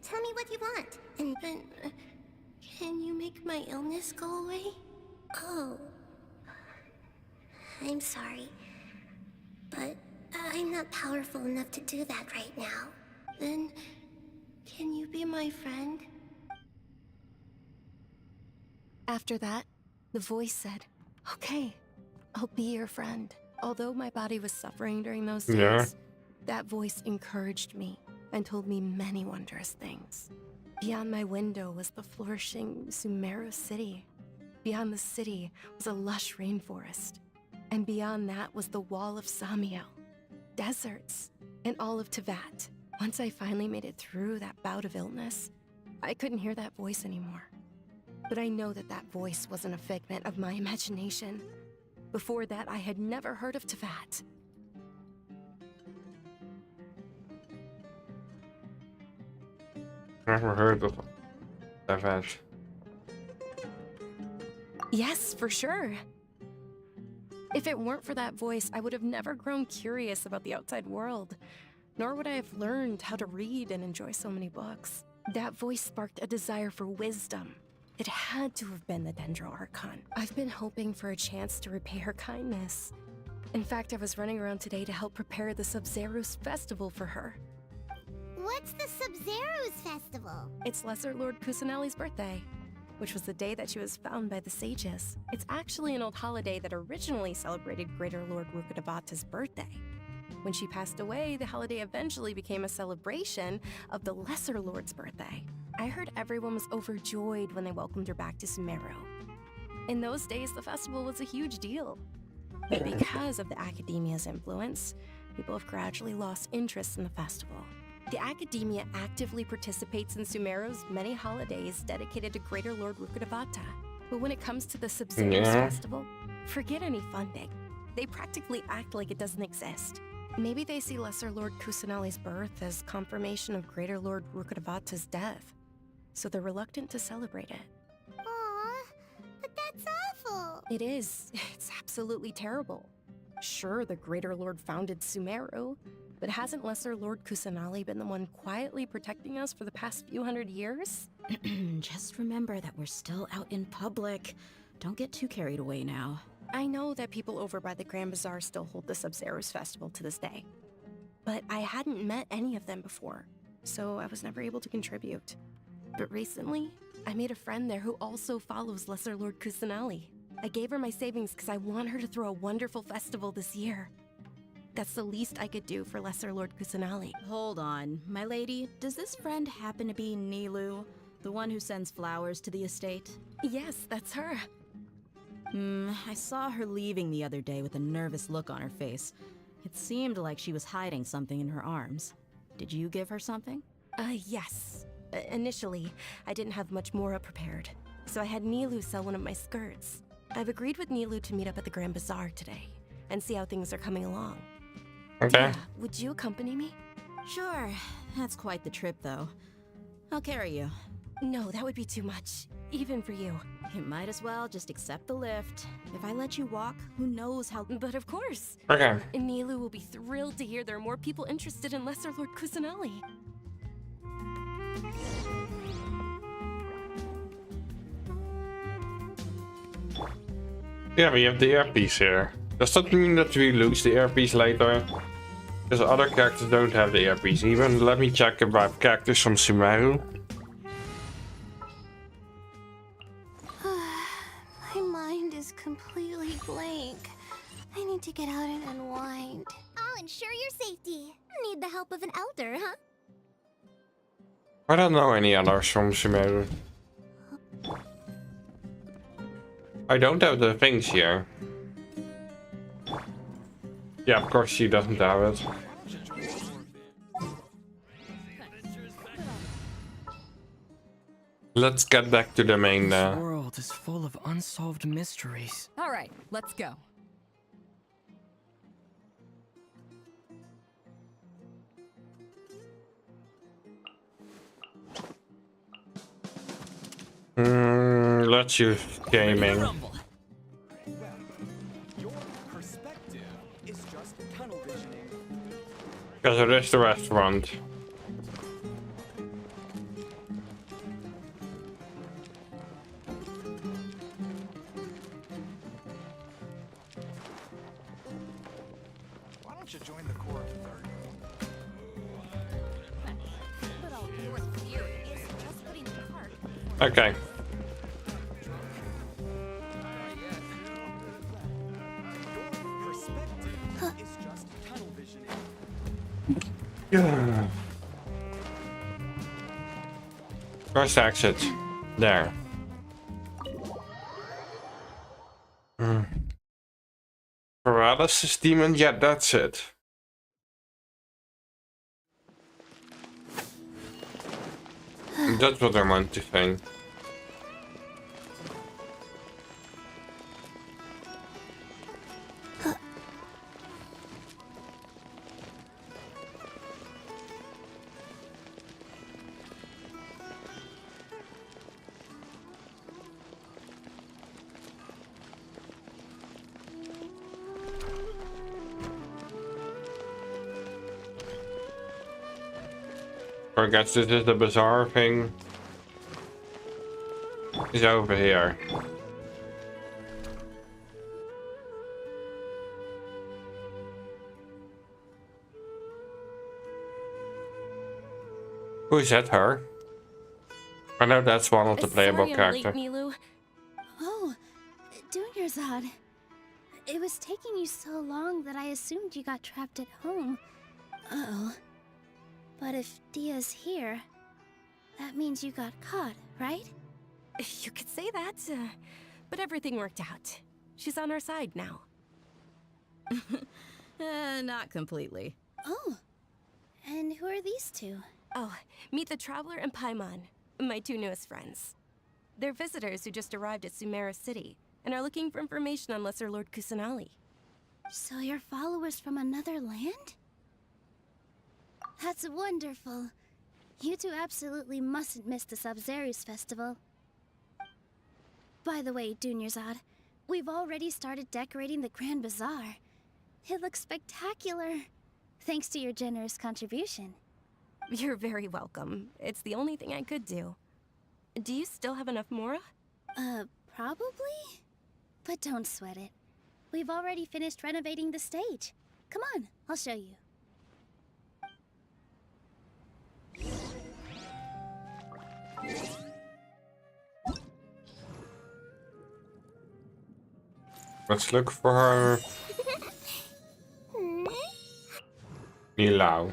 Tell me what you want, and... Can you make my illness go away? Oh. I'm sorry. But I'm not powerful enough to do that right now. Then, can you be my friend? After that, the voice said, "Okay, I'll be your friend." Although my body was suffering during those days, that voice encouraged me and told me many wondrous things. Beyond my window was the flourishing Sumeru city. Beyond the city was a lush rainforest. And beyond that was the wall of Samiel, deserts, and all of Teyvat. Once I finally made it through that bout of illness, I couldn't hear that voice anymore. But I know that that voice wasn't a figment of my imagination. Before that, I had never heard of Teyvat. Never heard of that. Yes, for sure. If it weren't for that voice, I would have never grown curious about the outside world, nor would I have learned how to read and enjoy so many books. That voice sparked a desire for wisdom. It had to have been the Dendro Archon. I've been hoping for a chance to repay her kindness. In fact, I was running around today to help prepare the Sub-Zerus festival for her. What's the Sub-Zerus festival? It's Lesser Lord Kusanali's birthday, which was the day that she was found by the sages. It's actually an old holiday that originally celebrated Greater Lord Rukkhadevata's birthday. When she passed away, the holiday eventually became a celebration of the Lesser Lord's birthday. I heard everyone was overjoyed when they welcomed her back to Sumeru. In those days, the festival was a huge deal. But because of the Academia's influence, people have gradually lost interest in the festival. The Academia actively participates in Sumeru's many holidays dedicated to Greater Lord Rukkhadevata. But when it comes to the Sub-Zerus festival, forget any funding. They practically act like it doesn't exist. Maybe they see Lesser Lord Kusanali's birth as confirmation of Greater Lord Rukkhadevata's death, so they're reluctant to celebrate it. Aw, but that's awful. It is. It's absolutely terrible. Sure, the Greater Lord founded Sumeru, but hasn't Lesser Lord Kusanali been the one quietly protecting us for the past few hundred years? Just remember that we're still out in public. Don't get too carried away now. I know that people over by the Grand Bazaar still hold the Sub-Zerus festival to this day. But I hadn't met any of them before, so I was never able to contribute. But recently, I made a friend there who also follows Lesser Lord Kusanali. I gave her my savings because I want her to throw a wonderful festival this year. That's the least I could do for Lesser Lord Kusanali. Hold on, my lady. Does this friend happen to be Nilou, the one who sends flowers to the estate? Yes, that's her. I saw her leaving the other day with a nervous look on her face. It seemed like she was hiding something in her arms. Did you give her something? Yes. Initially, I didn't have much more prepared, so I had Nilou sell one of my skirts. I've agreed with Nilou to meet up at the Grand Bazaar today and see how things are coming along. Okay. Would you accompany me? Sure. That's quite the trip, though. I'll carry you. No, that would be too much, even for you. You might as well just accept the lift. If I let you walk, who knows how... But of course. Okay. And Nilou will be thrilled to hear there are more people interested in Lesser Lord Kusanali. Yeah, we have the earpiece here. Does that mean that we lose the earpiece later? Because other characters don't have the earpiece even. Let me check if I have characters from Sumeru. My mind is completely blank. I need to get out and unwind. I'll ensure your safety. Need the help of an elder, huh? I don't know any others from Sumeru. I don't have the things here. Yeah, of course she doesn't have it. Let's get back to the main. This world is full of unsolved mysteries. All right, let's go. Let's use gaming. Your perspective is just tunnel visioning. Because it is the restaurant. Why don't you join the core of the third? Okay. Perspective is just tunnel visioning. Yeah. First exit. There. Paralysis demon? Yeah, that's it. That's what I want to think. I guess this is the bizarre thing. Is over here. Who is that, her? I know that's one of the playable characters. Milu. Oh, Dunyarzad. It was taking you so long that I assumed you got trapped at home. Uh-oh. But if Dia's here, that means you got caught, right? You could say that, but everything worked out. She's on our side now. Not completely. Oh, and who are these two? Oh, meet the Traveler and Paimon, my two newest friends. They're visitors who just arrived at Sumeru City and are looking for information on Lesser Lord Kusanali. So you're followers from another land? That's wonderful. You two absolutely mustn't miss the Sub-Zerus festival. By the way, Dunyarzad, we've already started decorating the Grand Bazaar. It looks spectacular, thanks to your generous contribution. You're very welcome. It's the only thing I could do. Do you still have enough Mora? Probably? But don't sweat it. We've already finished renovating the stage. Come on, I'll show you. Let's look for her. Milau.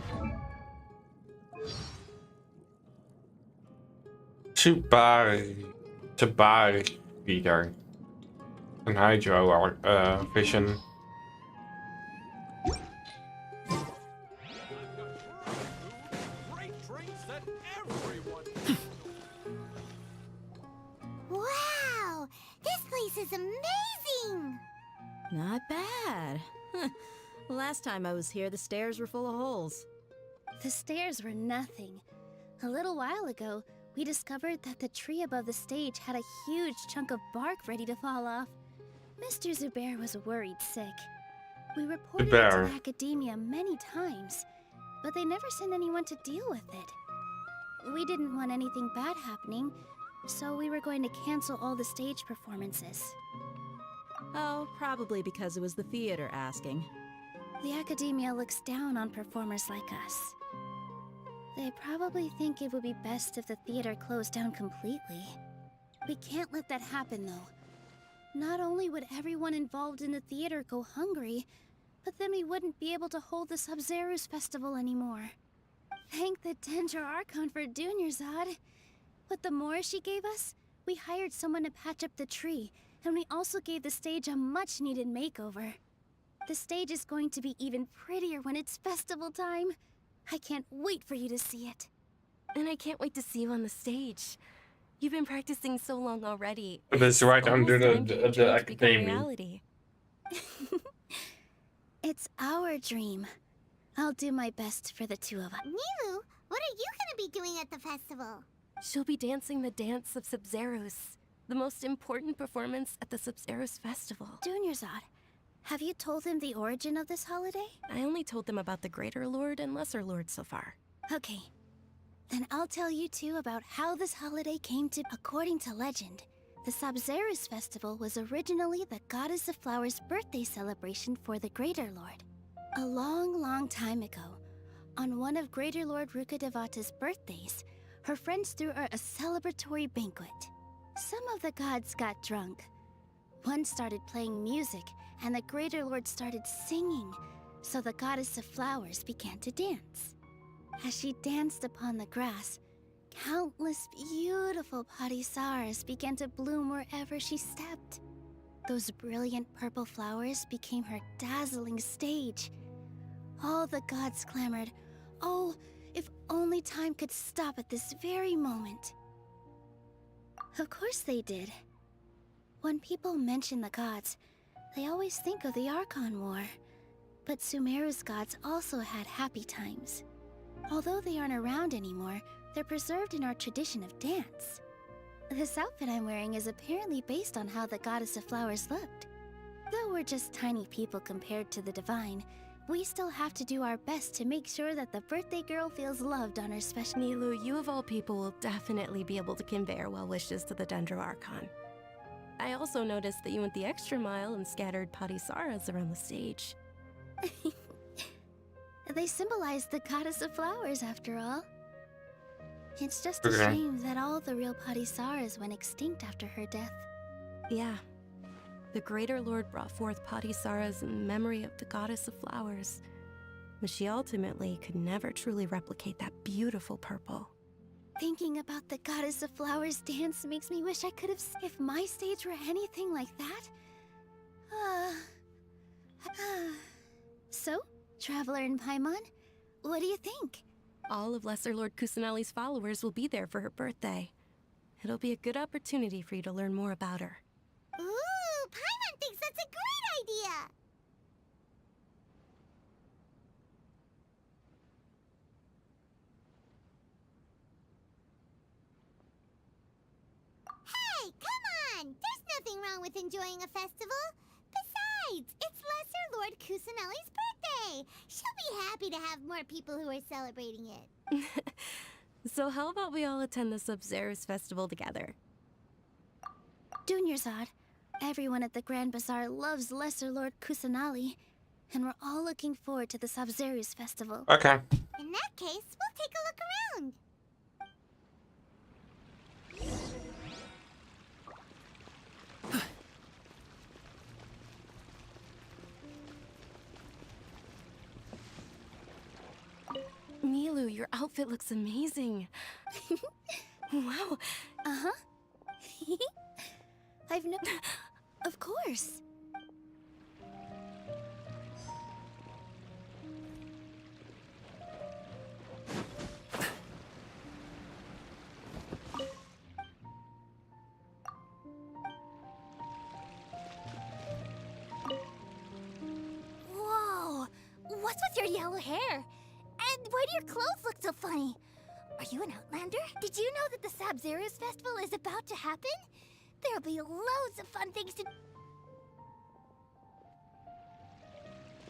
Tabari leader. Een hydro vision. Wow! This place is amazing! Not bad. Last time I was here, the stairs were full of holes. The stairs were nothing. A little while ago, we discovered that the tree above the stage had a huge chunk of bark ready to fall off. Mr. Zubair was worried sick. We reported it to the academia many times, but they never sent anyone to deal with it. We didn't want anything bad happening, so we were going to cancel all the stage performances. Oh, probably because it was the theater asking. The academia looks down on performers like us. They probably think it would be best if the theater closed down completely. We can't let that happen, though. Not only would everyone involved in the theater go hungry, but then we wouldn't be able to hold the Sub-Zerus festival anymore. Thank the Dendra Archon for Dunyarzad. With the Mora she gave us, we hired someone to patch up the tree, and we also gave the stage a much-needed makeover. The stage is going to be even prettier when it's festival time. I can't wait for you to see it. And I can't wait to see you on the stage. You've been practicing so long already. That's right under the academy. Reality. It's our dream. I'll do my best for the two of us. Milu, what are you gonna be doing at the festival? She'll be dancing the dance of Subzeros, the most important performance at the Subzeros festival. Dunyarzad, have you told him the origin of this holiday? I only told them about the Greater Lord and Lesser Lord so far. Okay. Then I'll tell you two about how this holiday came to. According to legend, the Subzeros festival was originally the Goddess of Flowers' birthday celebration for the Greater Lord. A long, long time ago, on one of Greater Lord Rukkhadevata's birthdays, her friends threw her a celebratory banquet. Some of the gods got drunk. One started playing music, and the Greater Lord started singing, so the Goddess of Flowers began to dance. As she danced upon the grass, countless beautiful parisaras began to bloom wherever she stepped. Those brilliant purple flowers became her dazzling stage. All the gods clamored, "Oh, if only time could stop at this very moment." Of course they did. When people mention the gods, they always think of the Archon War. But Sumeru's gods also had happy times. Although they aren't around anymore, they're preserved in our tradition of dance. This outfit I'm wearing is apparently based on how the Goddess of Flowers looked. Though we're just tiny people compared to the Divine, we still have to do our best to make sure that the birthday girl feels loved on her special... Nilou, you of all people will definitely be able to convey our well wishes to the Dendro Archon. I also noticed that you went the extra mile and scattered parisaras around the stage. They symbolize the Goddess of Flowers, after all. It's just a Okay. shame that all the real parisaras went extinct after her death. Yeah. The Greater Lord brought forth parisaras in memory of the Goddess of Flowers, but she ultimately could never truly replicate that beautiful purple. Thinking about the Goddess of Flowers dance makes me wish I could have... If my stage were anything like that... So, Traveler and Paimon, what do you think? All of Lesser Lord Kusanali's followers will be there for her birthday. It'll be a good opportunity for you to learn more about her. Ooh, Paimon thinks that's a great idea! Hey, come on! There's nothing wrong with enjoying a festival. Besides, it's Lesser Lord Kusanali's birthday. She'll be happy to have more people who are celebrating it. So how about we all attend the Subzeros festival together? Dunyarzad, everyone at the Grand Bazaar loves Lesser Lord Kusanali, and we're all looking forward to the Subzeros festival. Okay. In that case, we'll take a look around. Nilou, your outfit looks amazing. Wow. Uh-huh. I've no... Of course. Whoa! What's with your yellow hair? And why do your clothes look so funny? Are you an Outlander? Did you know that the Subzeros festival is about to happen? There'll be loads of fun things to...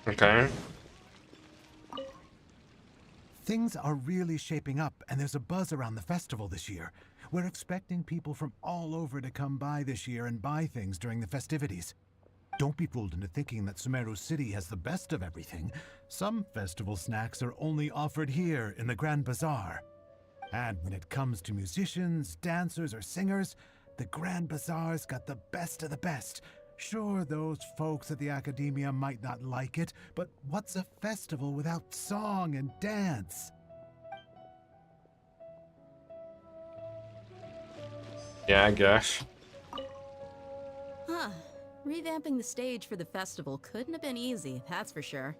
Okay. Things are really shaping up, and there's a buzz around the festival this year. We're expecting people from all over to come by this year and buy things during the festivities. Don't be fooled into thinking that Sumeru City has the best of everything. Some festival snacks are only offered here in the Grand Bazaar. And when it comes to musicians, dancers, or singers, the Grand Bazaar's got the best of the best. Sure, those folks at the Academia might not like it, but what's a festival without song and dance? Yeah, I guess. Huh. Revamping the stage for the festival couldn't have been easy, that's for sure.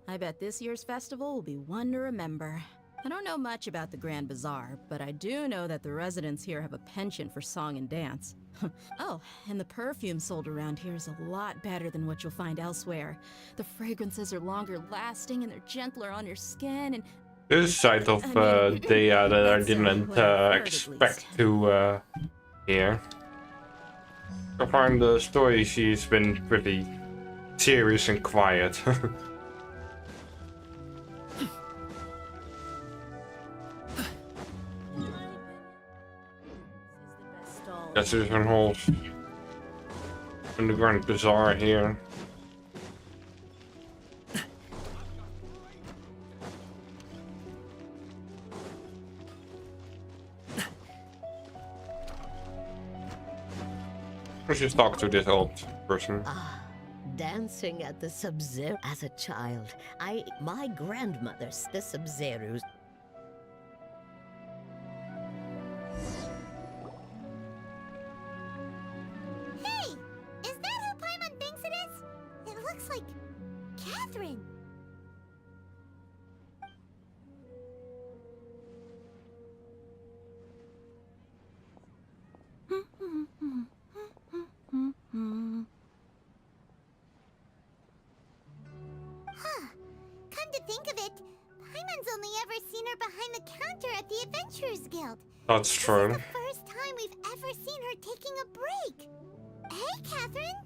I bet this year's festival will be one to remember. I don't know much about the Grand Bazaar, but I do know that the residents here have a penchant for song and dance. Oh, and the perfume sold around here is a lot better than what you'll find elsewhere. The fragrances are longer lasting and they're gentler on your skin, and This side of Dea that I didn't expect to hear. So far in the story, she's been pretty serious and quiet. Guess there's a whole underground bazaar here. Let's just talk to this old person. Dancing at the Sub-Zero as a child. My grandmother's the Sub-Zeros. Hey! Is that who Paimon thinks it is? It looks like Catherine. Huh. Come to think of it, Paimon's only ever seen her behind the counter at the Adventurers Guild. That's true. This is the first time we've ever seen her taking a break. Hey, Catherine.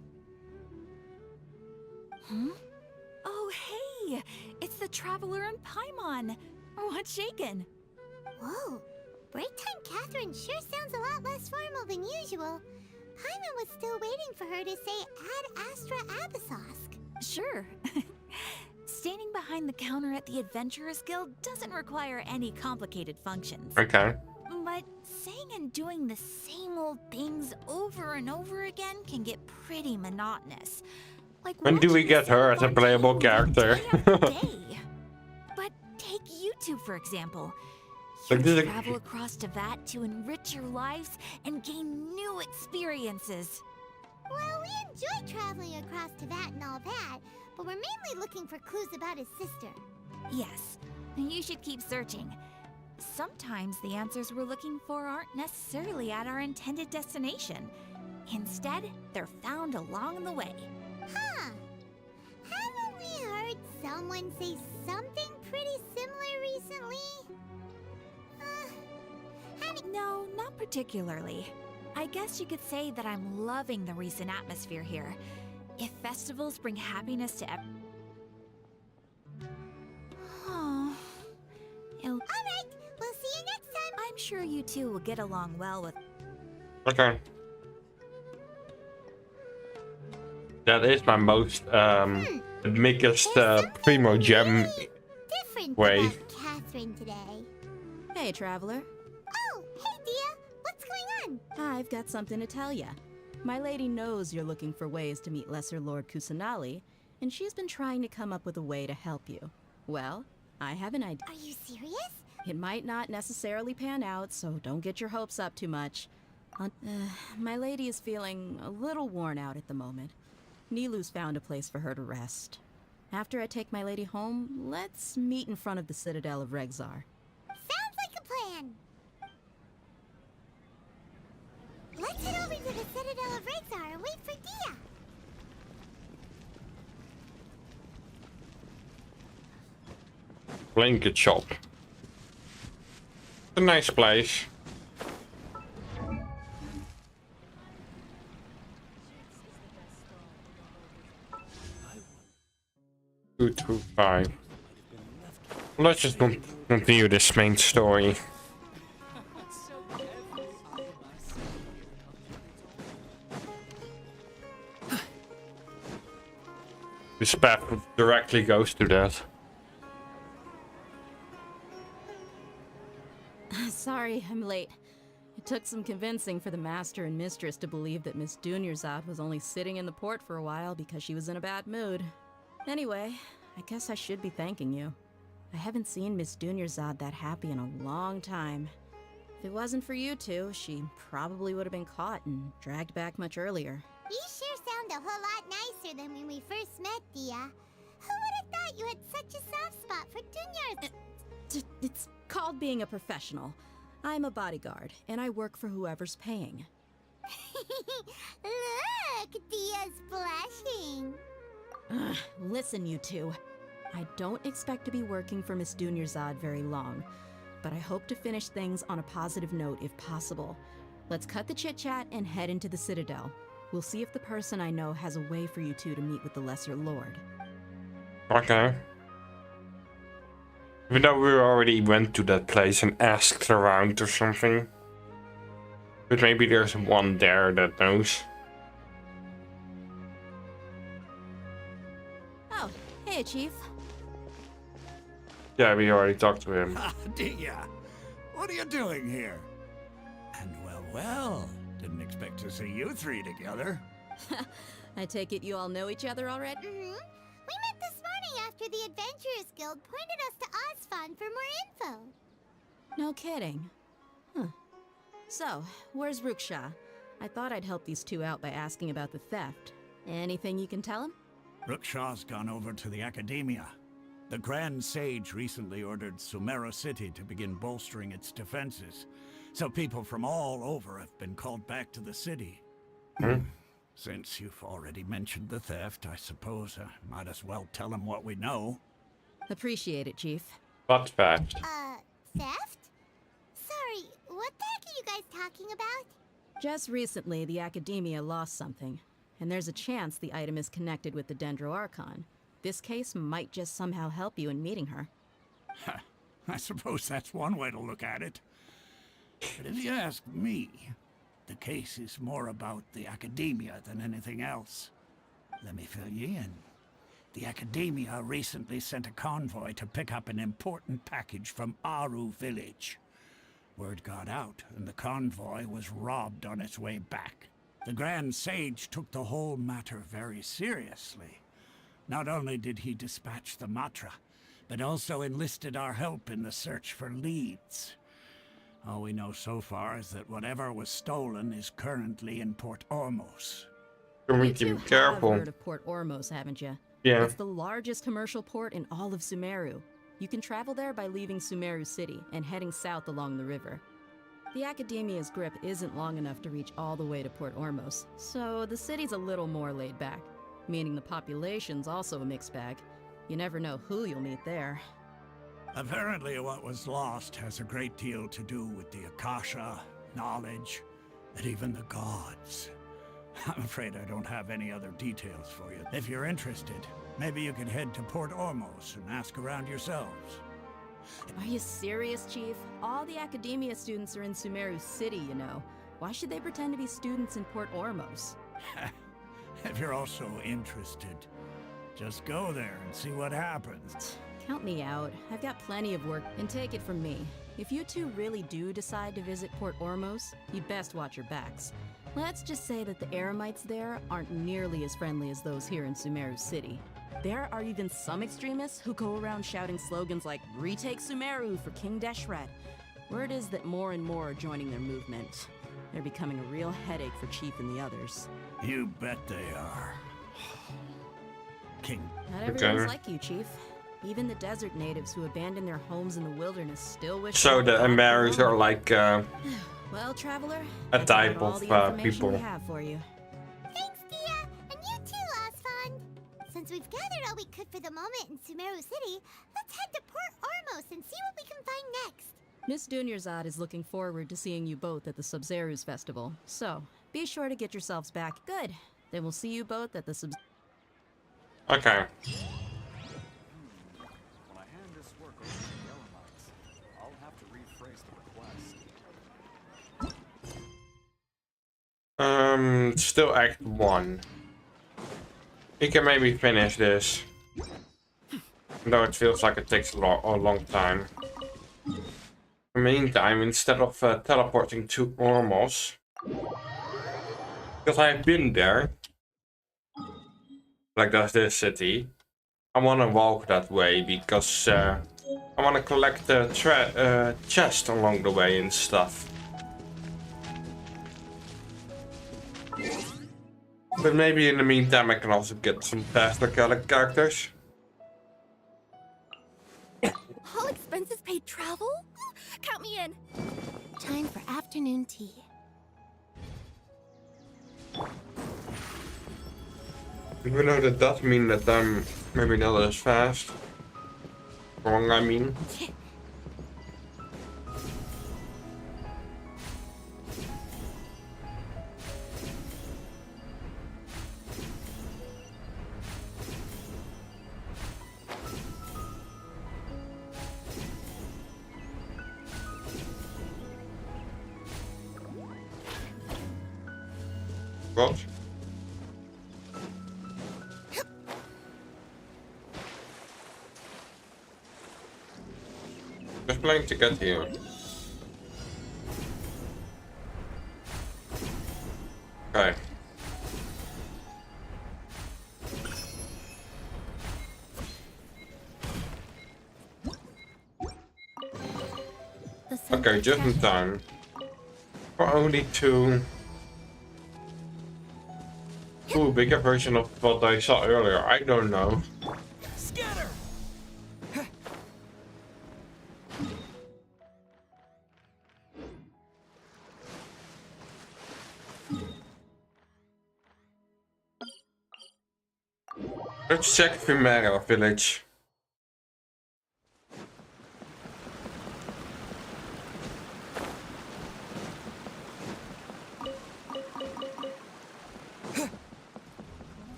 Oh, hey! It's the Traveler and Paimon. What's shaken? Whoa. Break time Catherine sure sounds a lot less formal than usual. Paimon was still waiting for her to say Ad Astra Abyssosque. Sure. Standing behind the counter at the Adventurers Guild doesn't require any complicated functions. Okay. But saying and doing the same old things over and over again can get pretty monotonous. Like When do we get her as a playable character? But take you two, for example. Like You this travel across Teyvat to enrich your lives and gain new experiences. Well, we enjoy traveling across Teyvat and all that, but we're mainly looking for clues about his sister. Yes, you should keep searching. Sometimes the answers we're looking for aren't necessarily at our intended destination. Instead, they're found along the way. Huh. Haven't we heard someone say something pretty similar recently? No, not particularly. I guess you could say that I'm loving the recent atmosphere here. If festivals bring happiness to Oh. Alright, we'll see you next time. I'm sure you two will get along well with... Okay. That is my most biggest primo gem Different way. about Catherine today. Hey, Traveler. Oh, hey, Dia. What's going on? I've got something to tell ya. My lady knows you're looking for ways to meet Lesser Lord Kusanali, and she's been trying to come up with a way to help you. Well, I have an idea. Are you serious? It might not necessarily pan out, so don't get your hopes up too much. My lady is feeling a little worn out at the moment. Nilu's found a place for her to rest. After I take my lady home, let's meet in front of the Citadel of Regzar. Sounds like a plan. Let's head over to the Citadel of Regzar and wait for Dia. Blanket shop. A nice place. Two, 2, 5. Let's just continue this main story. This path directly goes to that. Sorry, I'm late. It took some convincing for the master and mistress to believe that Miss Dunyarzad was only sitting in the port for a while because she was in a bad mood. Anyway, I guess I should be thanking you. I haven't seen Miss Dunyarzad that happy in a long time. If it wasn't for you two, she probably would have been caught and dragged back much earlier. You sure sound a whole lot nicer than when we first met, Dia. Who would have thought you had such a soft spot for Dunyar's? It's called being a professional. I'm a bodyguard, and I work for whoever's paying. Look, Dia's blushing. Listen, you two. I don't expect to be working for Miss Dunyarzad very long, but I hope to finish things on a positive note if possible. Let's cut the chit-chat and head into the Citadel. We'll see if the person I know has a way for you two to meet with the Lesser Lord. Okay. Even though we already went to that place and asked around or something. But maybe there's one there that knows. Oh, hey, Chief. Yeah, we already talked to him. Did ya? What are you doing here? And well, didn't expect to see you three together. I take it you all know each other already? We met this morning after the Adventurers Guild pointed us to Osfond for more info. No kidding. Huh. So, where's Ruksha? I thought I'd help these two out by asking about the theft. Anything you can tell him? Ruksha's gone over to the Academia. The Grand Sage recently ordered Sumeru City to begin bolstering its defenses, so people from all over have been called back to the city. Since you've already mentioned the theft, I suppose I might as well tell him what we know. Appreciate it, Chief. What theft? Theft? Sorry, what the heck are you guys talking about? Just recently, the Academia lost something, and there's a chance the item is connected with the Dendroarchon. This case might just somehow help you in meeting her. I suppose that's one way to look at it. But if you ask me, the case is more about the Academia than anything else. Let me fill you in. The Academia recently sent a convoy to pick up an important package from Aru village. Word got out, and the convoy was robbed on its way back. The Grand Sage took the whole matter very seriously. Not only did he dispatch the Matra, but also enlisted our help in the search for leads. All we know so far is that whatever was stolen is currently in Port Ormos. We can be careful. You've heard of Port Ormos, haven't you? Yeah. It's the largest commercial port in all of Sumeru. You can travel there by leaving Sumeru City and heading south along the river. The Academia's grip isn't long enough to reach all the way to Port Ormos, so the city's a little more laid back, meaning the population's also a mixed bag. You never know who you'll meet there. Apparently what was lost has a great deal to do with the Akasha, knowledge, and even the gods. I'm afraid I don't have any other details for you. If you're interested, maybe you can head to Port Ormos and ask around yourselves. Are you serious, Chief? All the Academia students are in Sumeru City, you know. Why should they pretend to be students in Port Ormos? If you're also interested, just go there and see what happens. Count me out. I've got plenty of work, and take it from me. If you two really do decide to visit Port Ormos, you'd best watch your backs. Let's just say that the Eremites there aren't nearly as friendly as those here in Sumeru City. There are even some extremists who go around shouting slogans like, "Retake Sumeru for King Deshret." Word is that more and more are joining their movement. They're becoming a real headache for Chief and the others. You bet they are. King. Not everyone's like you, Chief. Even the desert natives who abandoned their homes in the wilderness still wish. So the Embers are like well, traveler, a type of people. We have for you. Thanks, Dia, and you too, Osfond. Since we've gathered all we could for the moment in Sumeru City, let's head to Port Ormos and see what we can find next. Miss Dunyarzad is looking forward to seeing you both at the Sub-Zerus Festival, so be sure to get yourselves back. Good. Then we'll see you both at the Sub. Okay. When I hand this work over to the Elamites, I'll have to rephrase the request. Still Act 1. We can maybe finish this. Though it feels like it takes a long time. In the meantime, instead of teleporting to Ormos, because I've been there, like that's this city, I want to walk that way because I want to collect the chest along the way and stuff. But maybe in the meantime I can also get some faster characters. All expenses paid travel? Count me in. Time for afternoon tea. Even though that does mean that I'm maybe not as fast. Wrong, I mean. What? Just planning to get here. Okay. Okay, just in time. For only two bigger version of what I saw earlier. I don't know. Scatter! Let's check Sumeru village.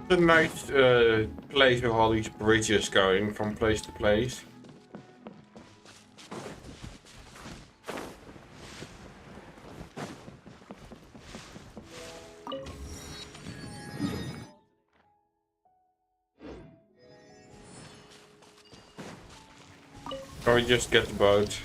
A nice place with all these bridges going from place to place. Or we just get the boat.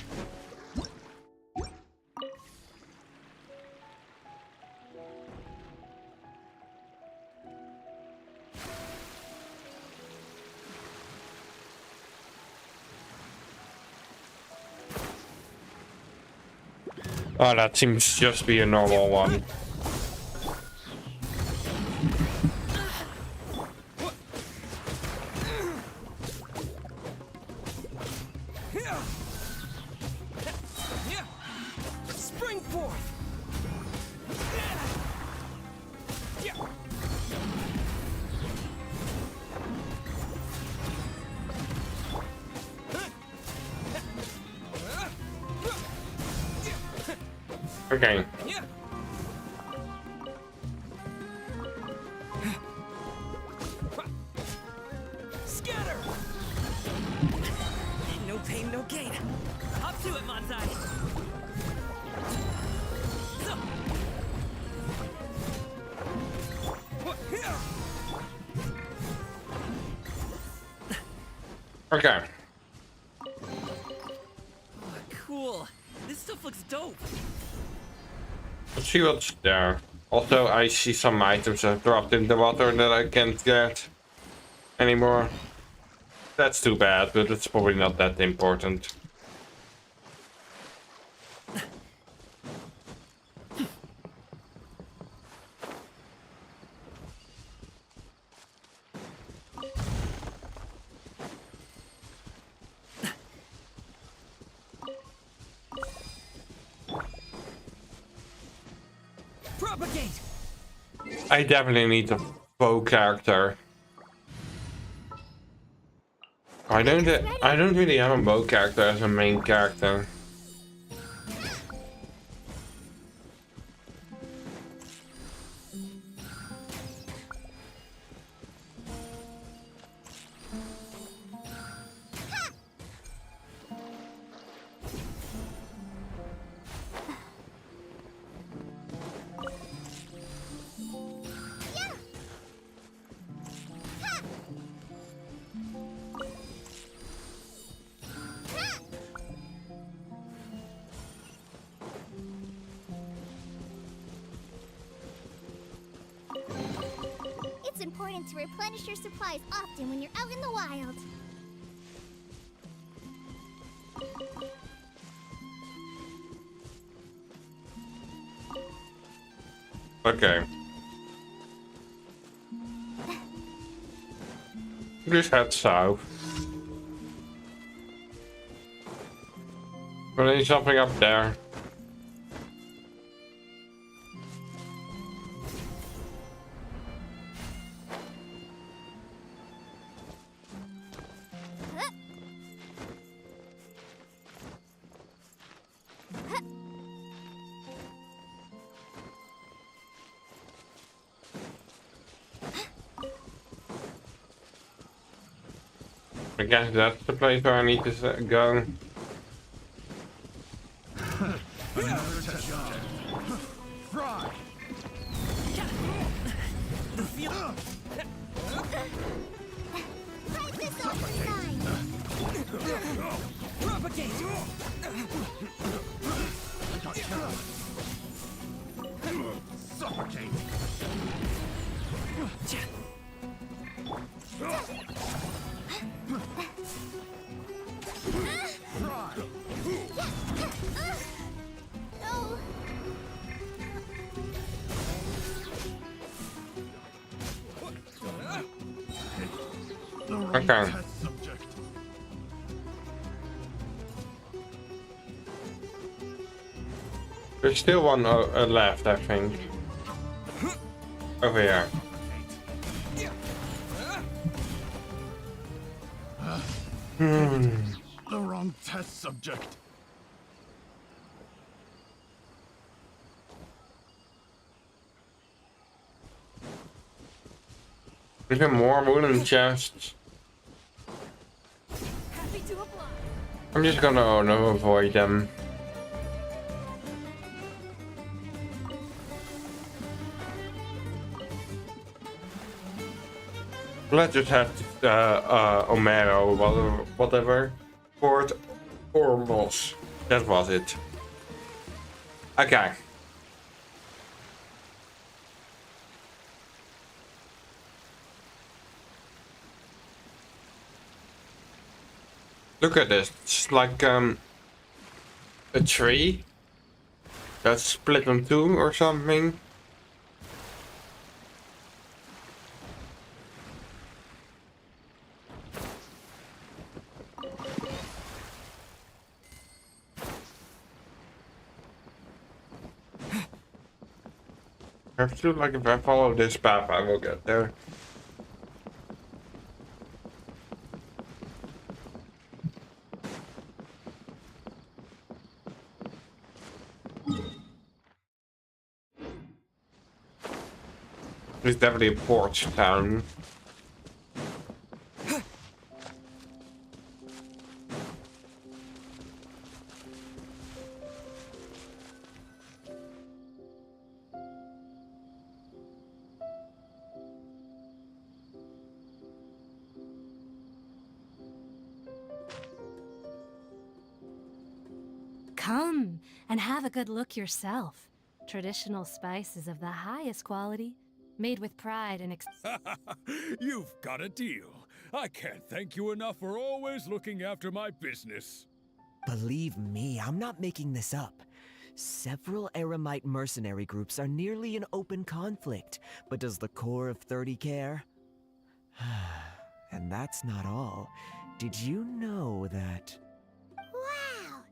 Oh, that seems just be a normal one. Spring forth! Okay. Scatter! No pain, no gain. Up to it, Manzai. Okay. Oh, cool. This stuff looks dope. Let's see what's there. Also, I see some items that dropped in the water that I can't get anymore. That's too bad, but it's probably not that important. Propagate! I definitely need a bow character. I don't really have a bow character as a main character. It's important to replenish your supplies often when you're out in the wild. Okay. Just head south. But there's something up there. I guess that's the place where I need to go. Another test job. Fry! Propagate! Suffocate! Okay. There's still one left, I think. Over here. The wrong test subject. Even more wooden chests. I'm just gonna avoid them. Let's just have Omero, whatever. Port Ormos. That was it. Okay. Look at this. It's like a tree that's split in two or something. I feel like if I follow this path, I will get there. It's definitely a port town. Come and have a good look yourself. Traditional spices of the highest quality, made with pride and You've got a deal. I can't thank you enough for always looking after my business. Believe me, I'm not making this up. Several Eremite mercenary groups are nearly in open conflict, but does the core of 30 care? And that's not all. Did you know that... Wow!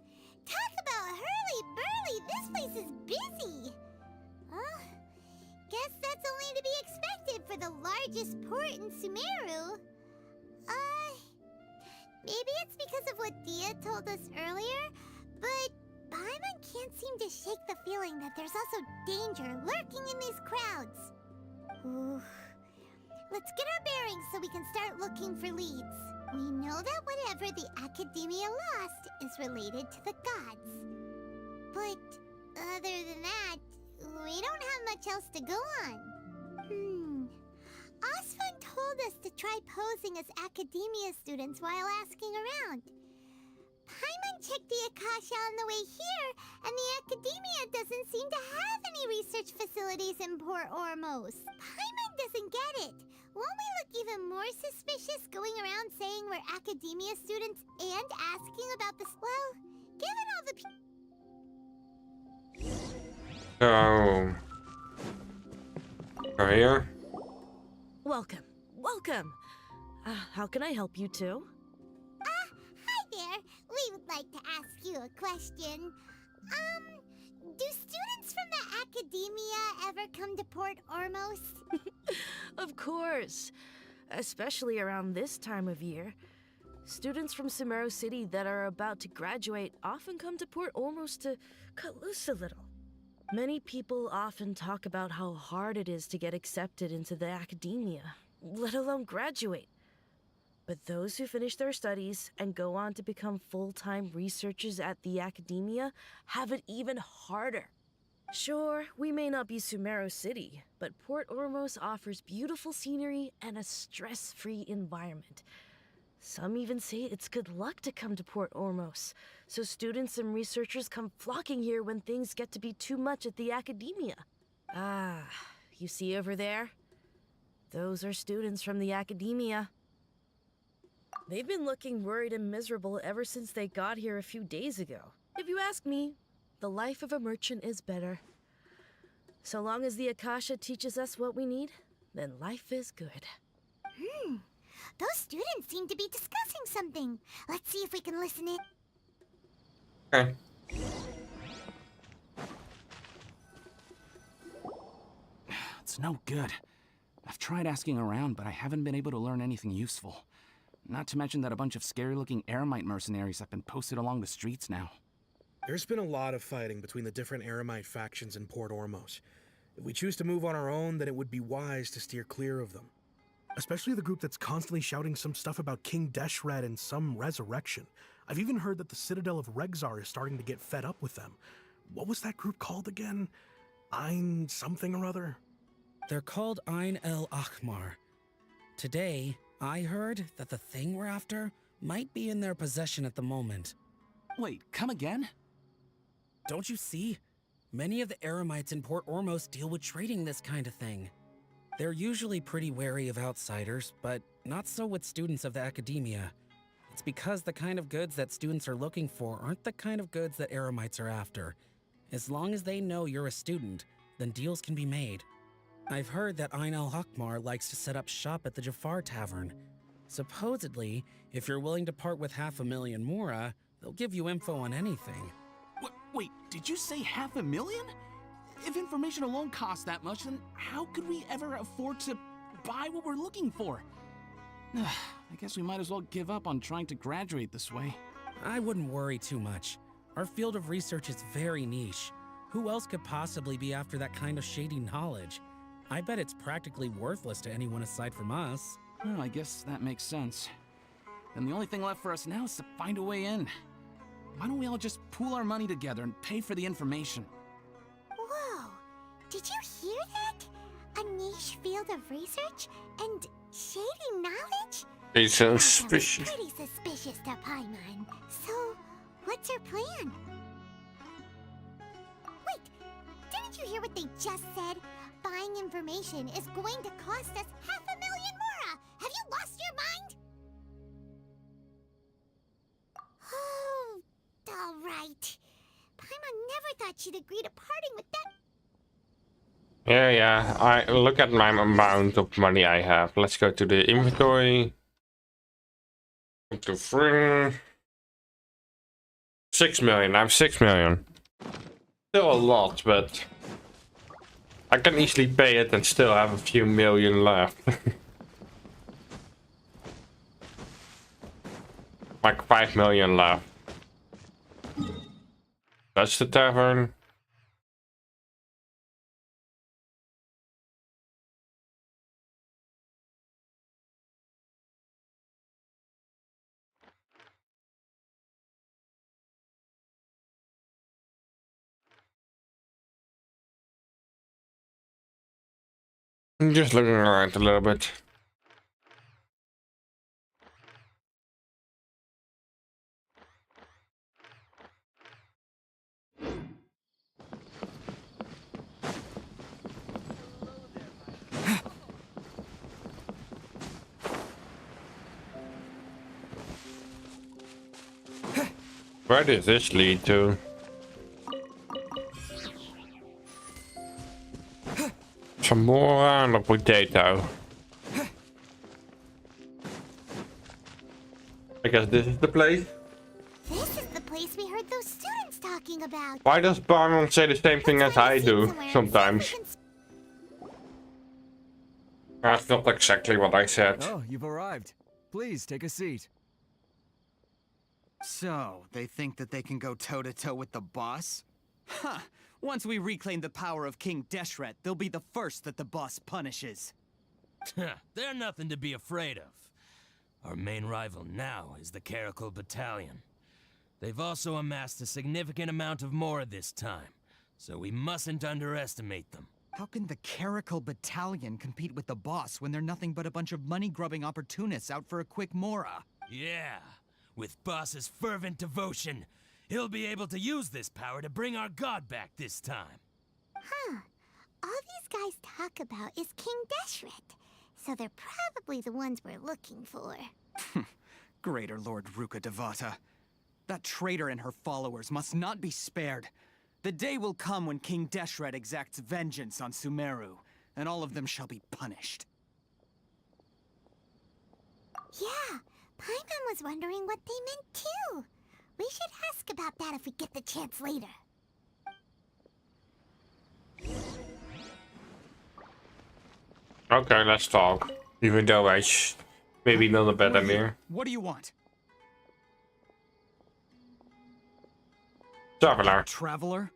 Talk about hurly-burly! This place is busy! Guess that's only to be expected for the largest port in Sumeru. Maybe it's because of what Dia told us earlier, but Paimon can't seem to shake the feeling that there's also danger lurking in these crowds. Ooh. Let's get our bearings so we can start looking for leads. We know that whatever the Academia lost is related to the gods. But other than that, we don't have much else to go on. Osfun told us to try posing as Academia students while asking around. Paimon checked the Akasha on the way here, and the Academia doesn't seem to have any research facilities in Port Ormos. Paimon doesn't get it. Won't we look even more suspicious going around saying we're Academia students and asking about this? Well, given all the So... here? Welcome. Welcome. How can I help you two? Hi there. We would like to ask you a question. Do students from the Academia ever come to Port Ormos? Of course. Especially around this time of year. Students from Sumeru City that are about to graduate often come to Port Ormos to cut loose a little. Many people often talk about how hard it is to get accepted into the Academia, let alone graduate. But those who finish their studies and go on to become full-time researchers at the academia have it even harder. Sure, we may not be Sumeru City, but Port Ormos offers beautiful scenery and a stress-free environment. Some even say it's good luck to come to Port Ormos, so students and researchers come flocking here when things get to be too much at the academia. Ah, you see over there? Those are students from the academia. They've been looking worried and miserable ever since they got here a few days ago. If you ask me, the life of a merchant is better. So long as the Akasha teaches us what we need, then life is good. Those students seem to be discussing something. Let's see if we can listen in. Okay. It's no good. I've tried asking around, but I haven't been able to learn anything useful. Not to mention that a bunch of scary-looking Eremite mercenaries have been posted along the streets now. There's been a lot of fighting between the different Eremite factions in Port Ormos. If we choose to move on our own, then it would be wise to steer clear of them. Especially the group that's constantly shouting some stuff about King Deshret and some resurrection. I've even heard that the Citadel of Regzar is starting to get fed up with them. What was that group called again? Ein something or other? They're called Ein El Akhmar. Today, I heard that the thing we're after might be in their possession at the moment. Wait, come again? Don't you see? Many of the Eremites in Port Ormos deal with trading this kind of thing. They're usually pretty wary of outsiders, but not so with students of the academia. It's because the kind of goods that students are looking for aren't the kind of goods that Eremites are after. As long as they know you're a student, then deals can be made. I've heard that Ein El Hakmar likes to set up shop at the Jafar Tavern. Supposedly, if you're willing to part with 500,000 Mora, they'll give you info on anything. Wait, did you say 500,000? If information alone costs that much, then how could we ever afford to buy what we're looking for? I guess we might as well give up on trying to graduate this way. I wouldn't worry too much. Our field of research is very niche. Who else could possibly be after that kind of shady knowledge? I bet it's practically worthless to anyone aside from us. Well, I guess that makes sense. Then the only thing left for us now is to find a way in. Why don't we all just pool our money together and pay for the information? Whoa! Did you hear that? A niche field of research and shady knowledge? It's suspicious. Pretty suspicious to Paimon. So, what's her plan? Wait, didn't you hear what they just said? Buying information is going to cost us 500,000 Mora! Have you lost your mind? Oh, all right. Paimon never thought she'd agree to parting with that. Yeah. I look at my amount of money I have. Let's go to the inventory. Go to free. 6 million. I have 6 million. Still a lot, but I can easily pay it and still have a few million left. Like 5 million left. That's the tavern. I'm just looking around a little bit. Where does this lead to? Some more on a potato. I guess this is the place. This is the place we heard those students talking about. Why does Barman say the same thing as I do sometimes? That's not exactly what I said. Oh, you've arrived. Please take a seat. So, they think that they can go toe-to-toe with the boss? Huh! Once we reclaim the power of King Deshret, they'll be the first that the boss punishes. They're nothing to be afraid of. Our main rival now is the Caracal Battalion. They've also amassed a significant amount of Mora this time, so we mustn't underestimate them. How can the Caracal Battalion compete with the boss when they're nothing but a bunch of money-grubbing opportunists out for a quick Mora? Yeah, with Boss's fervent devotion, he'll be able to use this power to bring our god back this time. Huh. All these guys talk about is King Deshret, so they're probably the ones we're looking for. Greater Lord Ruka Devata. That traitor and her followers must not be spared. The day will come when King Deshret exacts vengeance on Sumeru, and all of them shall be punished. Yeah, Paimon was wondering what they meant too. We should ask about that if we get the chance later. Okay, let's talk. Even though I maybe not a better mirror. What do you want? Traveler. Traveler?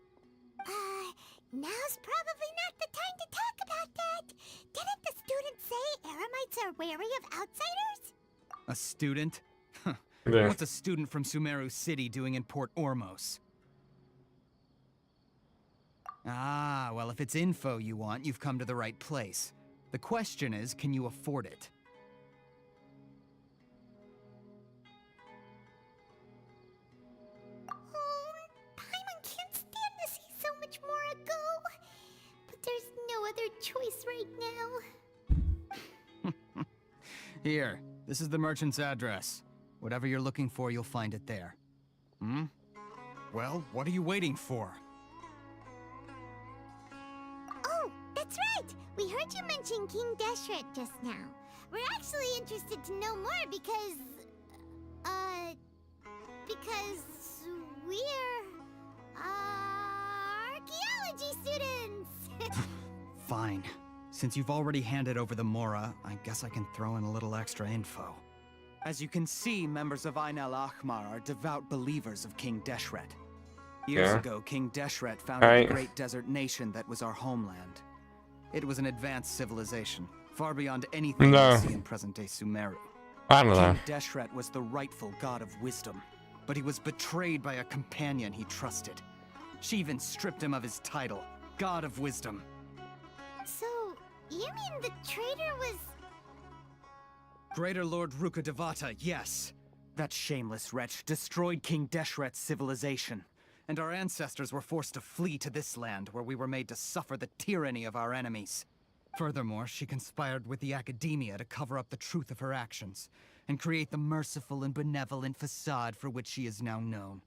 Now's probably not the time to talk about that. Didn't the students say Eremites are wary of outsiders? A student? Yeah. What's a student from Sumeru City doing in Port Ormos? Ah, well, if it's info you want, you've come to the right place. The question is, can you afford it? Paimon can't stand to see so much more go. But there's no other choice right now. Here, this is the merchant's address. Whatever you're looking for, you'll find it there. Hmm? Well, what are you waiting for? Oh, that's right! We heard you mention King Deshret just now. We're actually interested to know more because we're, archaeology students! Fine. Since you've already handed over the Mora, I guess I can throw in a little extra info. As you can see, members of Ain al-Ahmar are devout believers of King Deshret. Years ago, King Deshret founded the great desert nation that was our homeland. It was an advanced civilization, far beyond anything we see in present-day Sumeru. King Deshret was the rightful god of wisdom, but he was betrayed by a companion he trusted. She even stripped him of his title, God of Wisdom. So, you mean the traitor was... Greater Lord Ruka Devata, yes. That shameless wretch destroyed King Deshret's civilization, and our ancestors were forced to flee to this land where we were made to suffer the tyranny of our enemies. Furthermore, she conspired with the academia to cover up the truth of her actions, and create the merciful and benevolent facade for which she is now known.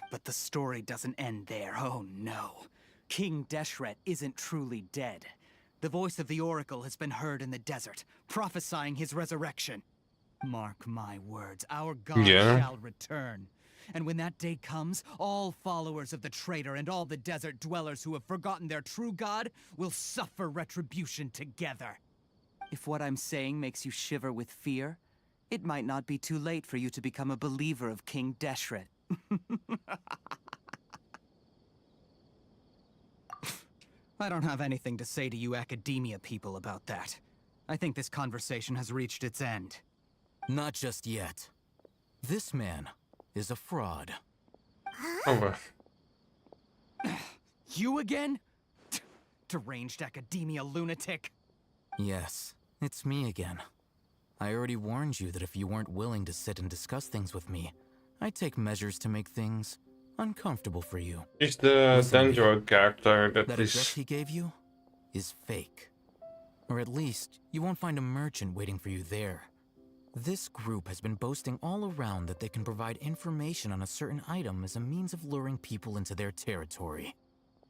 But the story doesn't end there, oh no. King Deshret isn't truly dead. The voice of the Oracle has been heard in the desert, prophesying his resurrection. Mark my words, our God shall return. And when that day comes, all followers of the traitor and all the desert dwellers who have forgotten their true God will suffer retribution together. If what I'm saying makes you shiver with fear, it might not be too late for you to become a believer of King Deshret. I don't have anything to say to you academia people about that. I think this conversation has reached its end. Not just yet. This man is a fraud. Over. You again? Deranged academia lunatic. Yes, it's me again. I already warned you that if you weren't willing to sit and discuss things with me, I'd take measures to make things uncomfortable for you. He's the Dendro character that address he gave you is fake. Or at least, you won't find a merchant waiting for you there. This group has been boasting all around that they can provide information on a certain item as a means of luring people into their territory.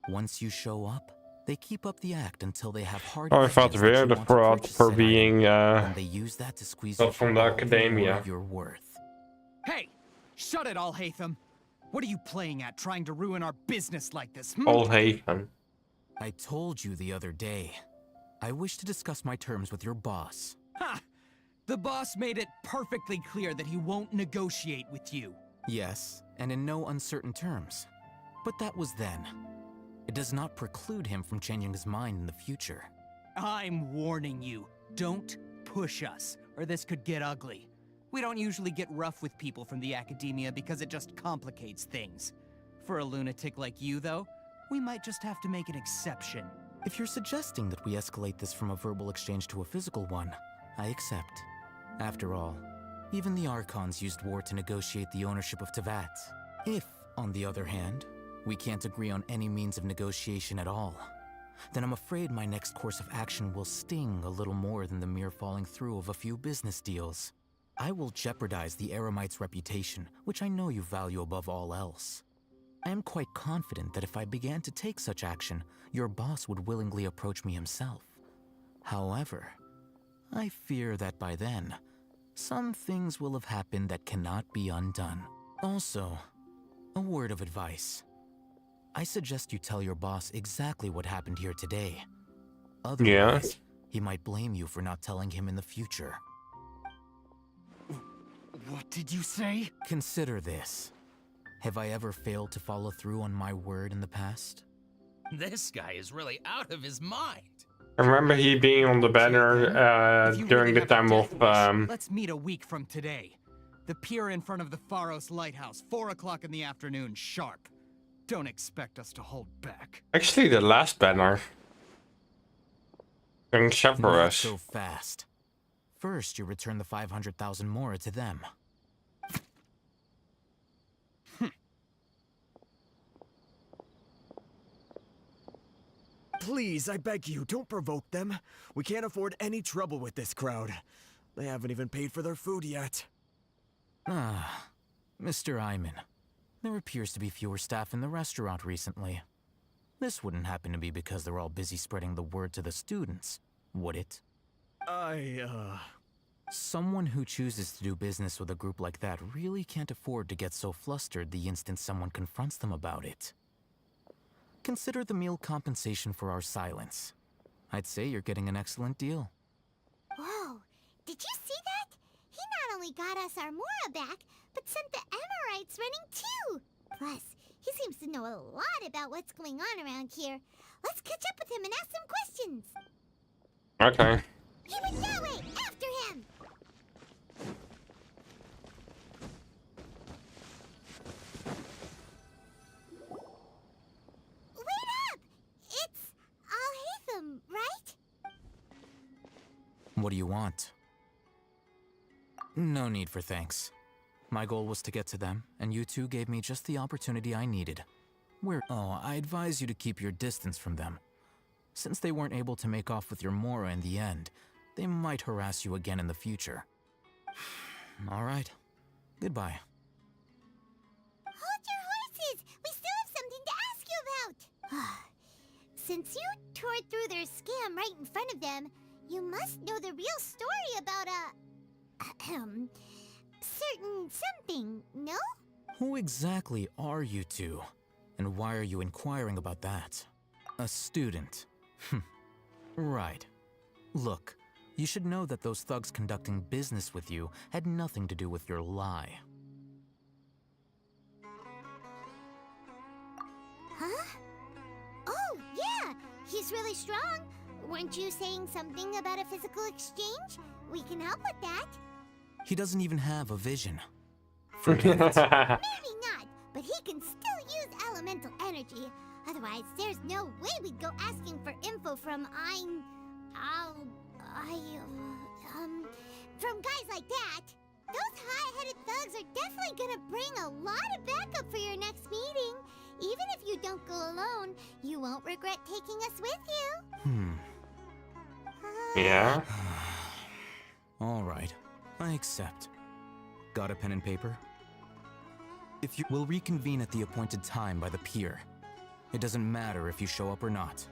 Once you show up, they keep up the act until they have hard I thought we're the fraud for being and they use that to squeeze not from the academia. Your worth. Hey! Shut it, Al-Haytham! What are you playing at, trying to ruin our business like this? Al-Haytham. I told you the other day. I wish to discuss my terms with your boss. Ha! The boss made it perfectly clear that he won't negotiate with you. Yes, and in no uncertain terms. But that was then. It does not preclude him from changing his mind in the future. I'm warning you, don't push us, or this could get ugly. We don't usually get rough with people from the academia because it just complicates things. For a lunatic like you, though, we might just have to make an exception. If you're suggesting that we escalate this from a verbal exchange to a physical one, I accept. After all, even the Archons used war to negotiate the ownership of Teyvat. If, on the other hand, we can't agree on any means of negotiation at all, then I'm afraid my next course of action will sting a little more than the mere falling through of a few business deals. I will jeopardize the Eremite's reputation, which I know you value above all else. I am quite confident that if I began to take such action, your boss would willingly approach me himself. However, I fear that by then, some things will have happened that cannot be undone. Also, a word of advice. I suggest you tell your boss exactly what happened here today. Otherwise, he might blame you for not telling him in the future. What did you say? Consider this. Have I ever failed to follow through on my word in the past? This guy is really out of his mind. I remember he being on the banner during the time of... Let's meet a week from today. The pier in front of the Pharos Lighthouse, 4 o'clock in the afternoon, sharp. Don't expect us to hold back. Actually, the last banner. During Not Sephiroth. so fast. First, you return the 500,000 Mora to them. Please, I beg you, don't provoke them. We can't afford any trouble with this crowd. They haven't even paid for their food yet. Ah, Mr. Iman. There appears to be fewer staff in the restaurant recently. This wouldn't happen to be because they're all busy spreading the word to the students, would it? Someone who chooses to do business with a group like that really can't afford to get so flustered the instant someone confronts them about it. Consider the meal compensation for our silence. I'd say you're getting an excellent deal. Whoa, did you see that? He not only got us our Mora back, but sent the Amorites running too. Plus, he seems to know a lot about what's going on around here. Let's catch up with him and ask some questions. Okay. He went that way! After him! Wait up! It's Al-Hatham, right? What do you want? No need for thanks. My goal was to get to them, and you two gave me just the opportunity I needed. I advise you to keep your distance from them. Since they weren't able to make off with your Mora in the end, they might harass you again in the future. All right. Goodbye. Hold your horses! We still have something to ask you about! Since you tore through their scam right in front of them, you must know the real story about certain something, no? Who exactly are you two? And why are you inquiring about that? A student. Right. Look, you should know that those thugs conducting business with you had nothing to do with your lie. Huh? Oh, yeah! He's really strong! Weren't you saying something about a physical exchange? We can help with that. He doesn't even have a vision. Maybe not, but he can still use elemental energy. Otherwise, there's no way we'd go asking for info from from guys like that. Those high-headed thugs are definitely gonna bring a lot of backup for your next meeting. Even if you don't go alone, you won't regret taking us with you. Yeah? All right. I accept. Got a pen and paper? If you will reconvene at the appointed time by the pier. It doesn't matter if you show up or not.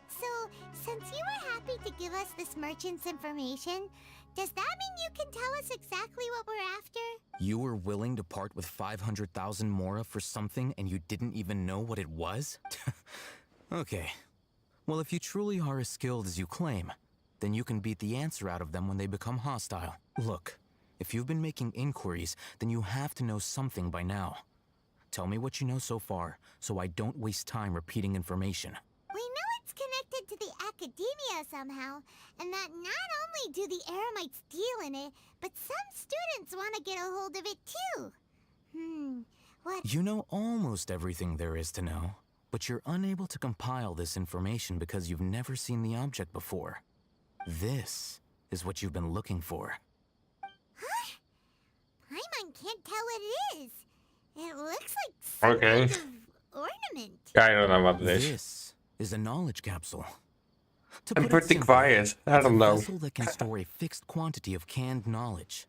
So, since you were happy to give us this merchant's information, does that mean you can tell us exactly what we're after? You were willing to part with 500,000 Mora for something and you didn't even know what it was? Okay. Well, if you truly are as skilled as you claim, then you can beat the answer out of them when they become hostile. Look, if you've been making inquiries, then you have to know something by now. Tell me what you know so far, so I don't waste time repeating information. We know it's connected to the academia somehow, and that not only do the Eremites deal in it, but some students want to get a hold of it too. What? You know almost everything there is to know, but you're unable to compile this information because you've never seen the object before. This is what you've been looking for. Huh? Paimon can't tell what it is. It looks like some Okay. kind of ornament. I don't know what it is. This is a knowledge capsule. To I'm put it pretty simply, quiet. I it's don't a know. vessel that can store a fixed quantity of canned knowledge.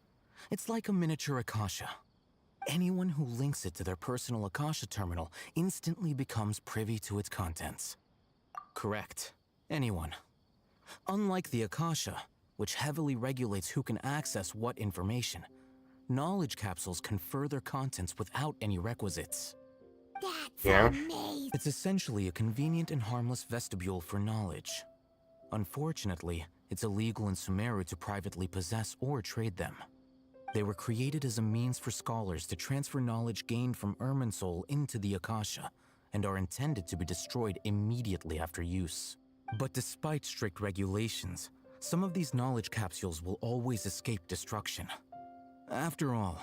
It's like a miniature Akasha. Anyone who links it to their personal Akasha terminal instantly becomes privy to its contents. Correct. Anyone. Unlike the Akasha, which heavily regulates who can access what information, knowledge capsules confer their contents without any requisites. That's amazing. It's essentially a convenient and harmless vestibule for knowledge. Unfortunately, it's illegal in Sumeru to privately possess or trade them. They were created as a means for scholars to transfer knowledge gained from Irminsul into the Akasha, and are intended to be destroyed immediately after use. But despite strict regulations, some of these knowledge capsules will always escape destruction. After all,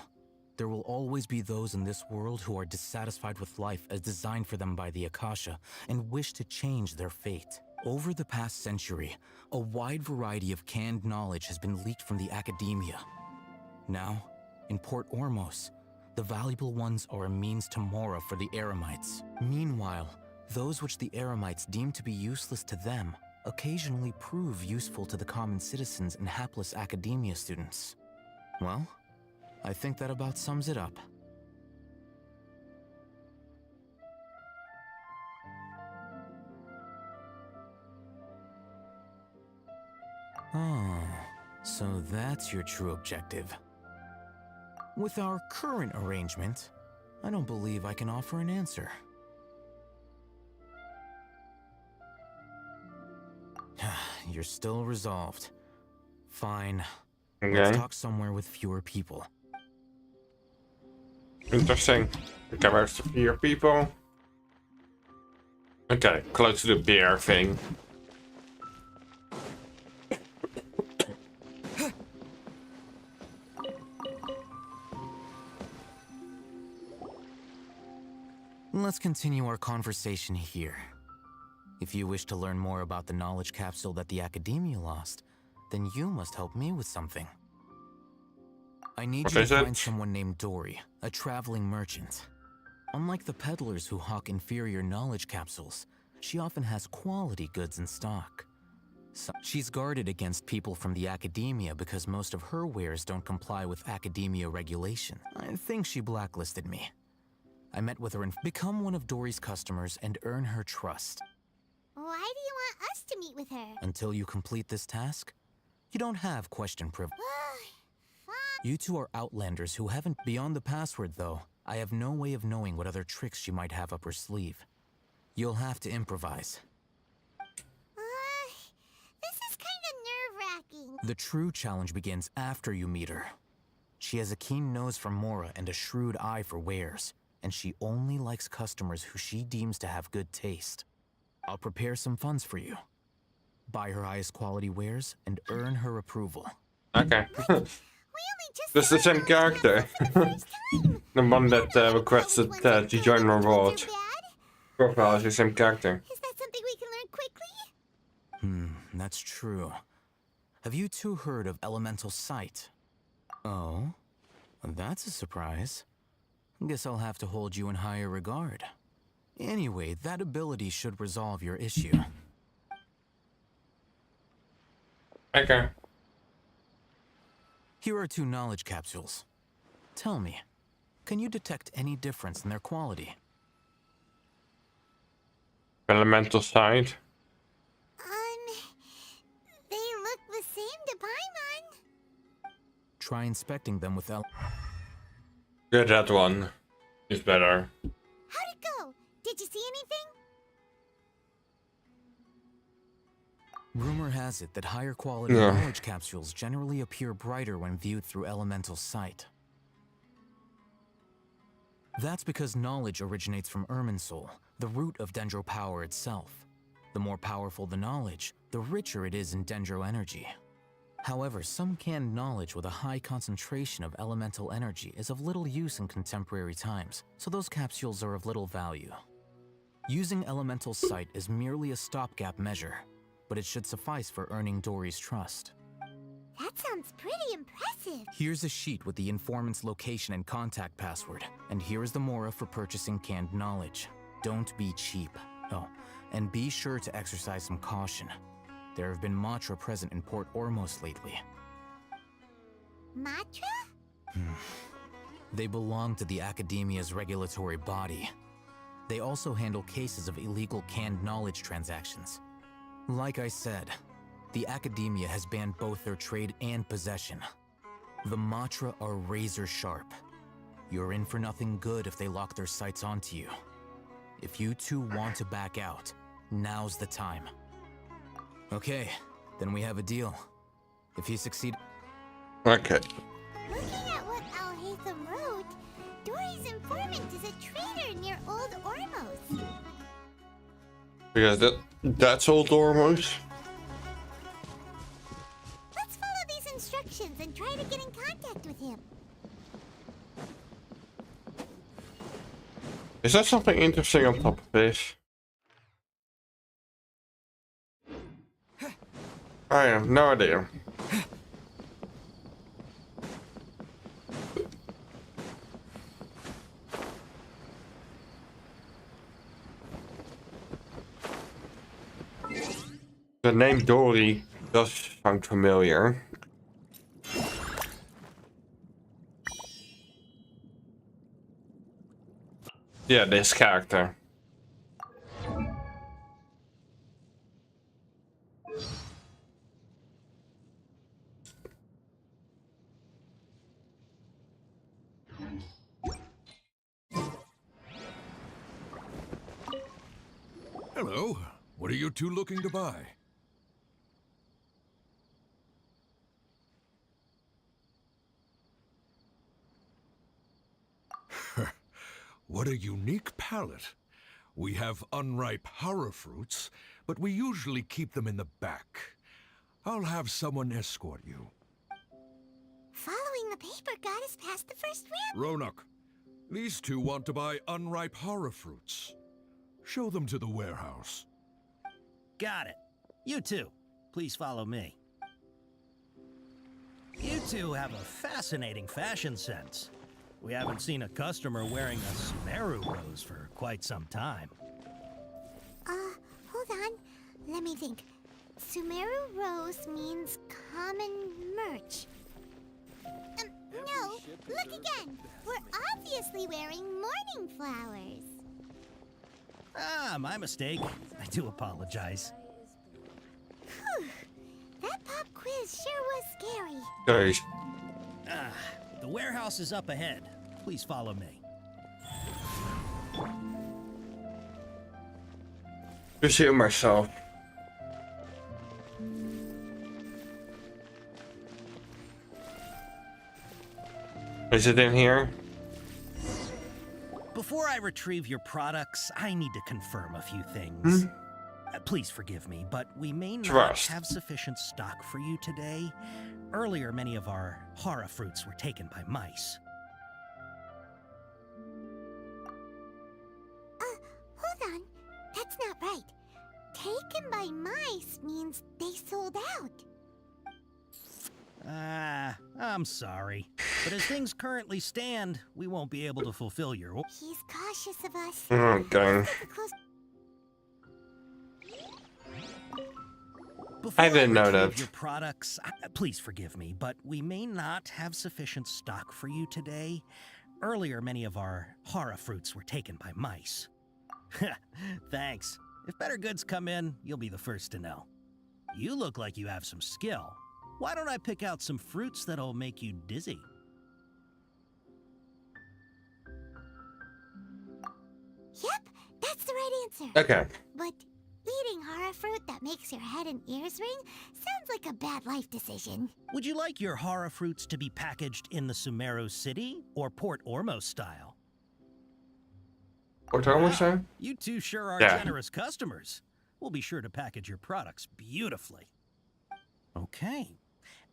there will always be those in this world who are dissatisfied with life as designed for them by the Akasha and wish to change their fate. Over the past century, a wide variety of canned knowledge has been leaked from the academia. Now, in Port Ormos, the valuable ones are a means to Mora for the Eremites. Meanwhile, those which the Eremites deem to be useless to them occasionally prove useful to the common citizens and hapless academia students. Well, I think that about sums it up. Oh, so that's your true objective. With our current arrangement, I don't believe I can offer an answer. You're still resolved. Fine. Okay. Let's talk somewhere with fewer people. Interesting. Okay, where's the beer people? Okay, close to the beer thing. Let's continue our conversation here. If you wish to learn more about the knowledge capsule that the Academia lost, then you must help me with something. I need you to find someone named Dory, a traveling merchant. Unlike the peddlers who hawk inferior knowledge capsules, she often has quality goods in stock. She's guarded against people from the Academia because most of her wares don't comply with Academia regulation. I think she blacklisted me. I met with her and become one of Dory's customers and earn her trust. Why do you want us to meet with her? Until you complete this task, you don't have question privilege. You two are outlanders who haven't... Beyond the password, though, I have no way of knowing what other tricks she might have up her sleeve. You'll have to improvise. This is kind of nerve-wracking. The true challenge begins after you meet her. She has a keen nose for Mora and a shrewd eye for wares, and she only likes customers who she deems to have good taste. I'll prepare some funds for you. Buy her highest quality wares and earn her approval. Okay. This is the same character. The one that requested to join Reward. Profile is the same character. Is that something we can learn quickly? That's true. Have you two heard of elemental sight? Oh? That's a surprise. Guess I'll have to hold you in higher regard. Anyway, that ability should resolve your issue. Okay. Here are 2 knowledge capsules. Tell me, can you detect any difference in their quality? Elemental side. They look the same to Paimon. Try inspecting them with Yeah, that one is better. How'd it go? Did you see anything? Rumor has it that higher quality knowledge capsules generally appear brighter when viewed through elemental sight. That's because knowledge originates from Irminsul, the root of Dendro power itself. The more powerful the knowledge, the richer it is in dendro energy. However, some canned knowledge with a high concentration of elemental energy is of little use in contemporary times, so those capsules are of little value. Using elemental sight is merely a stopgap measure, but it should suffice for earning Dory's trust. That sounds pretty impressive. Here's a sheet with the informant's location and contact password, and here is the mora for purchasing canned knowledge. Don't be cheap. Oh, and be sure to exercise some caution. There have been Matra present in Port Ormos lately. Matra? They belong to the Academia's regulatory body. They also handle cases of illegal canned knowledge transactions. Like I said, the Academia has banned both their trade and possession. The Matra are razor sharp. You're in for nothing good if they lock their sights onto you. If you two want to back out, now's the time. Okay, then we have a deal. If you succeed... Okay. Looking at what Alhaitham wrote, Dory's informant is a trader near Old Ormos. Because that's Old Ormos. Let's follow these instructions and try to get in contact with him. Is there something interesting on top of this? I have no idea. The name Dory does sound familiar. Yeah, this character. Hello. What are you two looking to buy? What a unique palette. We have unripe horror fruits, but we usually keep them in the back. I'll have someone escort you. Following the paper got us past the first round. Ronak, these two want to buy unripe horror fruits. Show them to the warehouse. Got it. You two, please follow me. You two have a fascinating fashion sense. We haven't seen a customer wearing a Sumeru rose for quite some time. Hold on. Let me think. Sumeru rose means common merch. No, look again. We're obviously wearing morning flowers. Ah, my mistake. I do apologize. Whew. That pop quiz sure was scary. Guys. The warehouse is up ahead. Please follow me. Just hear myself. Is it in here? Before I retrieve your products, I need to confirm a few things. Please forgive me, but we may not have sufficient stock for you today. Earlier, many of our hara fruits were taken by mice. Hold on. That's not right. Taken by mice means they sold out. I'm sorry. But as things currently stand, we won't be able to fulfill your... He's cautious of us. Okay. Before I didn't know retrieve that. your products, please forgive me, but we may not have sufficient stock for you today. Earlier, many of our hara fruits were taken by mice. Thanks. If better goods come in, you'll be the first to know. You look like you have some skill. Why don't I pick out some fruits that'll make you dizzy? Yep, that's the right answer. Okay. But eating hara fruit that makes your head and ears ring sounds like a bad life decision. Would you like your hara fruits to be packaged in the Sumeru City or Port Ormos style? Port Ormos, sir? You two sure are Yeah. generous customers. We'll be sure to package your products beautifully. Okay.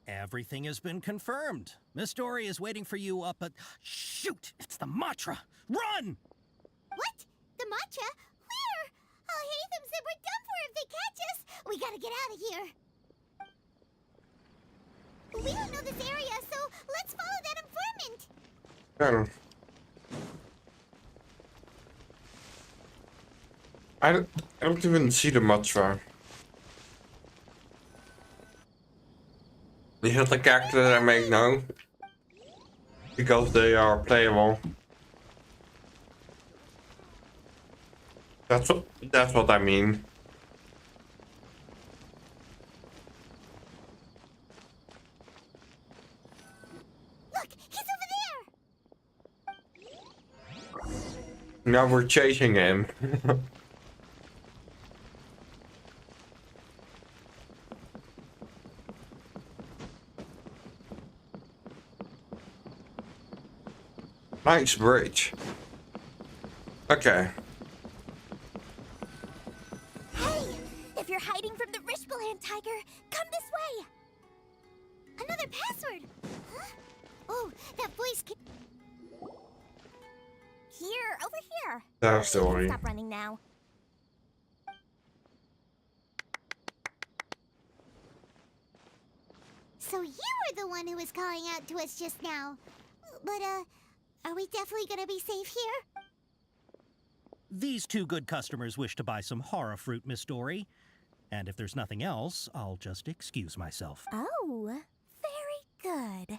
Everything has been confirmed. Miss Dory is waiting for you up at... Shoot! It's the Matra! Run! What? The Matcha? Where? Oh, Hatham said we're done for if they catch us. We gotta get out of here. We don't know this area, so let's follow that informant. I don't even see the Matra. These are the characters that I make now. Because they are playable. That's what I mean. Look, he's over there. Now we're chasing him. Nice bridge. Okay. Hey! If you're hiding from the Rishbaland tiger, come this way! Another password! Huh? Oh, that voice can... Here, over here! That story. Stop running now. So you were the one who was calling out to us just now. But, are we definitely gonna be safe here? These two good customers wish to buy some horror fruit, Miss Dory. And if there's nothing else, I'll just excuse myself. Oh, very good.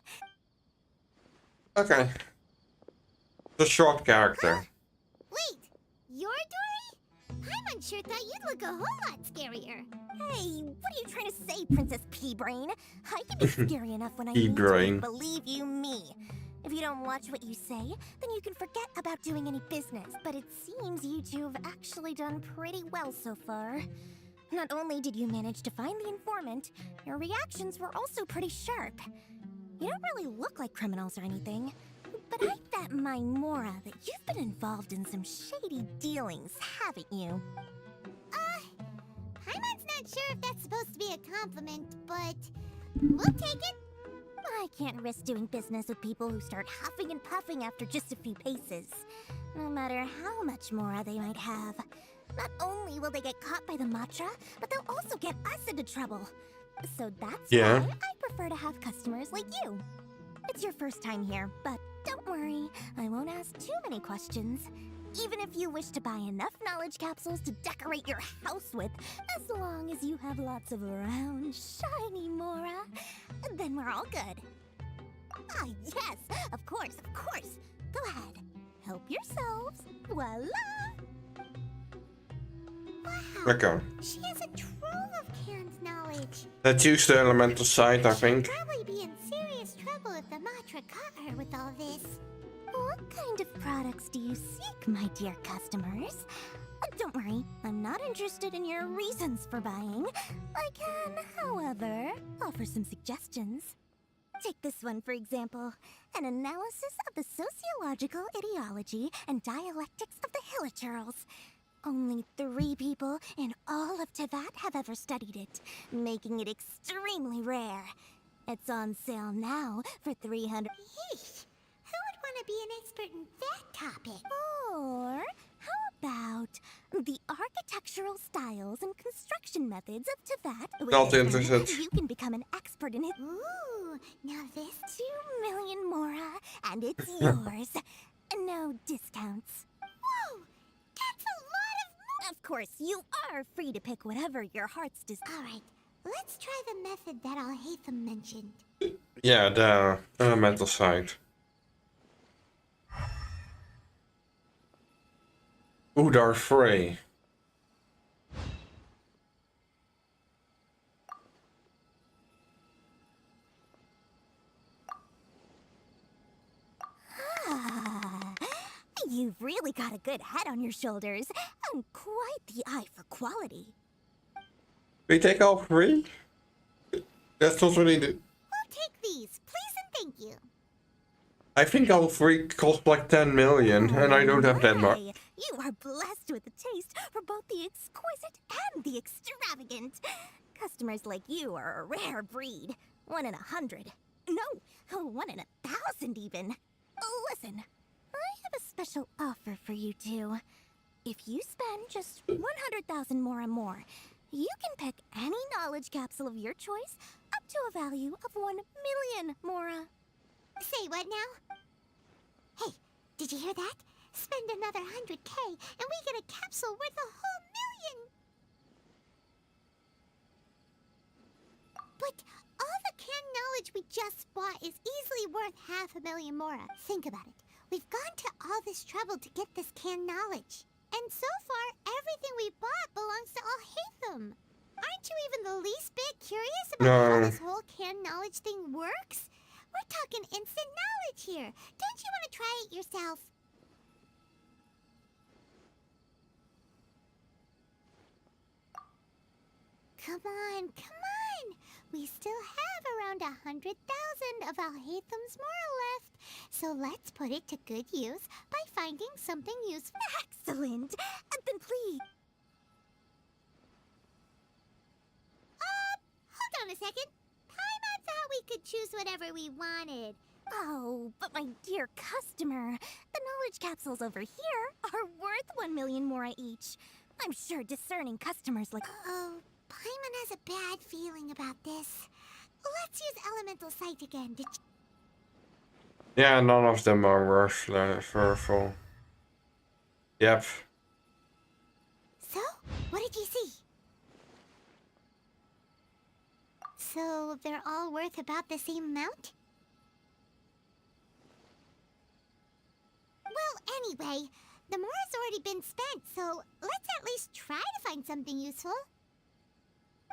Okay. The short character. Wait, you're Dory? I'm unsure thought you'd look a whole lot scarier. Hey, what are you trying to say, Princess Pea-Brain? I can be scary enough when I need to, Pea-Brain. believe you me. If you don't watch what you say, then you can forget about doing any business. But it seems you two have actually done pretty well so far. Not only did you manage to find the informant, your reactions were also pretty sharp. You don't really look like criminals or anything, but I bet my Mora that you've been involved in some shady dealings, haven't you? Paimon's not sure if that's supposed to be a compliment, but we'll take it. I can't risk doing business with people who start huffing and puffing after just a few paces, no matter how much Mora they might have. Not only will they get caught by the Matra, but they'll also get us into trouble. So that's why I prefer to have customers like you. It's your first time here, but don't worry, I won't ask too many questions. Even if you wish to buy enough knowledge capsules to decorate your house with, as long as you have lots of round, shiny Mora, then we're all good. Ah, yes, of course, of course. Go ahead, help yourselves. Voila! Wow, Okay. she has a trove of canned knowledge. Let's use the elemental side, I think. She'd probably be in serious trouble if the Matra caught her with all this. What kind of products do you seek, my dear customers? Don't worry, I'm not interested in your reasons for buying. I can, however, offer some suggestions. Take this one, for example. An analysis of the sociological ideology and dialectics of the Hilichurls. Only 3 people in all of Tevat have ever studied it, making it extremely rare. It's on sale now for 300. Yeesh. Who would want to be an expert in that topic? Or how about the architectural styles and construction methods of Tevat? Not interested. You can become an expert in it. Ooh, now this 2 million Mora, and it's yours. No discounts. Whoa, that's a lot of money. Of course, you are free to pick whatever your heart's desire. All right, let's try the method that Al-Haytham mentioned. Yeah, the elemental side. Udar Frey. You've really got a good head on your shoulders, and quite the eye for quality. We take all 3? That's not really the... We'll take these, please and thank you. I think all 3 cost like 10 million, and I don't have that much. You are blessed with a taste for both the exquisite and the extravagant. Customers like you are a rare breed. 1 in 100. No, 1 in 1,000 even. Listen, I have a special offer for you two. If you spend just 100,000 mora more, you can pick any knowledge capsule of your choice up to a value of 1 million mora. Say what now? Hey, did you hear that? Spend another 100K and we get a capsule worth a whole million! But all the canned knowledge we just bought is easily worth 500,000 mora. Think about it. We've gone to all this trouble to get this canned knowledge. And so far, everything we bought belongs to Alhaitham. Aren't you even the least bit curious about how this whole canned knowledge thing works? We're talking instant knowledge here. Don't you want to try it yourself? Come on, come on! We still have around 100,000 of Alhaitham's moral left, so let's put it to good use by finding something useful. Excellent! Then please... Hold on a second. Paimon thought we could choose whatever we wanted. Oh, but my dear customer, the knowledge capsules over here are worth 1 million mora each. I'm sure discerning customers like... Oh, Paimon has a bad feeling about this. Let's use Elemental Sight again. Yeah, none of them are worthful. Yep. So, what did you see? So, they're all worth about the same amount? Well, anyway, the mora's already been spent, so let's at least try to find something useful.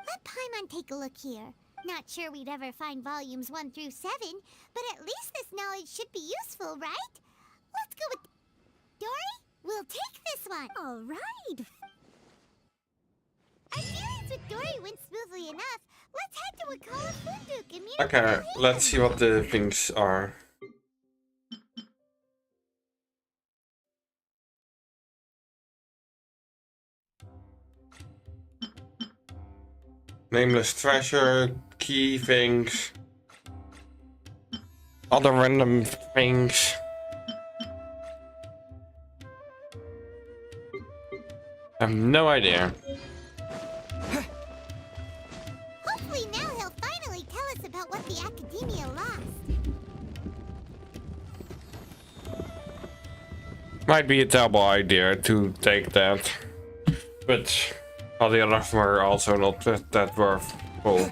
Let Paimon take a look here. Not sure we'd ever find volumes 1 through 7, but at least this knowledge should be useful, right? Let's go with... Dory, we'll take this one. All right. Our dealings with Dory went smoothly enough. Let's head to Wakala Funduk and meet Okay, let's see what the things are. Nameless treasure, key things, other random things. I have no idea. Hopefully now he'll finally tell us about what the Academia lost. Might be a terrible idea to take that, but all the others were also not that worthful.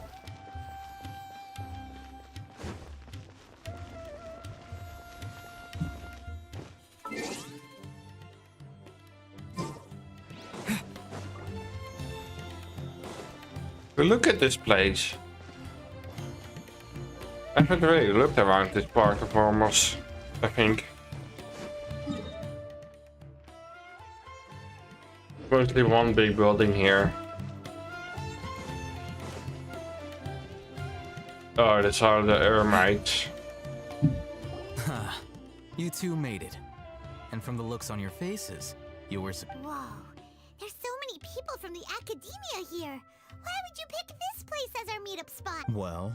Look at this place. I haven't really looked around this part of Ormos, I think. Mostly one big building here. Oh, that's all the Eremites. You two made it. And from the looks on your faces, you were... Whoa, there's so many people from the Academia here. Why would you pick this place as our meetup spot? Well,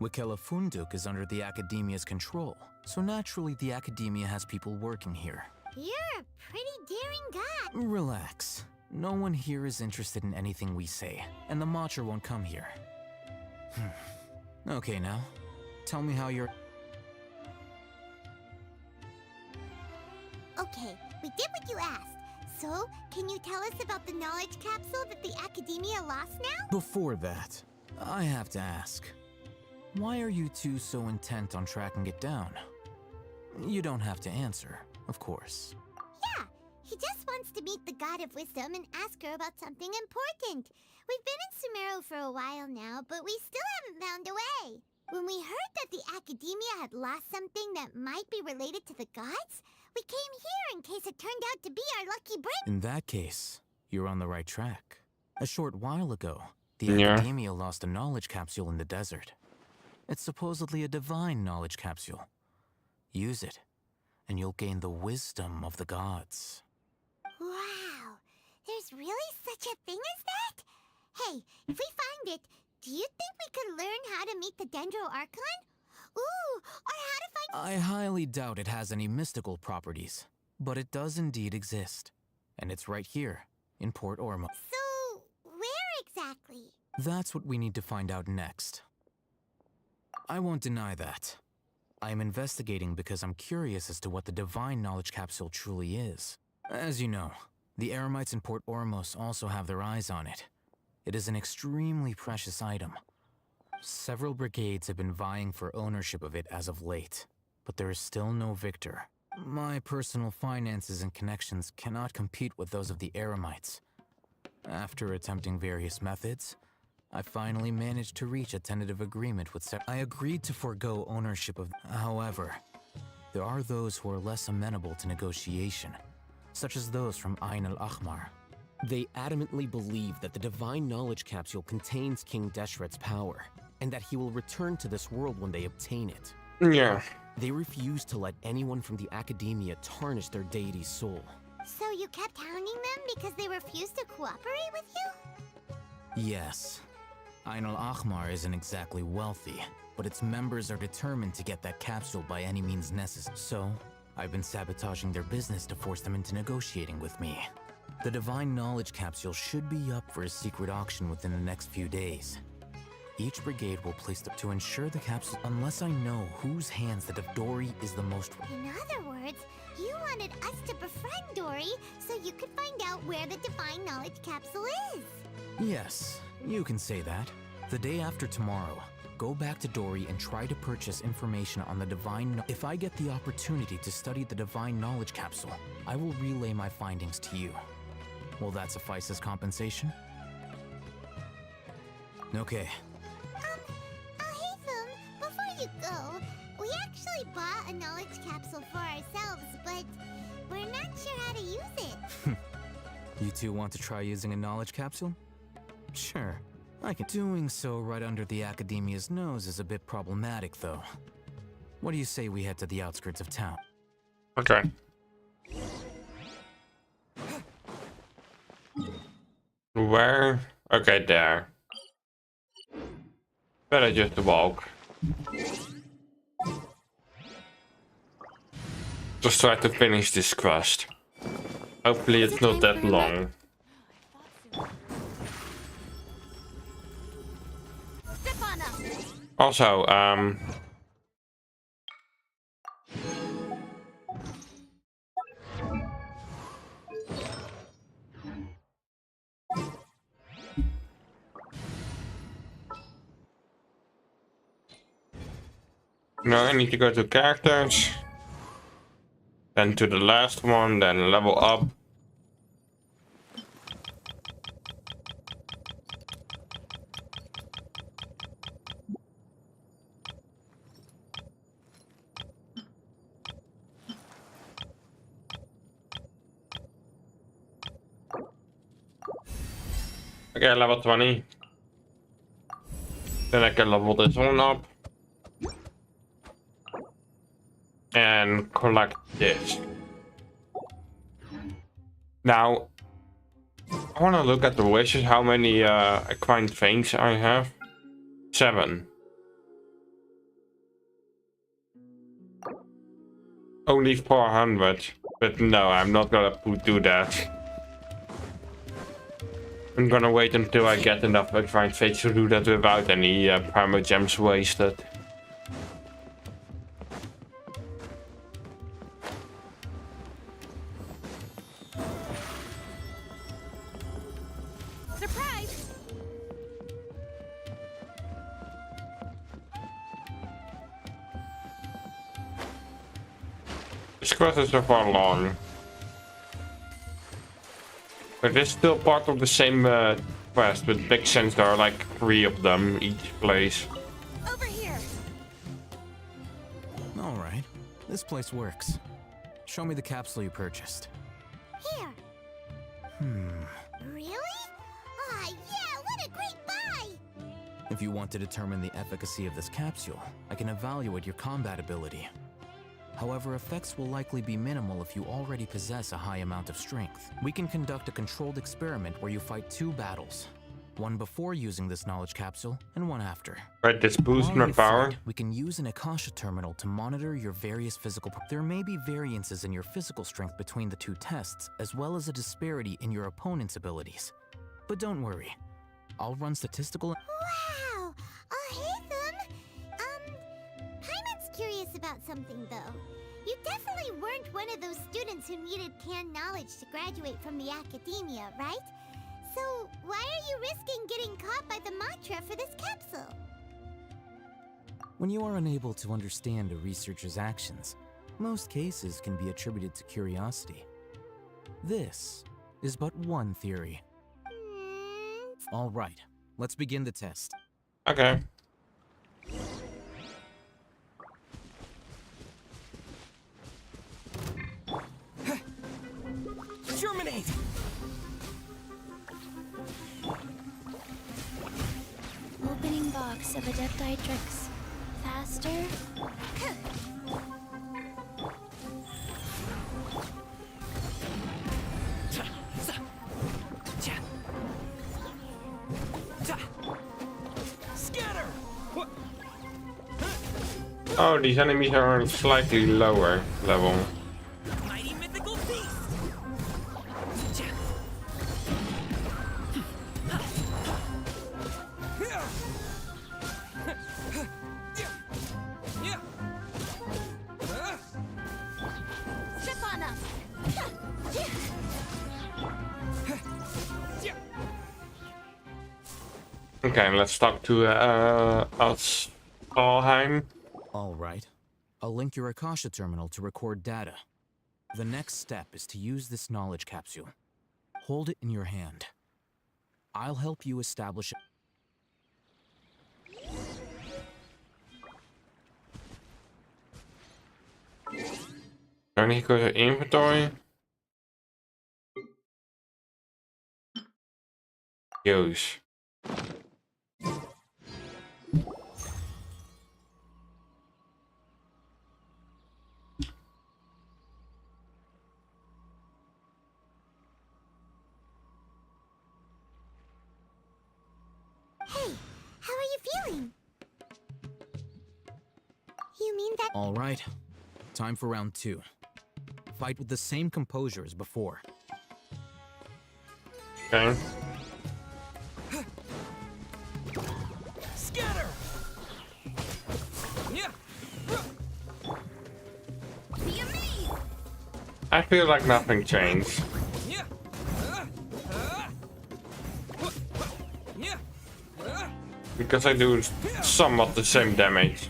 Wakela Funduk is under the Academia's control, so naturally the Academia has people working here. You're a pretty daring god. Relax. No one here is interested in anything we say, and the Matcher won't come here. Okay, now, tell me how you're... Okay, we did what you asked. So, can you tell us about the knowledge capsule that the Academia lost now? Before that, I have to ask. Why are you two so intent on tracking it down? You don't have to answer, of course. Yeah, he just wants to meet the God of Wisdom and ask her about something important. We've been in Sumeru for a while now, but we still haven't found a way. When we heard that the Academia had lost something that might be related to the gods, we came here in case it turned out to be our lucky break. In that case, you're on the right track. A short while ago, the Yeah. Academia lost a knowledge capsule in the desert. It's supposedly a divine knowledge capsule. Use it, and you'll gain the wisdom of the gods. Wow, there's really such a thing as that? Okay, if we find it, do you think we could learn how to meet the Dendro Archon? Ooh, or how to find... I highly doubt it has any mystical properties, but it does indeed exist. And it's right here, in Port Ormo. So, where exactly? That's what we need to find out next. I won't deny that. I am investigating because I'm curious as to what the Divine Knowledge Capsule truly is. As you know, the Eremites in Port Ormos also have their eyes on it. It is an extremely precious item. Several brigades have been vying for ownership of it as of late, but there is still no victor. My personal finances and connections cannot compete with those of the Eremites. After attempting various methods, I finally managed to reach a tentative agreement with I agreed to forego ownership of... However, there are those who are less amenable to negotiation, such as those from Ain al-Ahmar. They adamantly believe that the Divine Knowledge Capsule contains King Deshret's power, and that he will return to this world when they obtain it. Yeah. They refuse to let anyone from the Academia tarnish their deity's soul. So you kept hounding them because they refused to cooperate with you? Yes. Ain al-Ahmar isn't exactly wealthy, but its members are determined to get that capsule by any means necessary. So, I've been sabotaging their business to force them into negotiating with me. The Divine Knowledge Capsule should be up for a secret auction within the next few days. Each brigade will place them to ensure the capsule unless I know whose hands the Dory is the most... In other words, you wanted us to befriend Dory so you could find out where the Divine Knowledge Capsule is. Yes, you can say that. The day after tomorrow, go back to Dory and try to purchase information on the Divine... If I get the opportunity to study the Divine Knowledge Capsule, I will relay my findings to you. Will that suffice as compensation? Okay. Hatham, before you go, we actually bought a knowledge capsule for ourselves, but we're not sure how to use it. You two want to try using a knowledge capsule? Sure. I can. Doing so right under the Academia's nose is a bit problematic, though. What do you say we head to the outskirts of town? Okay. Where? Okay, there. Better just walk. Just try to finish this quest. Hopefully it's not that long. Also, now I need to go to characters, then to the last one, then level up. Okay, level 20. Then I can level this one up. And collect this. Now, I want to look at the wishes, how many equine veins I have. 7. Only 400. But no, I'm not gonna do that. I'm gonna wait until I get enough equine veins to do that without any primo gems wasted. This quest is so far long. But it's still part of the same quest, with big sense there are like 3 of them each place. Over here. Alright, this place works. Show me the capsule you purchased. Here. Really? Ah, yeah, what a great buy! If you want to determine the efficacy of this capsule, I can evaluate your combat ability. However, effects will likely be minimal if you already possess a high amount of strength. We can conduct a controlled experiment where you fight 2 battles. One before using this knowledge capsule, and one after. Right, this boosts While my you power. fight, we can use an Akasha terminal to monitor your various physical... There may be variances in your physical strength between the two tests, as well as a disparity in your opponent's abilities. But don't worry. I'll run statistical... Wow! Ahitham! Paimon's curious about something, though. You definitely weren't one of those students who needed canned knowledge to graduate from the academia, right? So, why are you risking getting caught by the mantra for this capsule? When you are unable to understand a researcher's actions, most cases can be attributed to curiosity. This is but one theory. All right, let's begin the test. Okay. Germinate! Opening box of Adepti tricks. Faster. Scatter! Oh, these enemies are on slightly lower level. Mighty mythical beast! Trip on us. Okay, let's talk to Alheim. All right. I'll link your Akasha terminal to record data. The next step is to use this knowledge capsule. Hold it in your hand. I'll help you establish... I need to go to inventory. Use. Hey, how are you feeling? You mean that? All right. Time for round 2. Fight with the same composure as before. Okay. Scatter! Be amazed! I feel like nothing changed. Because I do somewhat the same damage.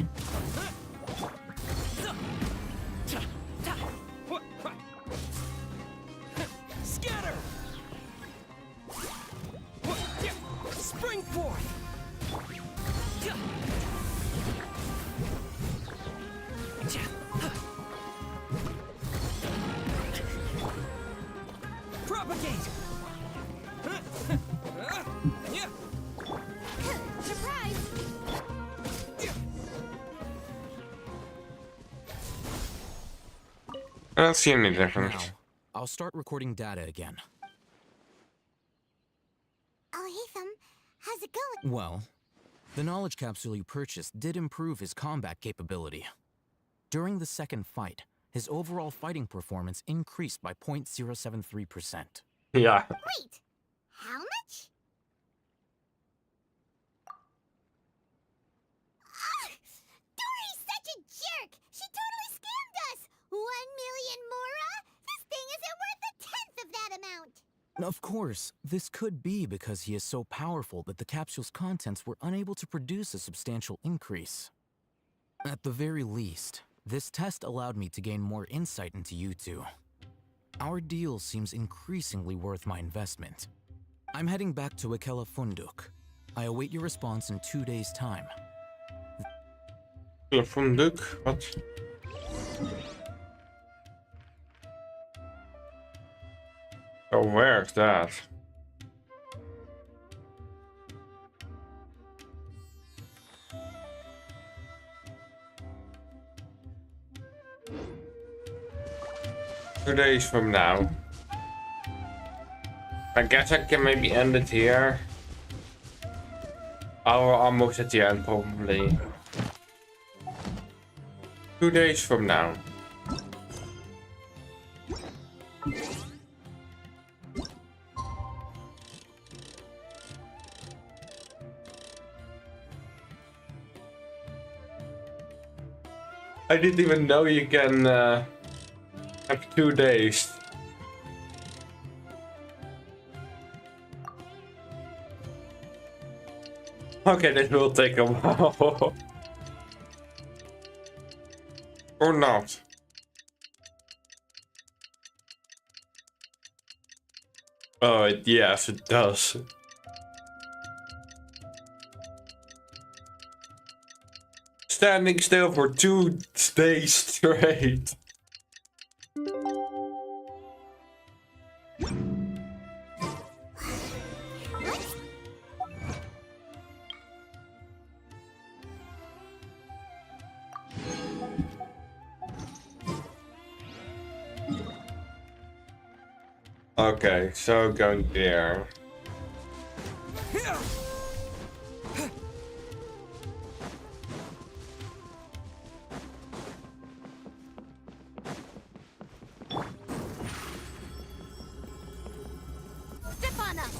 Scatter! Spring forth! Propagate! Surprise! I don't see any difference. Now, I'll start recording data again. Ahitham, how's it going? Well, the knowledge capsule you purchased did improve his combat capability. During the second fight, his overall fighting performance increased by 0.073%. Yeah. Wait, how much? Dory's such a jerk! She totally scammed us! 1 million mora? This thing isn't worth a tenth of that amount! Of course, this could be because he is so powerful that the capsule's contents were unable to produce a substantial increase. At the very least, this test allowed me to gain more insight into you two. Our deal seems increasingly worth my investment. I'm heading back to Akela Funduk. I await your response in 2 days' time. From Duke? What? Oh, where's that? Two days from now. I guess I can maybe end it here. We're almost at the end, probably. 2 days from now. I didn't even know you can have 2 days. Okay, this will take a while. Or not. Oh, yes, it does. Standing still for 2 days straight. Okay, so going there. Step on up!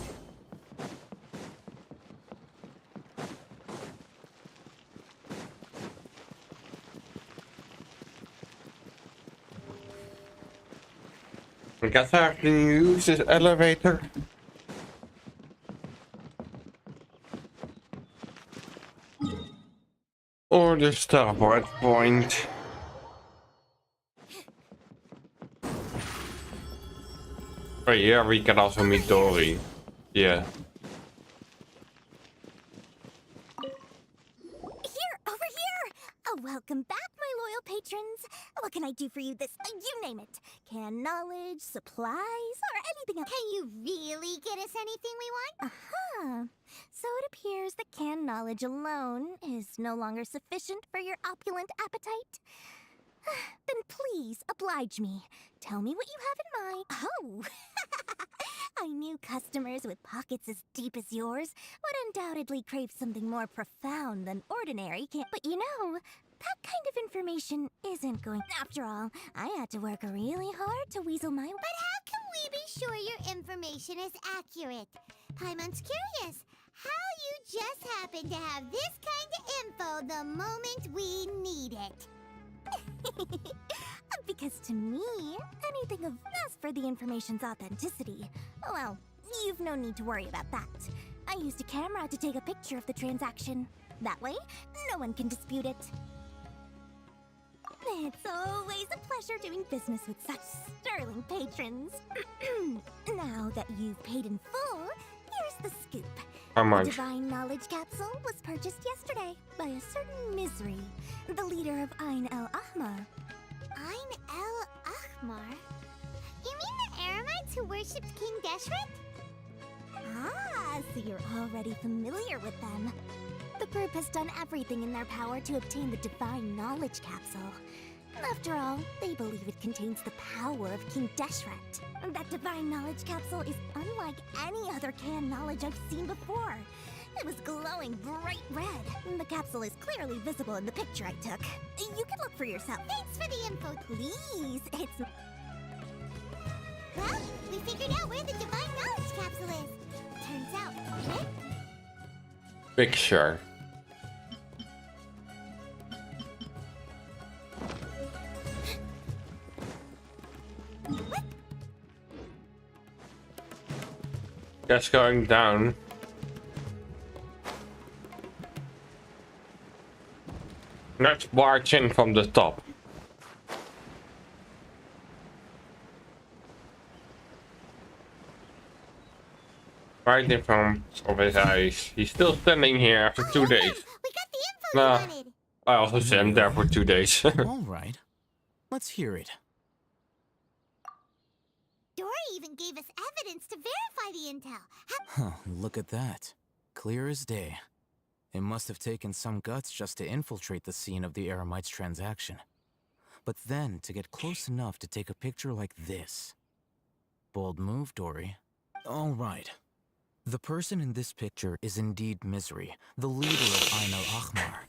I guess I have to use this elevator. Or the starboard point. Oh yeah, we can also meet Dory. Yeah. Here, over here! Oh, welcome back, my loyal patrons. What can I do for you this? You name it. Can knowledge, supplies, or anything else. Can you really get us anything we want? Aha! So it appears that canned knowledge alone is no longer sufficient for your opulent appetite. Then please oblige me. Tell me what you have in mind. Oh! I knew customers with pockets as deep as yours would undoubtedly crave something more profound than ordinary but you know, that kind of information isn't going... After all, I had to work really hard to weasel my... But how can we be sure your information is accurate? Paimon's curious how you just happen to have this kind of info the moment we need it. Because to me, anything of as for the information's authenticity, well, you've no need to worry about that. I used a camera to take a picture of the transaction. That way, no one can dispute it. It's always a pleasure doing business with such sterling patrons. Now that you've paid in full, here's the scoop. How much? The Divine Knowledge Capsule was purchased yesterday by a certain Misery, the leader of Ain El Ahmar. Ain El Ahmar? You mean the Eremites who worshipped King Deshret? Ah, so you're already familiar with them. The group has done everything in their power to obtain the Divine Knowledge Capsule. After all, they believe it contains the power of King Deshret. That Divine Knowledge Capsule is unlike any other canned knowledge I've seen before. It was glowing bright red. The capsule is clearly visible in the picture I took. You can look for yourself. Thanks for the info. Please, it's... Well, we figured out where the Divine Knowledge Capsule is. Turns out, eh? Picture. Just going down. Let's barge in from the top. Right in front of his eyes. He's still standing here after 2 days. We got the info Nah, you wanted. I also see him there for 2 days. All right. Let's hear it. Dory even gave us evidence to verify the intel. Huh, look at that. Clear as day. It must have taken some guts just to infiltrate the scene of the Eremites' transaction. But then to get close enough to take a picture like this. Bold move, Dory. All right. The person in this picture is indeed Misery, the leader of Ain al-Ahmar.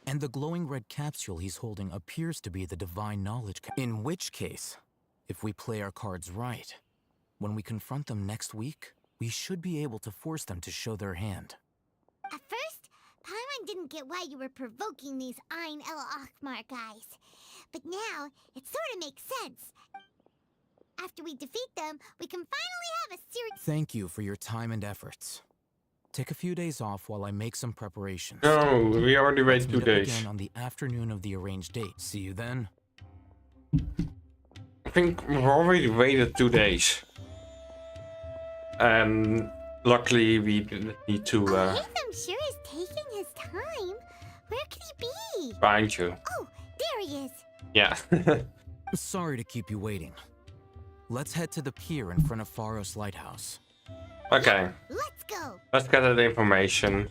And the glowing red capsule he's holding appears to be the divine knowledge in which case, if we play our cards right, when we confront them next week, we should be able to force them to show their hand. At first, Paimon didn't get why you were provoking these Ain el-Ahmar guys. But now, it sort of makes sense. After we defeat them, we can finally have a serious— Thank you for your time and efforts. Take a few days off while I make some preparations. No, we already waited 2 Let's meet up days. again on the afternoon of the arranged date. See you then. I think we've already waited 2 days. And luckily we didn't need to I'm sure is taking his time. Where could he be? find you. Oh, there he is. Yeah. Sorry to keep you waiting. Let's head to the pier in front of Pharos Lighthouse. Okay. Let's go. Let's get that information.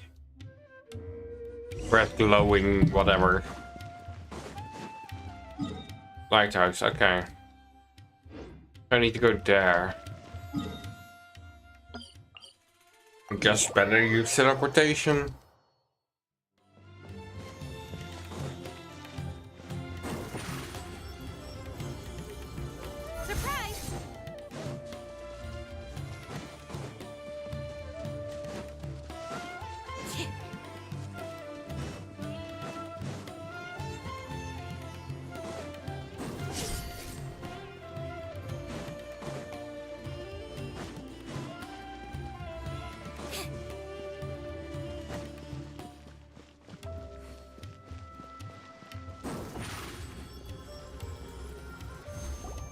Red glowing whatever. Lighthouse, okay. I need to go there. I guess better use teleportation. Surprise!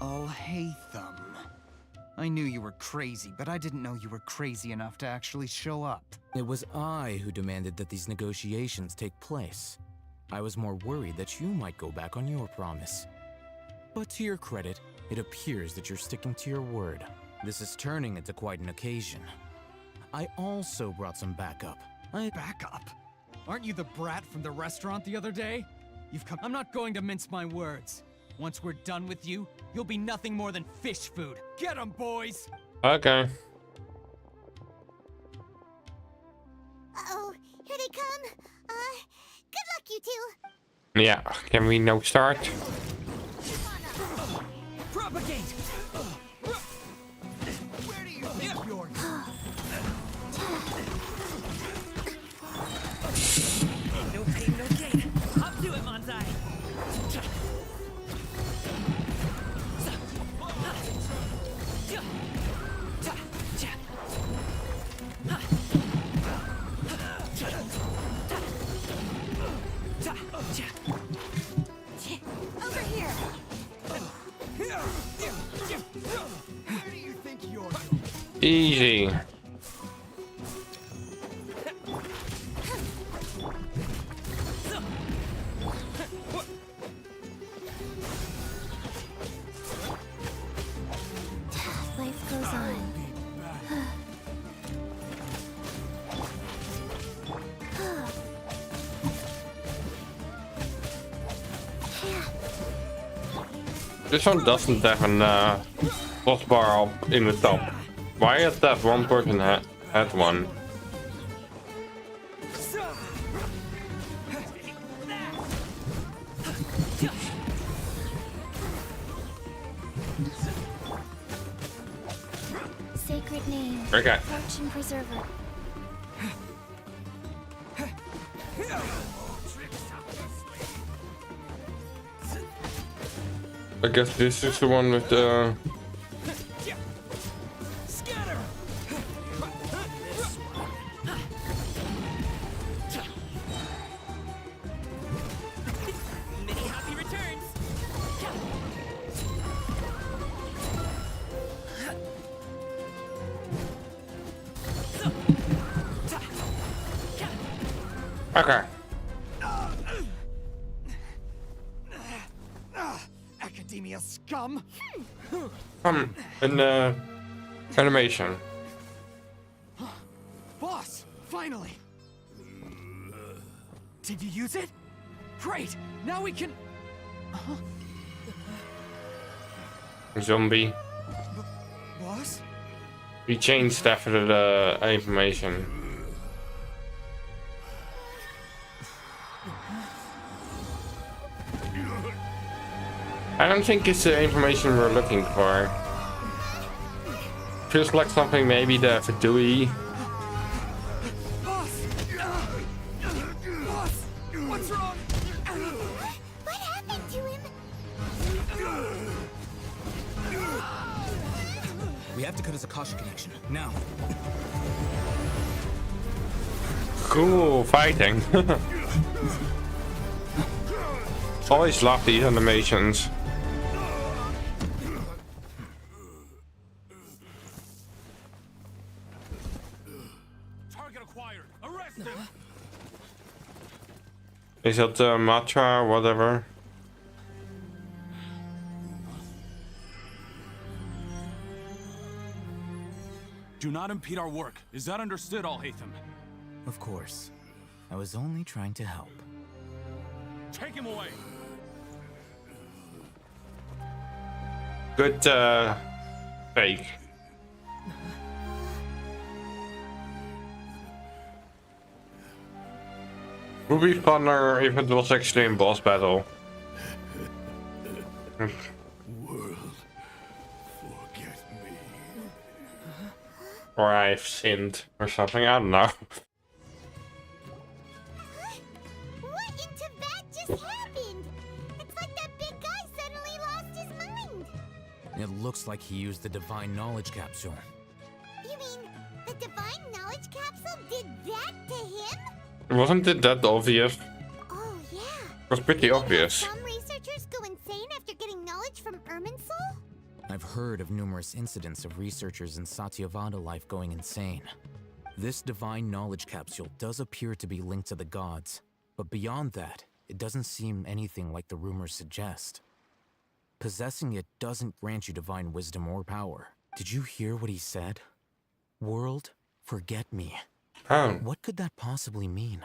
Oh, Haytham. I knew you were crazy, but I didn't know you were crazy enough to actually show up. It was I who demanded that these negotiations take place. I was more worried that you might go back on your promise. But to your credit, it appears that you're sticking to your word. This is turning into quite an occasion. I also brought some backup. Backup? Aren't you the brat from the restaurant the other day? You've come— I'm not going to mince my words. Once we're done with you, you'll be nothing more than fish food. Get 'em, boys! Okay. Uh-oh, here they come. Good luck, you two. Yeah, can we now start? Propagate! Where do you think you're— No pain, no gain. Up to it, Manzai. Over here. Where do you think you're— Easy. Life goes on. This one doesn't have an boss bar up in the top. Why had that one person had one? Sacred name. Okay. Fortune preserver. I guess this is the one with the... Many happy returns. Okay. Academia scum! An animation. Boss! Finally! Did you use it? Great! Now we can— Zombie. Boss? We changed after the information. I don't think it's the information we're looking for. Feels like something maybe the Vidui. What's wrong? What happened to him? We have to cut his Akasha connection, now. Cool fighting. Always love these animations. Target acquired. Arrest him. Is that Matra or whatever? Do not impede our work. Is that understood, Alhaitham? Of course. I was only trying to help. Take him away. Good fake. Would be funner if it was actually in boss battle. World, forget me. Or I've sinned or something, I don't know. What in Tibet just happened? It's like that big guy suddenly lost his mind. It looks like he used the Divine Knowledge Capsule. You mean the Divine Knowledge Capsule did that to him? Wasn't it that obvious? Oh, yeah. It was pretty obvious. Some researchers go insane after getting knowledge from Irminsul? I've heard of numerous incidents of researchers in Satyavada life going insane. This Divine Knowledge Capsule does appear to be linked to the gods, but beyond that, it doesn't seem anything like the rumors suggest. Possessing it doesn't grant you divine wisdom or power. Did you hear what he said? World, forget me. Oh. What could that possibly mean?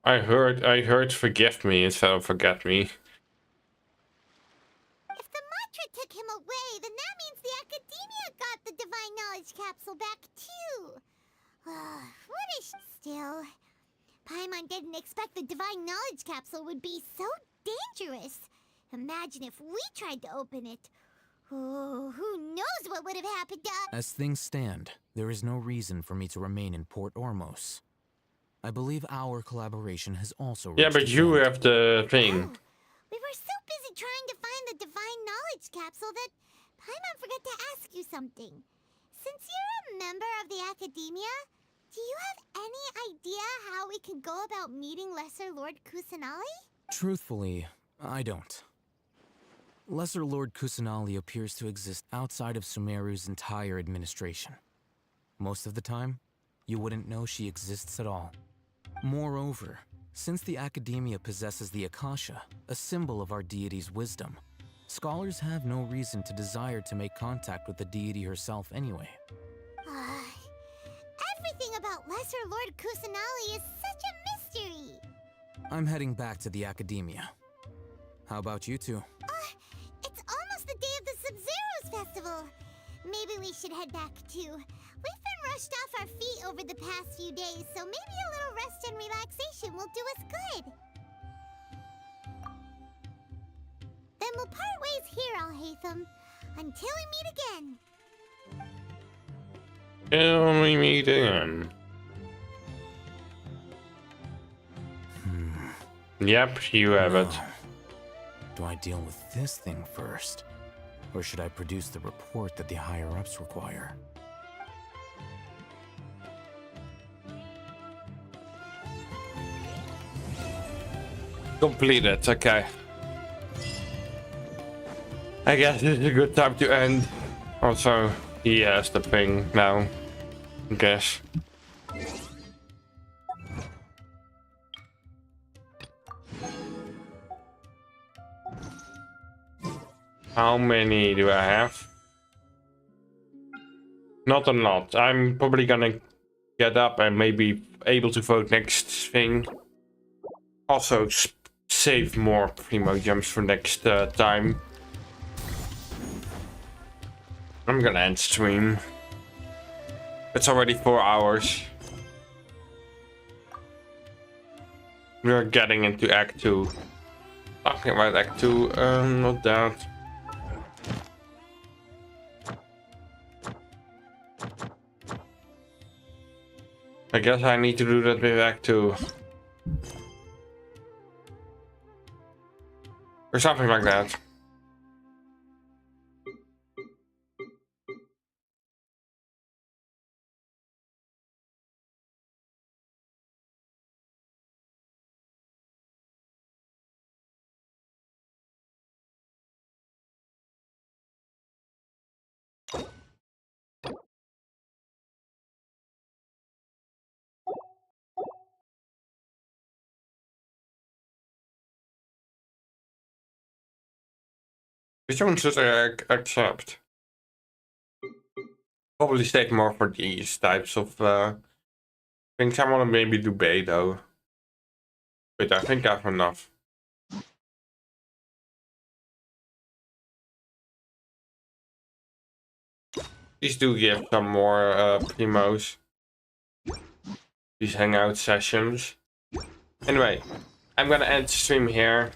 I heard forgive me instead of forget me. If the mantra took him away, then that means the Academia got the Divine Knowledge Capsule back too. Still, Paimon didn't expect the Divine Knowledge Capsule would be so dangerous. Imagine if we tried to open it. Oh, who knows what would have happened to us? As things stand, there is no reason for me to remain in Port Ormos. I believe our collaboration has also Yeah, reached but its you end. have the thing. We were so busy trying to find the Divine Knowledge Capsule that Paimon forgot to ask you something. Since you're a member of the Academia, do you have any idea how we can go about meeting Lesser Lord Kusanali? Truthfully, I don't. Lesser Lord Kusanali appears to exist outside of Sumeru's entire administration. Most of the time, you wouldn't know she exists at all. Moreover, since the Academia possesses the Akasha, a symbol of our deity's wisdom, scholars have no reason to desire to make contact with the deity herself anyway. Everything about Lesser Lord Kusanali is such a mystery. I'm heading back to the Academia. How about you two? It's almost the day of the Sub-Zeros Festival. Maybe we should head back too. We've been rushed off our feet over the past few days, so maybe a little rest and relaxation will do us good. Then we'll part ways here, Alhaitham, until we meet again. Till we meet again. Yep, you have it. Do I deal with this thing first? Or should I produce the report that the higher-ups require? Completed, okay. I guess this is a good time to end. Also, he has the thing now, I guess. How many do I have? Not a lot. I'm probably gonna get up and maybe able to vote next thing. Also save more primo jumps for next time. I'm gonna end stream. It's already 4 hours. We're getting into Act 2. Talking about Act 2, not that. I guess I need to do that with Act 2. Or something like that. Which one should I accept? Probably stay more for these types of things. I want to maybe do Bay though. But I think I have enough. These do give some more primos. These hangout sessions. Anyway, I'm gonna end the stream here.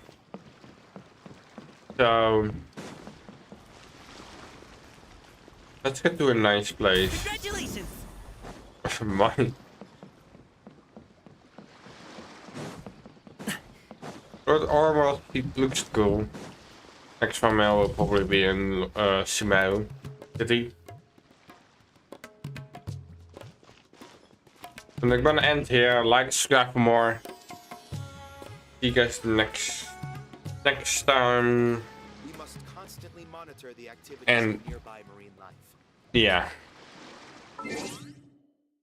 So let's get to a nice place. Congratulations! For some money. But almost it looks cool. Next one will probably be in Sumeru city. And I'm gonna end here. Like, subscribe for more. See you guys next time. We must constantly monitor the activities And of nearby marine life. yeah.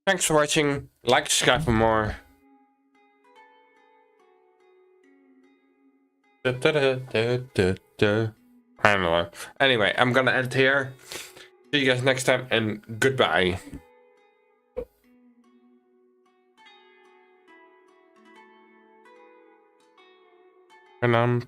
Thanks for watching. Like, subscribe for more. I don't know. Anyway, I'm gonna end here. See you guys next time and goodbye. And I'm